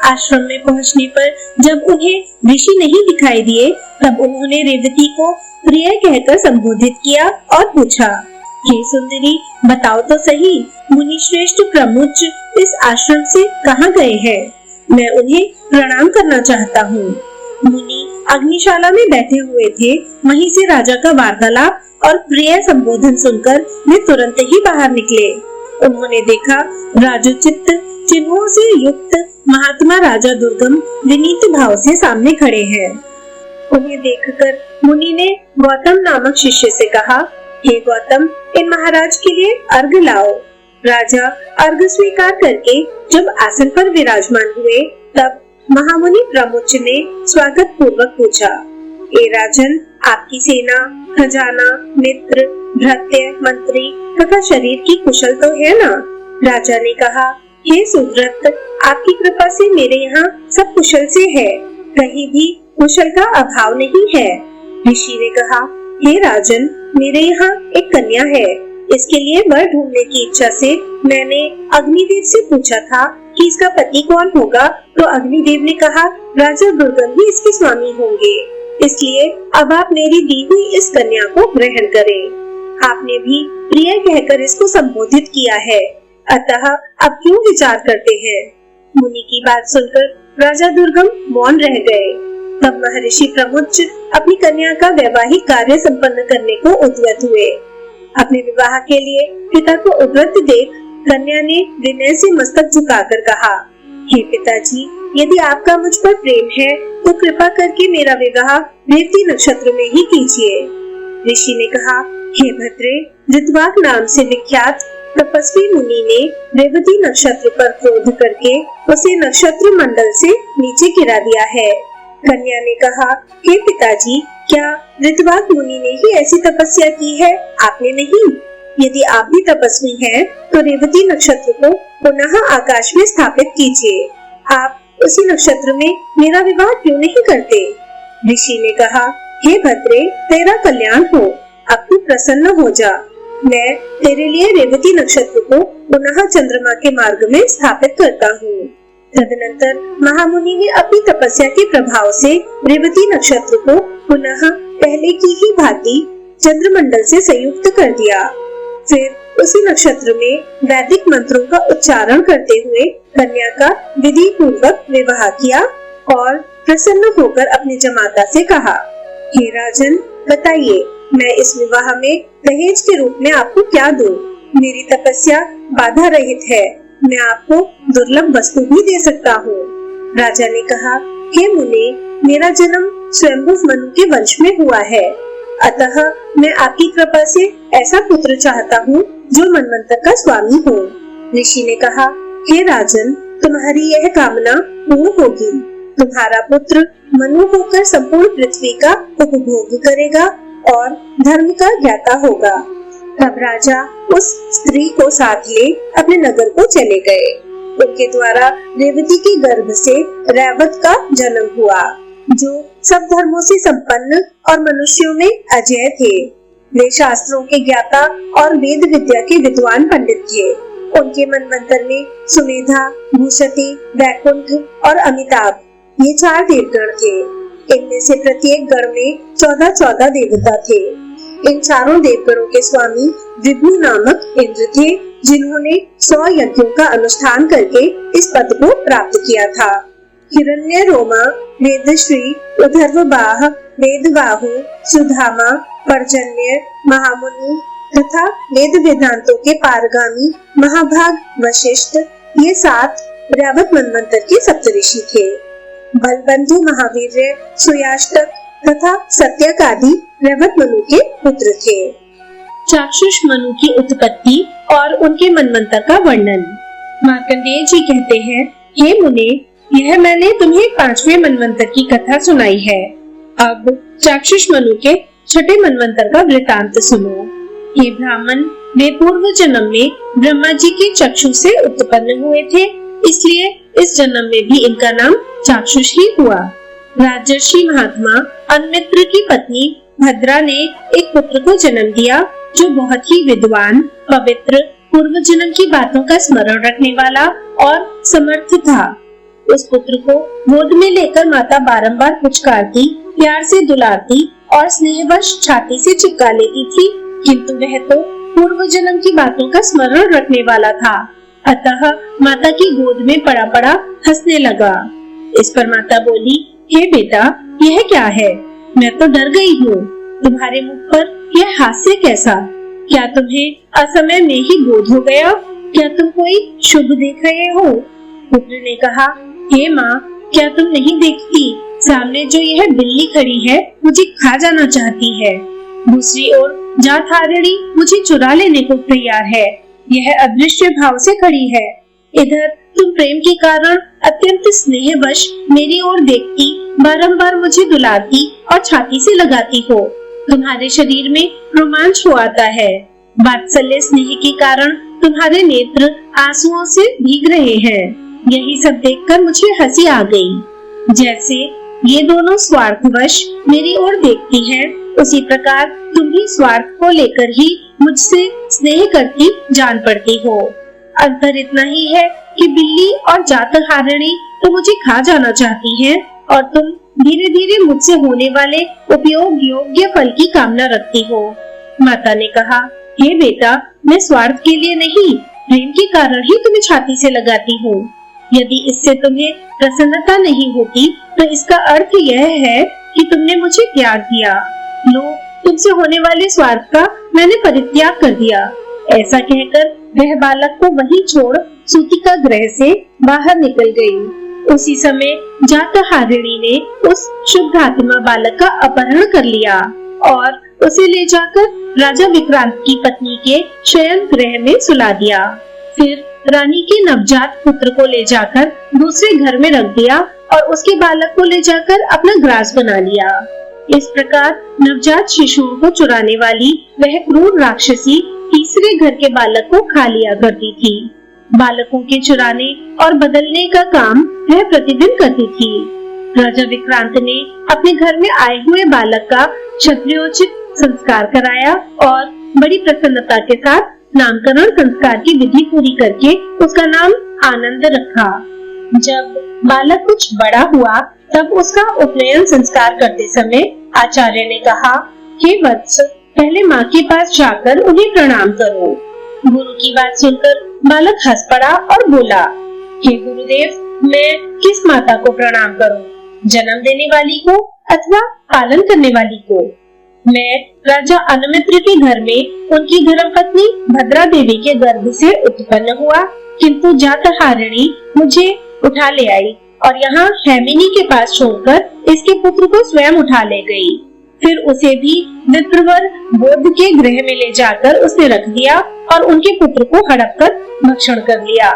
आश्रम में पहुंचने पर जब उन्हें ऋषि नहीं दिखाई दिए, तब उन्होंने रेवती को प्रिय कहकर संबोधित किया और पूछा, हे सुंदरी, बताओ तो सही, मुनि श्रेष्ठ प्रमुच इस आश्रम से कहाँ गए हैं? मैं उन्हें प्रणाम करना चाहता हूँ। मुनि अग्निशाला में बैठे हुए थे। वहीं से राजा का वार्तालाप और प्रिय संबोधन सुनकर वे तुरंत ही बाहर निकले। उन्होंने देखा राजोचित चिन्हों से युक्त महात्मा राजा दुर्गम विनीत भाव से सामने खड़े हैं। उन्हें देखकर मुनि ने गौतम नामक शिष्य से कहा, हे गौतम, इन महाराज के लिए अर्घ लाओ। राजा अर्घ स्वीकार करके जब आसन पर विराजमान हुए, तब महामुनि प्रमुच ने स्वागत पूर्वक पूछा, ए राजन, आपकी सेना, खजाना, मित्र, भृत्य, मंत्री तथा शरीर की कुशल तो है ना? राजा ने कहा, हे सुव्रत, आपकी कृपा से मेरे यहाँ सब कुशल से है, कहीं भी कुशल का अभाव नहीं है। ऋषि ने कहा, हे राजन, मेरे यहाँ एक कन्या है। इसके लिए वर ढूंढने की इच्छा से मैंने अग्निदेव से पूछा था कि इसका पति कौन होगा, तो अग्निदेव ने कहा राजा दुर्गम ही इसके स्वामी होंगे। इसलिए अब आप मेरी दी हुई इस कन्या को ग्रहण करें। आपने भी प्रिय कहकर इसको संबोधित किया है, अतः अब क्यों विचार करते हैं? मुनि की बात सुनकर राजा दुर्गम मौन रह गए। तब महर्षि प्रमुच अपनी कन्या का वैवाहिक कार्य संपन्न करने को उद्यत हुए। अपने विवाह के लिए पिता को उद्यत देख कन्या ने विनय से मस्तक झुकाकर कहा, हे पिताजी, यदि आपका मुझ पर प्रेम है तो कृपा करके मेरा विवाह रेवती नक्षत्र में ही कीजिए। ऋषि ने कहा, हे भद्रे, ऋतवाक नाम से विख्यात तपस्वी मुनि ने रेवती नक्षत्र पर क्रोध करके उसे नक्षत्र मंडल से नीचे गिरा दिया है। कन्या ने कहा, हे पिताजी, क्या ऋतवाक मुनि ने ही ऐसी तपस्या की है, आपने नहीं? यदि आप भी तपस्वी हैं, तो रेवती नक्षत्र को पुनः आकाश में स्थापित कीजिए। आप उसी नक्षत्र में मेरा विवाह क्यों नहीं करते? ऋषि ने कहा, हे भद्रे, तेरा कल्याण हो, अब तू प्रसन्न हो जा। मैं तेरे लिए रेवती नक्षत्र को पुनः चंद्रमा के मार्ग में स्थापित करता हूँ। तदनंतर महामुनि ने अपनी तपस्या के प्रभाव से रेवती नक्षत्र को पुनः पहले की ही भांति चंद्रमंडल से संयुक्त कर दिया। फिर उसी नक्षत्र में वैदिक मंत्रों का उच्चारण करते हुए कन्या का विधि पूर्वक विवाह किया और प्रसन्न होकर अपनी जमाता से कहा, हे राजन, बताइए, मैं इस विवाह में दहेज के रूप में आपको क्या दूं? मेरी तपस्या बाधा रहित है, मैं आपको दुर्लभ वस्तु भी दे सकता हूँ। राजा ने कहा, हे मुनि, मेरा जन्म स्वयंभुव मनु के वंश में हुआ है, अतः मैं आपकी कृपा से ऐसा पुत्र चाहता हूँ जो मनवंतर का स्वामी हो। ऋषि ने कहा, हे राजन, तुम्हारी यह कामना पूर्ण होगी। तुम्हारा पुत्र मनु होकर संपूर्ण पृथ्वी का उपभोग करेगा और धर्म का ज्ञाता होगा। तब राजा उस स्त्री को साथ ले अपने नगर को चले गए। उनके द्वारा रेवती के गर्भ से रैवत का जन्म हुआ, जो सब धर्मों से संपन्न और मनुष्यों में अजय थे। वे शास्त्रों के ज्ञाता और वेद विद्या के विद्वान पंडित थे। उनके मनवंतर में सुमेधा, भूषति, वैकुंठ और अमिताभ ये 4 देवगण थे। इनमें से प्रत्येक गण में 14-14 देवता थे। इन चारों देवगणों के स्वामी विभु नामक इंद्र थे, जिन्होंने 100 यज्ञों का अनुष्ठान करके इस पद को प्राप्त किया था। हिरण्य रोमा, वेदश्री, उधर्वबाह, वेदबाहु, सुधामा, पर्जन्य, महामुनि तथा वेद वेदांतों के पारगामी महाभाग वशिष्ठ, ये 7 रैवत मनवंतर के सप्तऋषि थे। बलबंधु, महावीर्य, सुयाष्टक तथा सत्यक आदि रैवत मनु के पुत्र थे। चाक्षुष मनु की उत्पत्ति और उनके मनवंतर का वर्णन। मार्कंडेय जी कहते हैं, हे मुने, यह मैंने तुम्हें 5वें मनवंतर की कथा सुनाई है। अब चाक्षुष मनु के 6ठे मनवंतर का वृतांत सुनो। हे ब्राह्मण, वे पूर्व जन्म में ब्रह्मा जी के चक्षु से उत्पन्न हुए थे, इसलिए इस जन्म में भी इनका नाम चाक्षुष ही हुआ। राजर्षि महात्मा अन्मित्र की पत्नी भद्रा ने एक पुत्र को जन्म दिया, जो बहुत ही विद्वान, पवित्र, पूर्व जन्म की बातों का स्मरण रखने वाला और समर्थ था। उस पुत्र को गोद में लेकर माता बारंबार पुचकारती, प्यार से दुलारती और स्नेहवश छाती से चिपका लेती थी, किंतु वह तो पूर्व जन्म की बातों का स्मरण रखने वाला था, अतः माता की गोद में पड़ा पड़ा हंसने लगा। इस पर माता बोली, हे बेटा, यह क्या है? मैं तो डर गई हूँ। तुम्हारे मुख पर यह हास्य कैसा? क्या तुम्हें असमय में ही बोध हो गया? क्या तुम कोई शुभ देख रहे हो? पुत्र ने कहा, हे माँ, क्या तुम नहीं देखती, सामने जो यह बिल्ली खड़ी है मुझे खा जाना चाहती है। दूसरी ओर जाथारणी मुझे चुरा लेने को तैयार है। यह अदृश्य भाव से खड़ी है। इधर तुम प्रेम के कारण अत्यंत स्नेहवश मेरी ओर देखती, बारंबार मुझे दुलारती और छाती से लगाती हो। तुम्हारे शरीर में रोमांच हो आता है। वात्सल्य स्नेह के कारण तुम्हारे नेत्र आंसुओं से भीग रहे हैं। यही सब देखकर मुझे हंसी आ गई। जैसे ये दोनों स्वार्थवश मेरी ओर देखती हैं, उसी प्रकार तुम भी स्वार्थ को लेकर ही मुझसे स्नेह करती जान पड़ती हो। अंतर इतना ही है कि बिल्ली और जातहारिणी तो मुझे खा जाना चाहती हैं और तुम धीरे धीरे मुझसे होने वाले उपयोग योग्य फल की कामना रखती हो। माता ने कहा, हे बेटा, मैं स्वार्थ के लिए नहीं, प्रेम के कारण ही तुम्हें छाती से लगाती हूँ। यदि इससे तुम्हें प्रसन्नता नहीं होती तो इसका अर्थ यह है कि तुमने मुझे त्याग दिया। लो, तुमसे होने वाले स्वार्थ का मैंने परित्याग कर दिया। ऐसा कहकर वह बालक को वहीं छोड़ सूतिका गृह से बाहर निकल गई। उसी समय जातहारिणी ने उस शुद्धात्मा बालक का अपहरण कर लिया और उसे ले जाकर राजा विक्रांत की पत्नी के शयन गृह में सुला दिया। फिर रानी के नवजात पुत्र को ले जाकर दूसरे घर में रख दिया और उसके बालक को ले जाकर अपना ग्रास बना लिया। इस प्रकार नवजात शिशुओं को चुराने वाली वह क्रूर राक्षसी तीसरे घर के बालक को खा लिया करती थी। बालकों के चुराने और बदलने का काम वह प्रतिदिन करती थी। राजा विक्रांत ने अपने घर में आए हुए बालक का क्षत्रियोचित संस्कार कराया और बड़ी प्रसन्नता के साथ नामकरण संस्कार की विधि पूरी करके उसका नाम आनंद रखा। जब बालक कुछ बड़ा हुआ तब उसका उपनयन संस्कार करते समय आचार्य ने कहा, हे वत्स, पहले माँ के पास जाकर उन्हें प्रणाम करो। गुरु की बात सुनकर बालक हंस पड़ा और बोला, हे गुरुदेव, मैं किस माता को प्रणाम करूं, जन्म देने वाली को अथवा पालन करने वाली को? मैं राजा अनुमित्र के घर में उनकी धर्मपत्नी भद्रा देवी के गर्भ से उत्पन्न हुआ, किंतु जातहारिणी मुझे उठा ले आई और यहाँ हेमिनी के पास छोड़कर इसके पुत्र को स्वयं उठा ले गई। फिर उसे भी विप्रवर बोध के गृह में ले जाकर उसने रख दिया और उनके पुत्र को हड़प कर भक्षण कर लिया।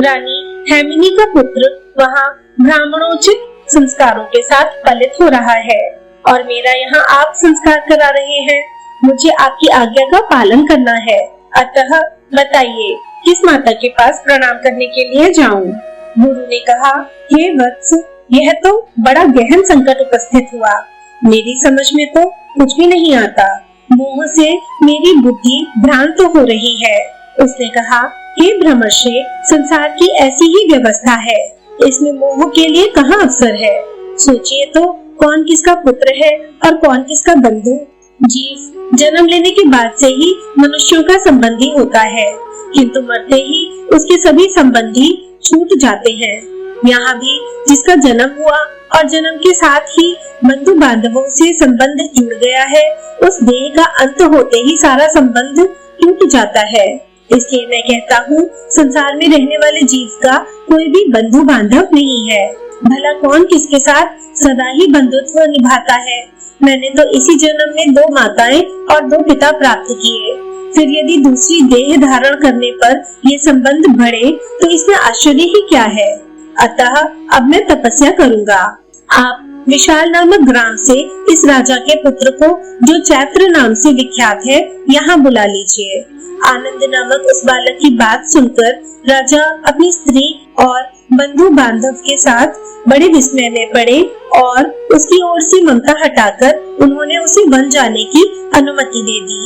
रानी हेमिनी का पुत्र वहाँ ब्राह्मणोचित संस्कारों के साथ पलित हो रहा है और मेरा यहाँ आप संस्कार करा रहे हैं। मुझे आपकी आज्ञा का पालन करना है, अतः बताइए किस माता के पास प्रणाम करने के लिए जाऊं? गुरु ने कहा, हे वत्स, यह तो बड़ा गहन संकट उपस्थित हुआ। मेरी समझ में तो कुछ भी नहीं आता। मोह से मेरी बुद्धि भ्रांत हो रही है। उसने कहा, हे ब्रह्मर्षि, संसार की ऐसी ही व्यवस्था है, इसमें मोह के लिए कहाँ अवसर है। सोचिए तो, कौन किसका पुत्र है और कौन किसका बंधु। जीव जन्म लेने के बाद से ही मनुष्यों का संबंधी होता है, किंतु मरते ही उसके सभी संबंधी छूट जाते हैं। यहाँ भी जिसका जन्म हुआ और जन्म के साथ ही बंधु बांधवों से संबंध जुड़ गया है, उस देह का अंत होते ही सारा संबंध टूट जाता है। इसलिए मैं कहता हूँ, संसार में रहने वाले जीव का कोई भी बंधु बांधव नहीं है। भला कौन किसके साथ सदा ही बंधुत्व निभाता है। मैंने तो इसी जन्म में 2 माताएं और 2 पिता प्राप्त किए। फिर यदि दूसरी देह धारण करने पर ये संबंध बढ़े तो इसमें आश्चर्य ही क्या है। अतः अब मैं तपस्या करूंगा। आप विशाल नामक ग्राम से इस राजा के पुत्र को, जो चैत्र नाम से विख्यात है, यहाँ बुला लीजिए। आनंद नामक उस बालक की बात सुनकर राजा अपनी स्त्री और बंधु बांधव के साथ बड़े विस्मय में पड़े और उसकी ओर से ममता हटाकर उन्होंने उसे वन जाने की अनुमति दे दी।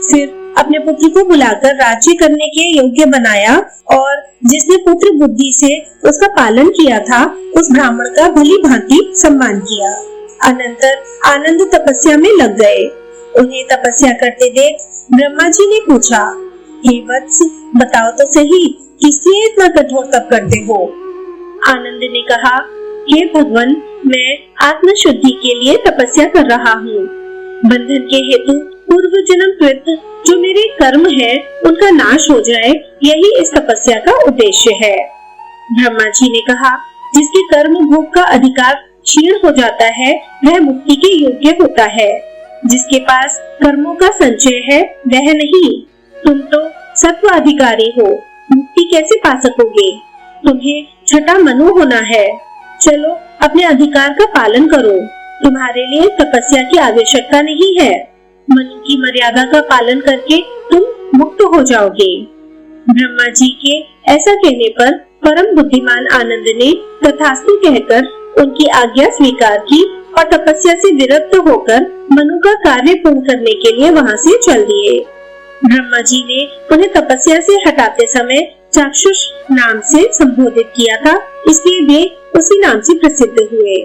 फिर अपने पुत्र को बुलाकर राज्य करने के योग्य बनाया और जिसने पुत्र बुद्धि से उसका पालन किया था, उस ब्राह्मण का भली भांति सम्मान किया। अनंतर आनंद तपस्या में लग गए। उन्हें तपस्या करते देख ब्रह्मा जी ने पूछा, हे वत्स, बताओ तो सही, किसलिए इतना कठोर तप करते हो? आनंद ने कहा, हे भगवान, मैं आत्म शुद्धि के लिए तपस्या कर रहा हूँ। बंधन के हेतु पूर्व जन्म कृत जो मेरे कर्म है, उनका नाश हो जाए, यही इस तपस्या का उद्देश्य है। ब्रह्मा जी ने कहा, जिसके कर्म भोग का अधिकार क्षीण हो जाता है, वह मुक्ति के योग्य होता है। जिसके पास कर्मों का संचय है, वह नहीं। तुम तो सत्व अधिकारी हो, मुक्ति कैसे पा सकोगे? तुम्हें छठा मनु होना है। चलो अपने अधिकार का पालन करो। तुम्हारे लिए तपस्या की आवश्यकता नहीं है। मनु की मर्यादा का पालन करके तुम हो जाओगे। ब्रह्मा जी के ऐसा कहने पर परम बुद्धिमान आनंद ने तथास्तु कहकर उनकी आज्ञा स्वीकार की और तपस्या से विरक्त होकर मनु का कार्य पूर्ण करने के लिए वहां से चल दिए। ब्रह्मा जी ने उन्हें तपस्या से हटाते समय चाक्षुष नाम से संबोधित किया था, इसलिए वे उसी नाम से प्रसिद्ध हुए।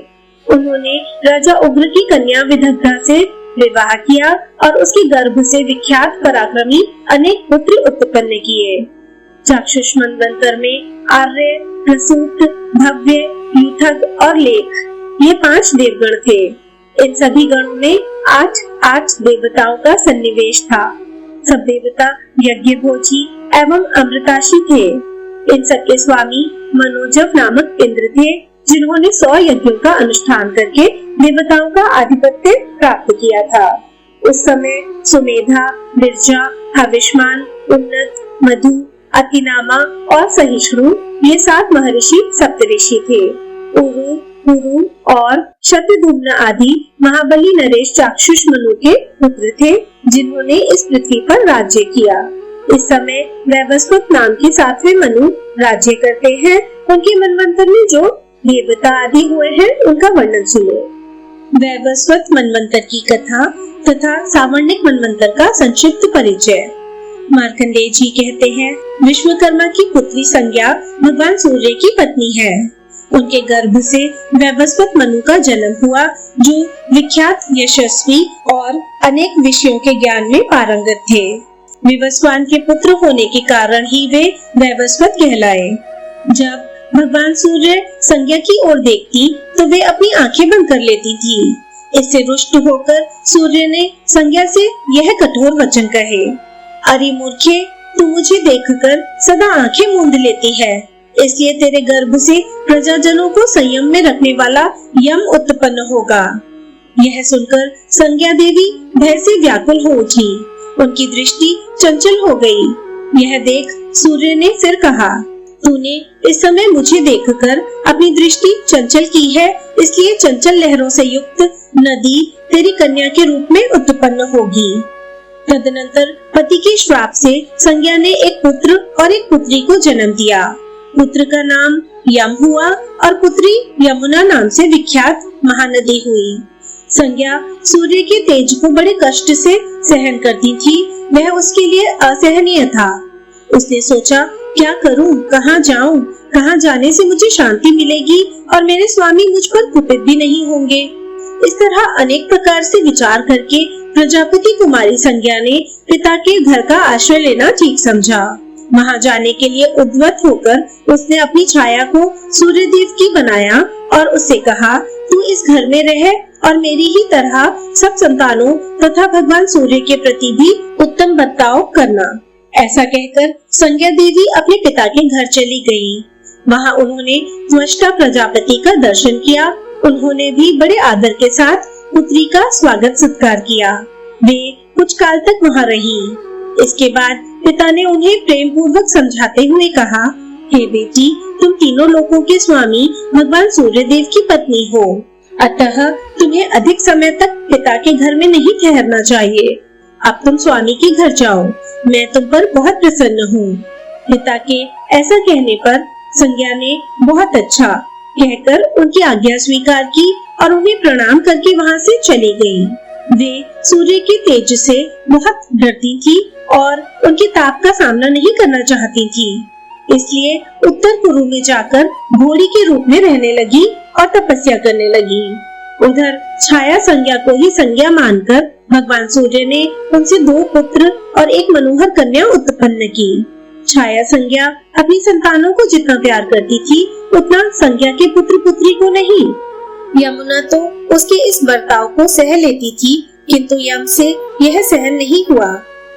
उन्होंने राजा उग्र की कन्या विदग्धा से विवाह किया और उसके गर्भ से विख्यात पराक्रमी अनेक पुत्र उत्पन्न किए। चाक्षुष मनवंतर में आर्य, प्रसूत, भव्य, युथग और लेख ये 5 देवगण थे। इन सभी गणों में 8 देवताओं का सन्निवेश था। सब देवता यज्ञभोजी एवं अमृताशी थे। इन सबके स्वामी मनोजव नामक इंद्र थे, जिन्होंने 100 यज्ञों का अनुष्ठान करके देवताओं का आधिपत्य प्राप्त किया था। उस समय सुमेधा, विरजा, हविष्मान, उन्नत, मधु, अतिनामा और सहिष्णु ये 7 महर्षि सप्तऋषि थे। उरु, पुरु और शतधुम्न आदि महाबली नरेश चाक्षुष मनु के पुत्र थे, जिन्होंने इस पृथ्वी पर राज्य किया। इस समय वैवस्वत नाम के 7वें मनु राज्य करते हैं। उनके मनवंतर में जो देवता आदि हुए हैं उनका वर्णन सुनो। वैवस्वत मनवंतर की कथा तथा सावर्णिक मनवंतर का संक्षिप्त परिचय। मार्कंडेय जी कहते हैं, विश्वकर्मा की पुत्री संज्ञा भगवान सूर्य की पत्नी है। उनके गर्भ से वैवस्वत मनु का जन्म हुआ, जो विख्यात, यशस्वी और अनेक विषयों के ज्ञान में पारंगत थे। विवस्वान के पुत्र होने के कारण ही वे वैवस्वत कहलाए। जब भगवान सूर्य संज्ञा की ओर देखती तो वे अपनी आंखें बंद कर लेती थी। इससे रुष्ट होकर सूर्य ने संज्ञा से यह कठोर वचन कहे, अरे मूर्खे, तू मुझे देखकर सदा आंखें मूंद लेती है, इसलिए तेरे गर्भ से प्रजाजनों को संयम में रखने वाला यम उत्पन्न होगा। यह सुनकर संज्ञा देवी भय से व्याकुल हो उठी। उनकी दृष्टि चंचल हो गई। यह देख सूर्य ने फिर कहा, तूने इस समय मुझे देखकर अपनी दृष्टि चंचल की है, इसलिए चंचल लहरों से युक्त नदी तेरी कन्या के रूप में उत्पन्न होगी। तदनंतर पति के श्राप से संज्ञा ने एक पुत्र और एक पुत्री को जन्म दिया। पुत्र का नाम यम हुआ और पुत्री यमुना नाम से विख्यात महानदी हुई। संज्ञा सूर्य के तेज को बड़े कष्ट से सहन करती थी। वह उसके लिए असहनीय था। उसने सोचा, क्या करूं, कहां जाऊं, कहां जाने से मुझे शांति मिलेगी और मेरे स्वामी मुझ पर कुपित भी नहीं होंगे। इस तरह अनेक प्रकार से विचार करके प्रजापति कुमारी संज्ञा ने पिता के घर का आश्रय लेना ठीक समझा। वहां जाने के लिए उद्वत होकर उसने अपनी छाया को सूर्यदेव की बनाया और उससे कहा, तू इस घर में रह और मेरी ही तरह सब संतानों तथा भगवान सूर्य के प्रति भी उत्तम बर्ताव करना। ऐसा कहकर संज्ञा देवी अपने पिता के घर चली गई। वहां उन्होंने त्वष्टा प्रजापति का दर्शन किया। उन्होंने भी बड़े आदर के साथ पुत्री का स्वागत सत्कार किया। वे कुछ काल तक वहां रही। इसके बाद पिता ने उन्हें प्रेम पूर्वक समझाते हुए कहा, हे बेटी, तुम तीनों लोकों के स्वामी भगवान सूर्यदेव की पत्नी हो, अतः तुम्हें अधिक समय तक पिता के घर में नहीं ठहरना चाहिए। अब तुम स्वामी के घर जाओ, मैं तुम पर बहुत प्रसन्न हूँ। पिता के ऐसा कहने पर संज्ञा ने बहुत अच्छा कहकर उनकी आज्ञा स्वीकार की और उन्हें प्रणाम करके वहां से चली गई। वे सूर्य के तेज से बहुत डरती थी और उनके ताप का सामना नहीं करना चाहती थी, इसलिए उत्तर पूर्व में जाकर घोड़ी के रूप में रहने लगी और तपस्या करने लगी। उधर छाया संज्ञा को ही संज्ञा मानकर भगवान सूर्य ने उनसे 2 पुत्र और एक मनोहर कन्या उत्पन्न की। छाया संज्ञा अपनी संतानों को जितना प्यार करती थी, उतना संज्ञा के पुत्र पुत्री को नहीं। यमुना तो उसके इस बर्ताव को सह लेती थी, किंतु यम से यह सहन नहीं हुआ।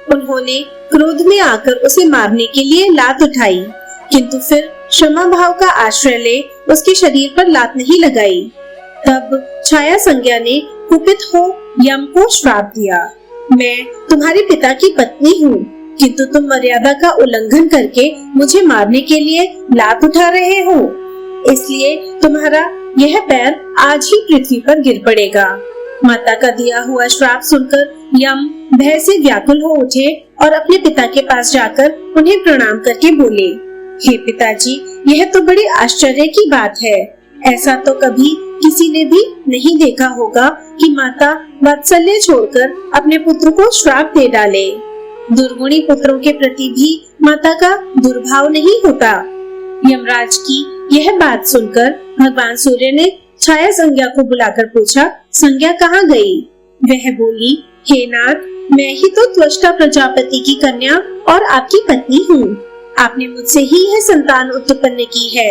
उन्होंने क्रोध में आकर उसे मारने के लिए लात उठाई, किंतु फिर क्षमा भाव का आश्रय ले उसके शरीर पर लात नहीं लगाई। तब छाया संज्ञा ने कुपित हो यम को श्राप दिया, मैं तुम्हारे पिता की पत्नी हूँ, किंतु तुम मर्यादा का उल्लंघन करके मुझे मारने के लिए लात उठा रहे हो, इसलिए तुम्हारा यह पैर आज ही पृथ्वी पर गिर पड़ेगा। माता का दिया हुआ श्राप सुनकर यम भय से व्याकुल हो उठे और अपने पिता के पास जाकर उन्हें प्रणाम करके बोले, हे पिताजी, यह तो बड़ी आश्चर्य की बात है। ऐसा तो कभी किसी ने भी नहीं देखा होगा कि माता वात्सल्य छोड़कर अपने पुत्र को श्राप दे डाले। दुर्गुणी पुत्रों के प्रति भी माता का दुर्भाव नहीं होता। यमराज की यह बात सुनकर भगवान सूर्य ने छाया संज्ञा को बुलाकर पूछा, संज्ञा कहाँ गई? वह बोली, हे नाथ, मैं ही तो त्वष्टा प्रजापति की कन्या और आपकी पत्नी हूँ। आपने मुझसे ही यह संतान उत्पन्न की है।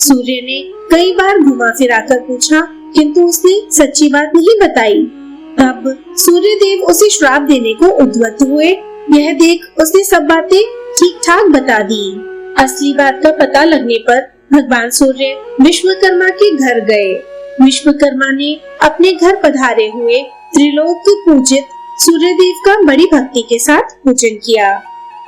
सूर्य ने कई बार घुमा फिराकर पूछा, किंतु उसने सच्ची बात नहीं बताई। तब सूर्य देव उसे श्राप देने को उद्यत हुए। यह देख उसने सब बातें ठीक ठाक बता दी। असली बात का पता लगने पर भगवान सूर्य विश्वकर्मा के घर गए। विश्वकर्मा ने अपने घर पधारे हुए त्रिलोक पूजित सूर्य देव का बड़ी भक्ति के साथ पूजन किया।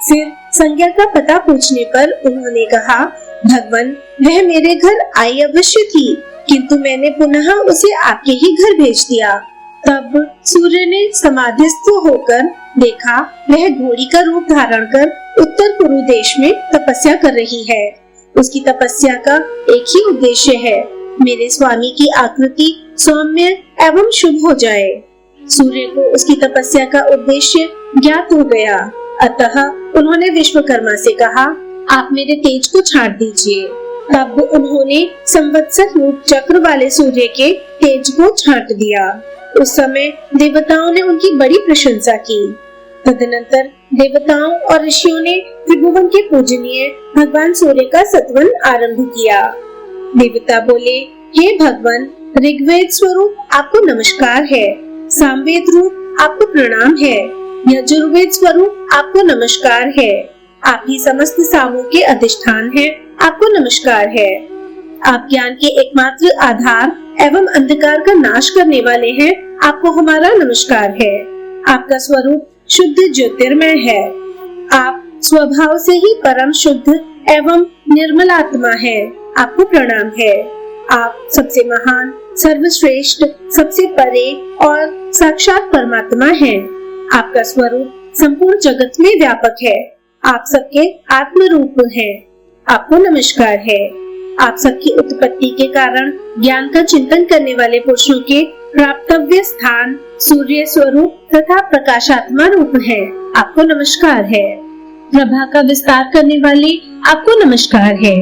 फिर संज्ञा का पता पूछने पर उन्होंने कहा, भगवान, वह मेरे घर आई अवश्य थी, किंतु मैंने पुनः उसे आपके ही घर भेज दिया। तब सूर्य ने समाधिस्थ होकर देखा, वह घोड़ी का रूप धारण कर उत्तर पूर्व देश में तपस्या कर रही है। उसकी तपस्या का एक ही उद्देश्य है, मेरे स्वामी की आकृति सौम्य एवं शुभ हो जाए। सूर्य को उसकी तपस्या का उद्देश्य ज्ञात हो गया, अतः उन्होंने विश्वकर्मा से कहा, आप मेरे तेज को छाट दीजिए। तब उन्होंने संवत्सर रूप चक्र वाले सूर्य के तेज को छाट दिया। उस समय देवताओं ने उनकी बड़ी प्रशंसा की। तदनंतर देवताओं और ऋषियों ने त्रिभुवन के पूजनीय भगवान सूर्य का सत्वन आरंभ किया। देवता बोले, हे भगवान, ऋग्वेद स्वरूप आपको नमस्कार है, सामवेद रूप आपको प्रणाम है, यजुर्वेद स्वरूप आपको नमस्कार है, आप ही समस्त सामों के अधिष्ठान हैं, आपको नमस्कार है। आप ज्ञान के एकमात्र आधार एवं अंधकार का नाश करने वाले हैं, आपको हमारा नमस्कार है। आपका स्वरूप शुद्ध ज्योतिर्मय है। आप स्वभाव से ही परम शुद्ध एवं निर्मल आत्मा है, आपको प्रणाम है। आप सबसे महान, सर्वश्रेष्ठ, सबसे परे और साक्षात परमात्मा हैं। आपका स्वरूप संपूर्ण जगत में व्यापक है। आप सबके आत्म रूप हैं, आपको नमस्कार है। आप सबकी उत्पत्ति के कारण ज्ञान का चिंतन करने वाले पुरुषों के प्राप्तव्य स्थान सूर्य स्वरूप तथा प्रकाशात्मा रूप है, आपको नमस्कार है। प्रभा का विस्तार करने वाले आपको नमस्कार है।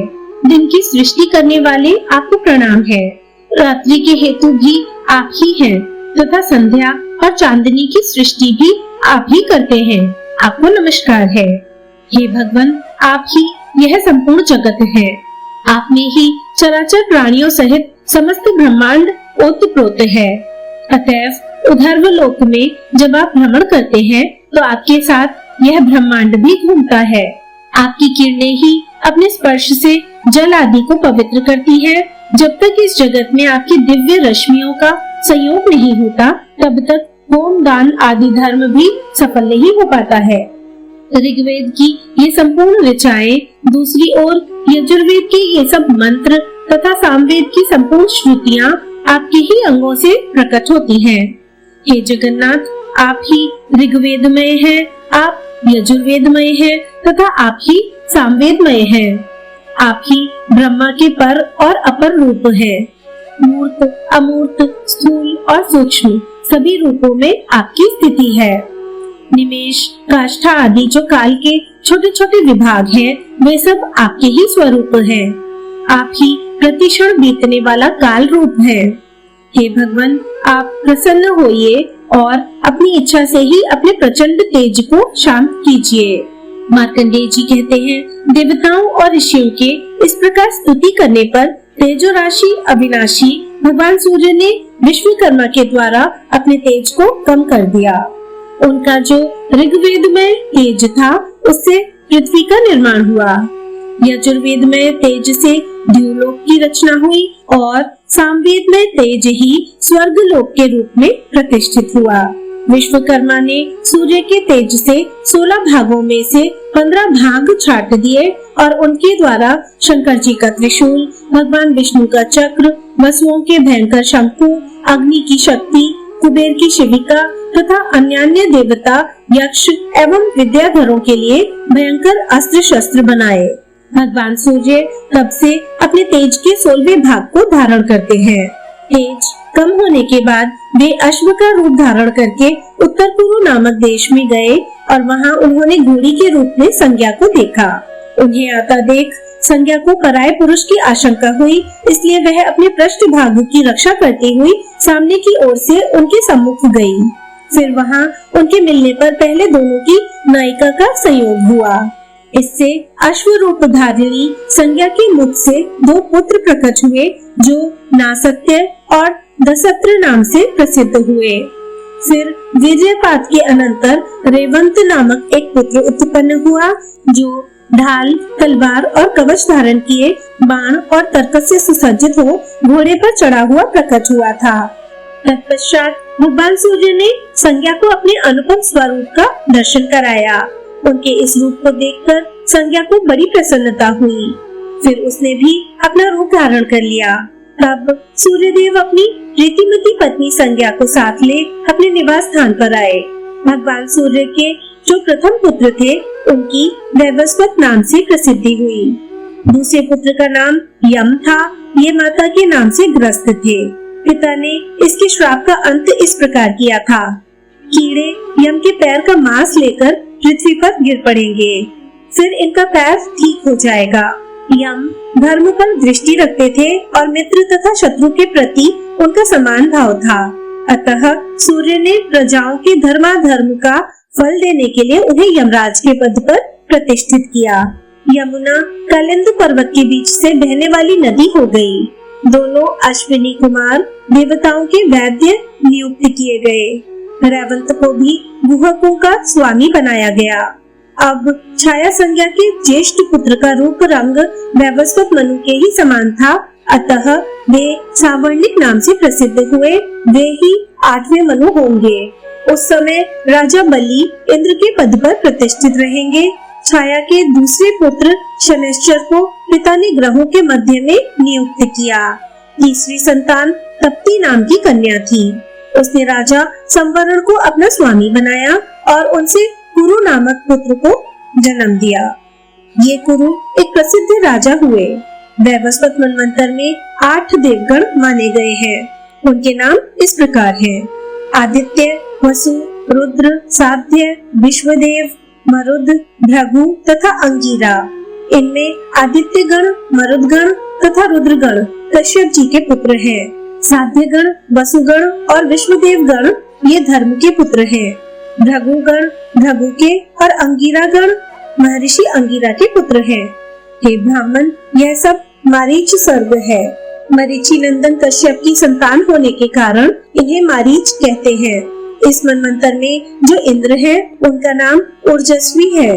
दिन की सृष्टि करने वाले आपको प्रणाम है। रात्रि के हेतु भी आप ही हैं तथा संध्या और चांदनी की सृष्टि भी आप ही करते हैं, आपको नमस्कार है। हे भगवान, आप ही यह संपूर्ण जगत है। आप में ही चराचर प्राणियों सहित समस्त ब्रह्मांड ओतप्रोत है। अतएव उधर्व लोक में जब आप भ्रमण करते हैं तो आपके साथ यह ब्रह्मांड भी घूमता है। आपकी किरणें ही अपने स्पर्श से जल आदि को पवित्र करती है। जब तक इस जगत में आपकी दिव्य रश्मियों का संयोग नहीं होता, तब तक होम दान आदि धर्म भी सफल नहीं हो पाता है। ऋग्वेद की ये संपूर्ण ऋचाएं, दूसरी ओर यजुर्वेद के ये सब मंत्र तथा सामवेद की संपूर्ण श्रुतियाँ आपके ही अंगों से प्रकट होती हैं। हे जगन्नाथ, आप ही ऋग्वेदमय हैं, आप यजुर्वेदमय हैं तथा आप ही सामवेदमय हैं। आप ही ब्रह्मा के पर और अपर रूप हैं। मूर्त, अमूर्त, स्थूल और सूक्ष्म सभी रूपों में आपकी स्थिति है। निमेष, काष्ठा आदि जो काल के छोटे छोटे विभाग हैं, वे सब आपके ही स्वरूप हैं। आप ही प्रतिक्षण बीतने वाला काल रूप है। हे भगवान, आप प्रसन्न होइए और अपनी इच्छा से ही अपने प्रचंड तेज को शांत कीजिए। मार्कंडेय जी कहते हैं, देवताओं और ऋषियों के इस प्रकार स्तुति करने पर तेजो राशि अविनाशी भगवान सूर्य ने विश्वकर्मा के द्वारा अपने तेज को कम कर दिया। उनका जो ऋग्वेद में तेज था, उससे पृथ्वी का निर्माण हुआ। यजुर्वेद में तेज से द्युलोक की रचना हुई और सामवेद में तेज ही स्वर्ग लोक के रूप में प्रतिष्ठित हुआ। विश्वकर्मा ने सूर्य के तेज से 16 भागों में से 15 भाग छाट दिए और उनके द्वारा शंकर जी का त्रिशूल, भगवान विष्णु का चक्र, वसुओं के भयंकर शंकु, अग्नि की शक्ति कुबेर की शिविका तथा अन्य देवता, यक्ष एवं विद्याधरों के लिए भयंकर अस्त्र शस्त्र बनाए। भगवान सूर्य तब से अपने तेज के 16वें भाग को धारण करते हैं। तेज कम होने के बाद वे अश्व का रूप धारण करके उत्तर पूर्व नामक देश में गए और वहां उन्होंने घोड़ी के रूप में संज्ञा को देखा। उन्हें आता देख संज्ञा को पराये पुरुष की आशंका हुई, इसलिए वह अपने पृष्ठ भाग की रक्षा करते हुए सामने की ओर से उनके सम्मुख गई। फिर वहां उनके मिलने पर पहले दोनों की नायिका का संयोग हुआ। इससे अश्वरूप धारिणी संज्ञा के मुख से 2 पुत्र प्रकट हुए, जो नासत्य और दशत्र नाम से प्रसिद्ध हुए। फिर विजयपात के अनंतर रेवंत नामक एक पुत्र उत्पन्न हुआ, जो ढाल, तलवार और कवच धारण किए, बाण और तर्कस से सुसज्जित हो घोड़े पर चढ़ा हुआ प्रकट हुआ था। तत्पश्चात भगवान सूर्य ने संज्ञा को अपने अनुपम स्वरूप का दर्शन कराया। उनके इस रूप को देखकर संज्ञा को बड़ी प्रसन्नता हुई। फिर उसने भी अपना रूप धारण कर लिया। तब सूर्यदेव अपनी प्रीतिमती पत्नी संज्ञा को साथ ले अपने निवास स्थान पर आए। भगवान सूर्य के जो प्रथम पुत्र थे, उनकी वैवस्वत नाम से प्रसिद्धि हुई। दूसरे पुत्र का नाम यम था। ये माता के नाम से ग्रस्त थे। पिता ने इसके श्राप का अंत इस प्रकार किया था: कीड़े यम के पैर का मांस लेकर पृथ्वी पर गिर पड़ेंगे, फिर इनका पैर ठीक हो जाएगा। यम धर्म पर दृष्टि रखते थे और मित्र तथा शत्रु के प्रति उनका समान भाव था। अतः सूर्य ने प्रजाओं के धर्माधर्म का फल देने के लिए उन्हें यमराज के पद पर प्रतिष्ठित किया। यमुना कलिंद पर्वत के बीच से बहने वाली नदी हो गई। दोनों अश्विनी कुमार देवताओं के वैद्य नियुक्त किए गए। रेवंत को भी गुहकों का स्वामी बनाया गया। अब छाया संज्ञा के ज्येष्ठ पुत्र का रूप रंग वैवस्वत मनु के ही समान था, अतः वे सावर्णिक नाम से प्रसिद्ध हुए। वे ही 8वें मनु होंगे। उस समय राजा बलि इंद्र के पद पर प्रतिष्ठित रहेंगे। छाया के दूसरे पुत्र शनैश्चर को पिता ने ग्रहों के मध्य में नियुक्त किया। तीसरी संतान तप्ती नाम की कन्या थी। उसने राजा संवरण को अपना स्वामी बनाया और उनसे कुरु नामक पुत्र को जन्म दिया। ये कुरु एक प्रसिद्ध राजा हुए। वैवस्वत मनवंतर में 8 देवगण माने गए हैं। उनके नाम इस प्रकार हैं: आदित्य, वसु, रुद्र, साध्य, विश्वदेव, मरुद, भृगु तथा अंगिरा। इनमें आदित्य गण, मरुद गण तथा रुद्र गण कश्यप जी के पुत्र हैं। साध्य गण, वसु गण और विश्वदेव गण ये धर्म के पुत्र हैं। भृगु गण भृगु के और अंगिरा गण महर्षि अंगिरा के पुत्र हैं। हे ब्राह्मण, यह सब मारीच सर्ग है। मरीचि नंदन कश्यप की संतान होने के कारण इन्हें मारीच कहते हैं। इस मनवंतर में जो इंद्र है, उनका नाम ऊर्जस्वी है।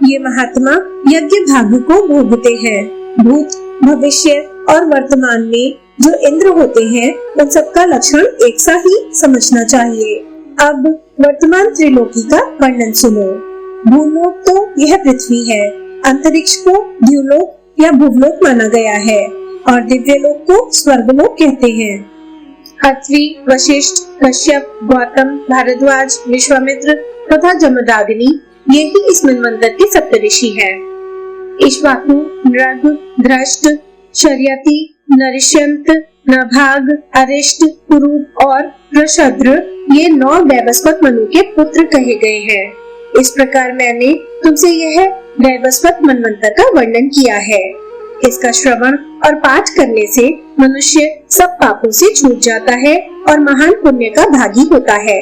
ये महात्मा यज्ञ भाग को भोगते हैं। भूत, भविष्य और वर्तमान में जो इंद्र होते हैं, उन सबका लक्षण एक सा ही समझना चाहिए। अब वर्तमान त्रिलोकी का वर्णन सुनो। भूलोक तो यह पृथ्वी है। अंतरिक्ष को द्युलोक या भुवलोक माना गया है और दिव्यलोक को स्वर्गलोक कहते हैं। अत्रि, वशिष्ठ, कश्यप, गौतम, भारद्वाज, विश्वामित्र तथा जमदाग्नि ये ही इस मनवंतर के सप्तऋषि हैं। इक्ष्वाकु, नृग, धृष्ट, शर्यति, नरिष्यंत, नभाग, अरिष्ट, कुरूप और वृषद्र ये 9 वैवस्वत मनु के पुत्र कहे गए हैं। इस प्रकार मैंने तुमसे यह वैवस्वत मनवंतर का वर्णन किया है। इसका श्रवण और पाठ करने से मनुष्य सब पापों से छूट जाता है और महान पुण्य का भागी होता है।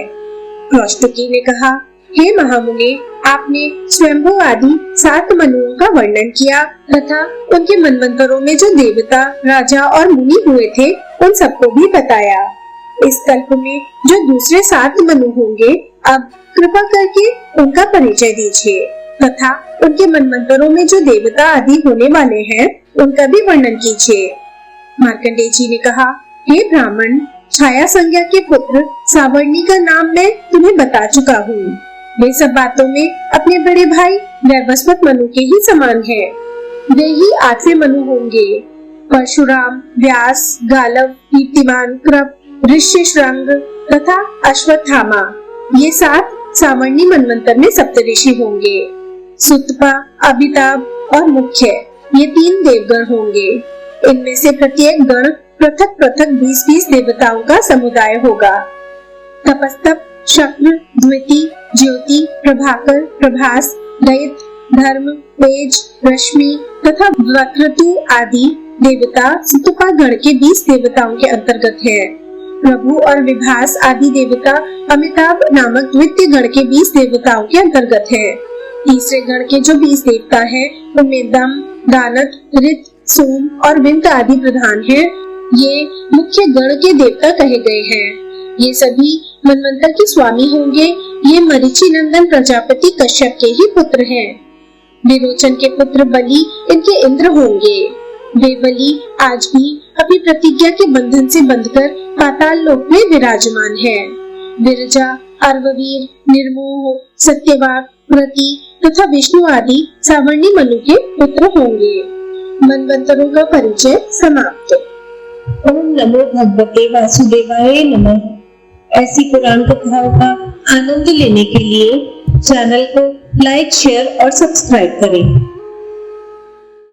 कौष्टुकी ने कहा, हे महामुनि, आपने स्वयंभू आदि 7 मनुओं का वर्णन किया तथा उनके मनवंतरों में जो देवता, राजा और मुनि हुए थे, उन सबको भी बताया। इस कल्प में जो दूसरे 7 मनु होंगे, अब कृपा करके उनका परिचय दीजिए तथा उनके मनवंतरों में जो देवता आदि होने वाले हैं, उनका भी वर्णन कीजिए। मार्कंडेय जी ने कहा, हे ब्राह्मण, छाया संज्ञा के पुत्र सावर्णी का नाम मैं तुम्हें बता चुका हूँ। वे सब बातों में अपने बड़े भाई वैवस्वत मनु के ही समान हैं। वे ही 8वें मनु होंगे। परशुराम, व्यास, गालव, कीर्तिमान, कृप, ऋष्यशृंग तथा अश्वत्थामा, ये 7 सावर्णी मनवंतर में सप्तऋषि होंगे। सुतपा, अमिताभ और मुख्य, ये 3 देवगण होंगे। इनमें से प्रत्येक गण पृथक पृथक 20-20 देवताओं का समुदाय होगा। तपस्तप, शक्र, द्विति, ज्योति, प्रभाकर, प्रभास, दैत्य, धर्म, तेज, रश्मि तथा वक्रतु आदि देवता सुतपा गण के 20 देवताओं के अंतर्गत है। प्रभु और विभास आदि देवता अमिताभ नामक द्वितीय गण के 20 देवताओं के अंतर्गत है। तीसरे गण के जो 20 देवता हैं, उनमें दम, दानत, ऋत, सोम और विंत आदि प्रधान हैं। ये मुख्य गण के देवता कहे गए हैं। ये सभी मनवंतर के स्वामी होंगे। ये मरीचि नंदन प्रजापति कश्यप के ही पुत्र हैं। विरोचन के पुत्र बलि इनके इंद्र होंगे। वे बलि आज भी अपनी प्रतिज्ञा के बंधन से बंधकर पाताल लोक में विराजमान है। विरजा, अर्ववीर, निर्मोह, सत्यवाक, प्रति तथा विष्णु आदि सावर्णी मनु के पुत्र होंगे। मनवंतरों का परिचय समाप्त। ओम नमो भगवते वासुदेवाय नमः। ऐसी पुराण कथाओं का आनंद लेने के लिए चैनल को लाइक, शेयर और सब्सक्राइब करें।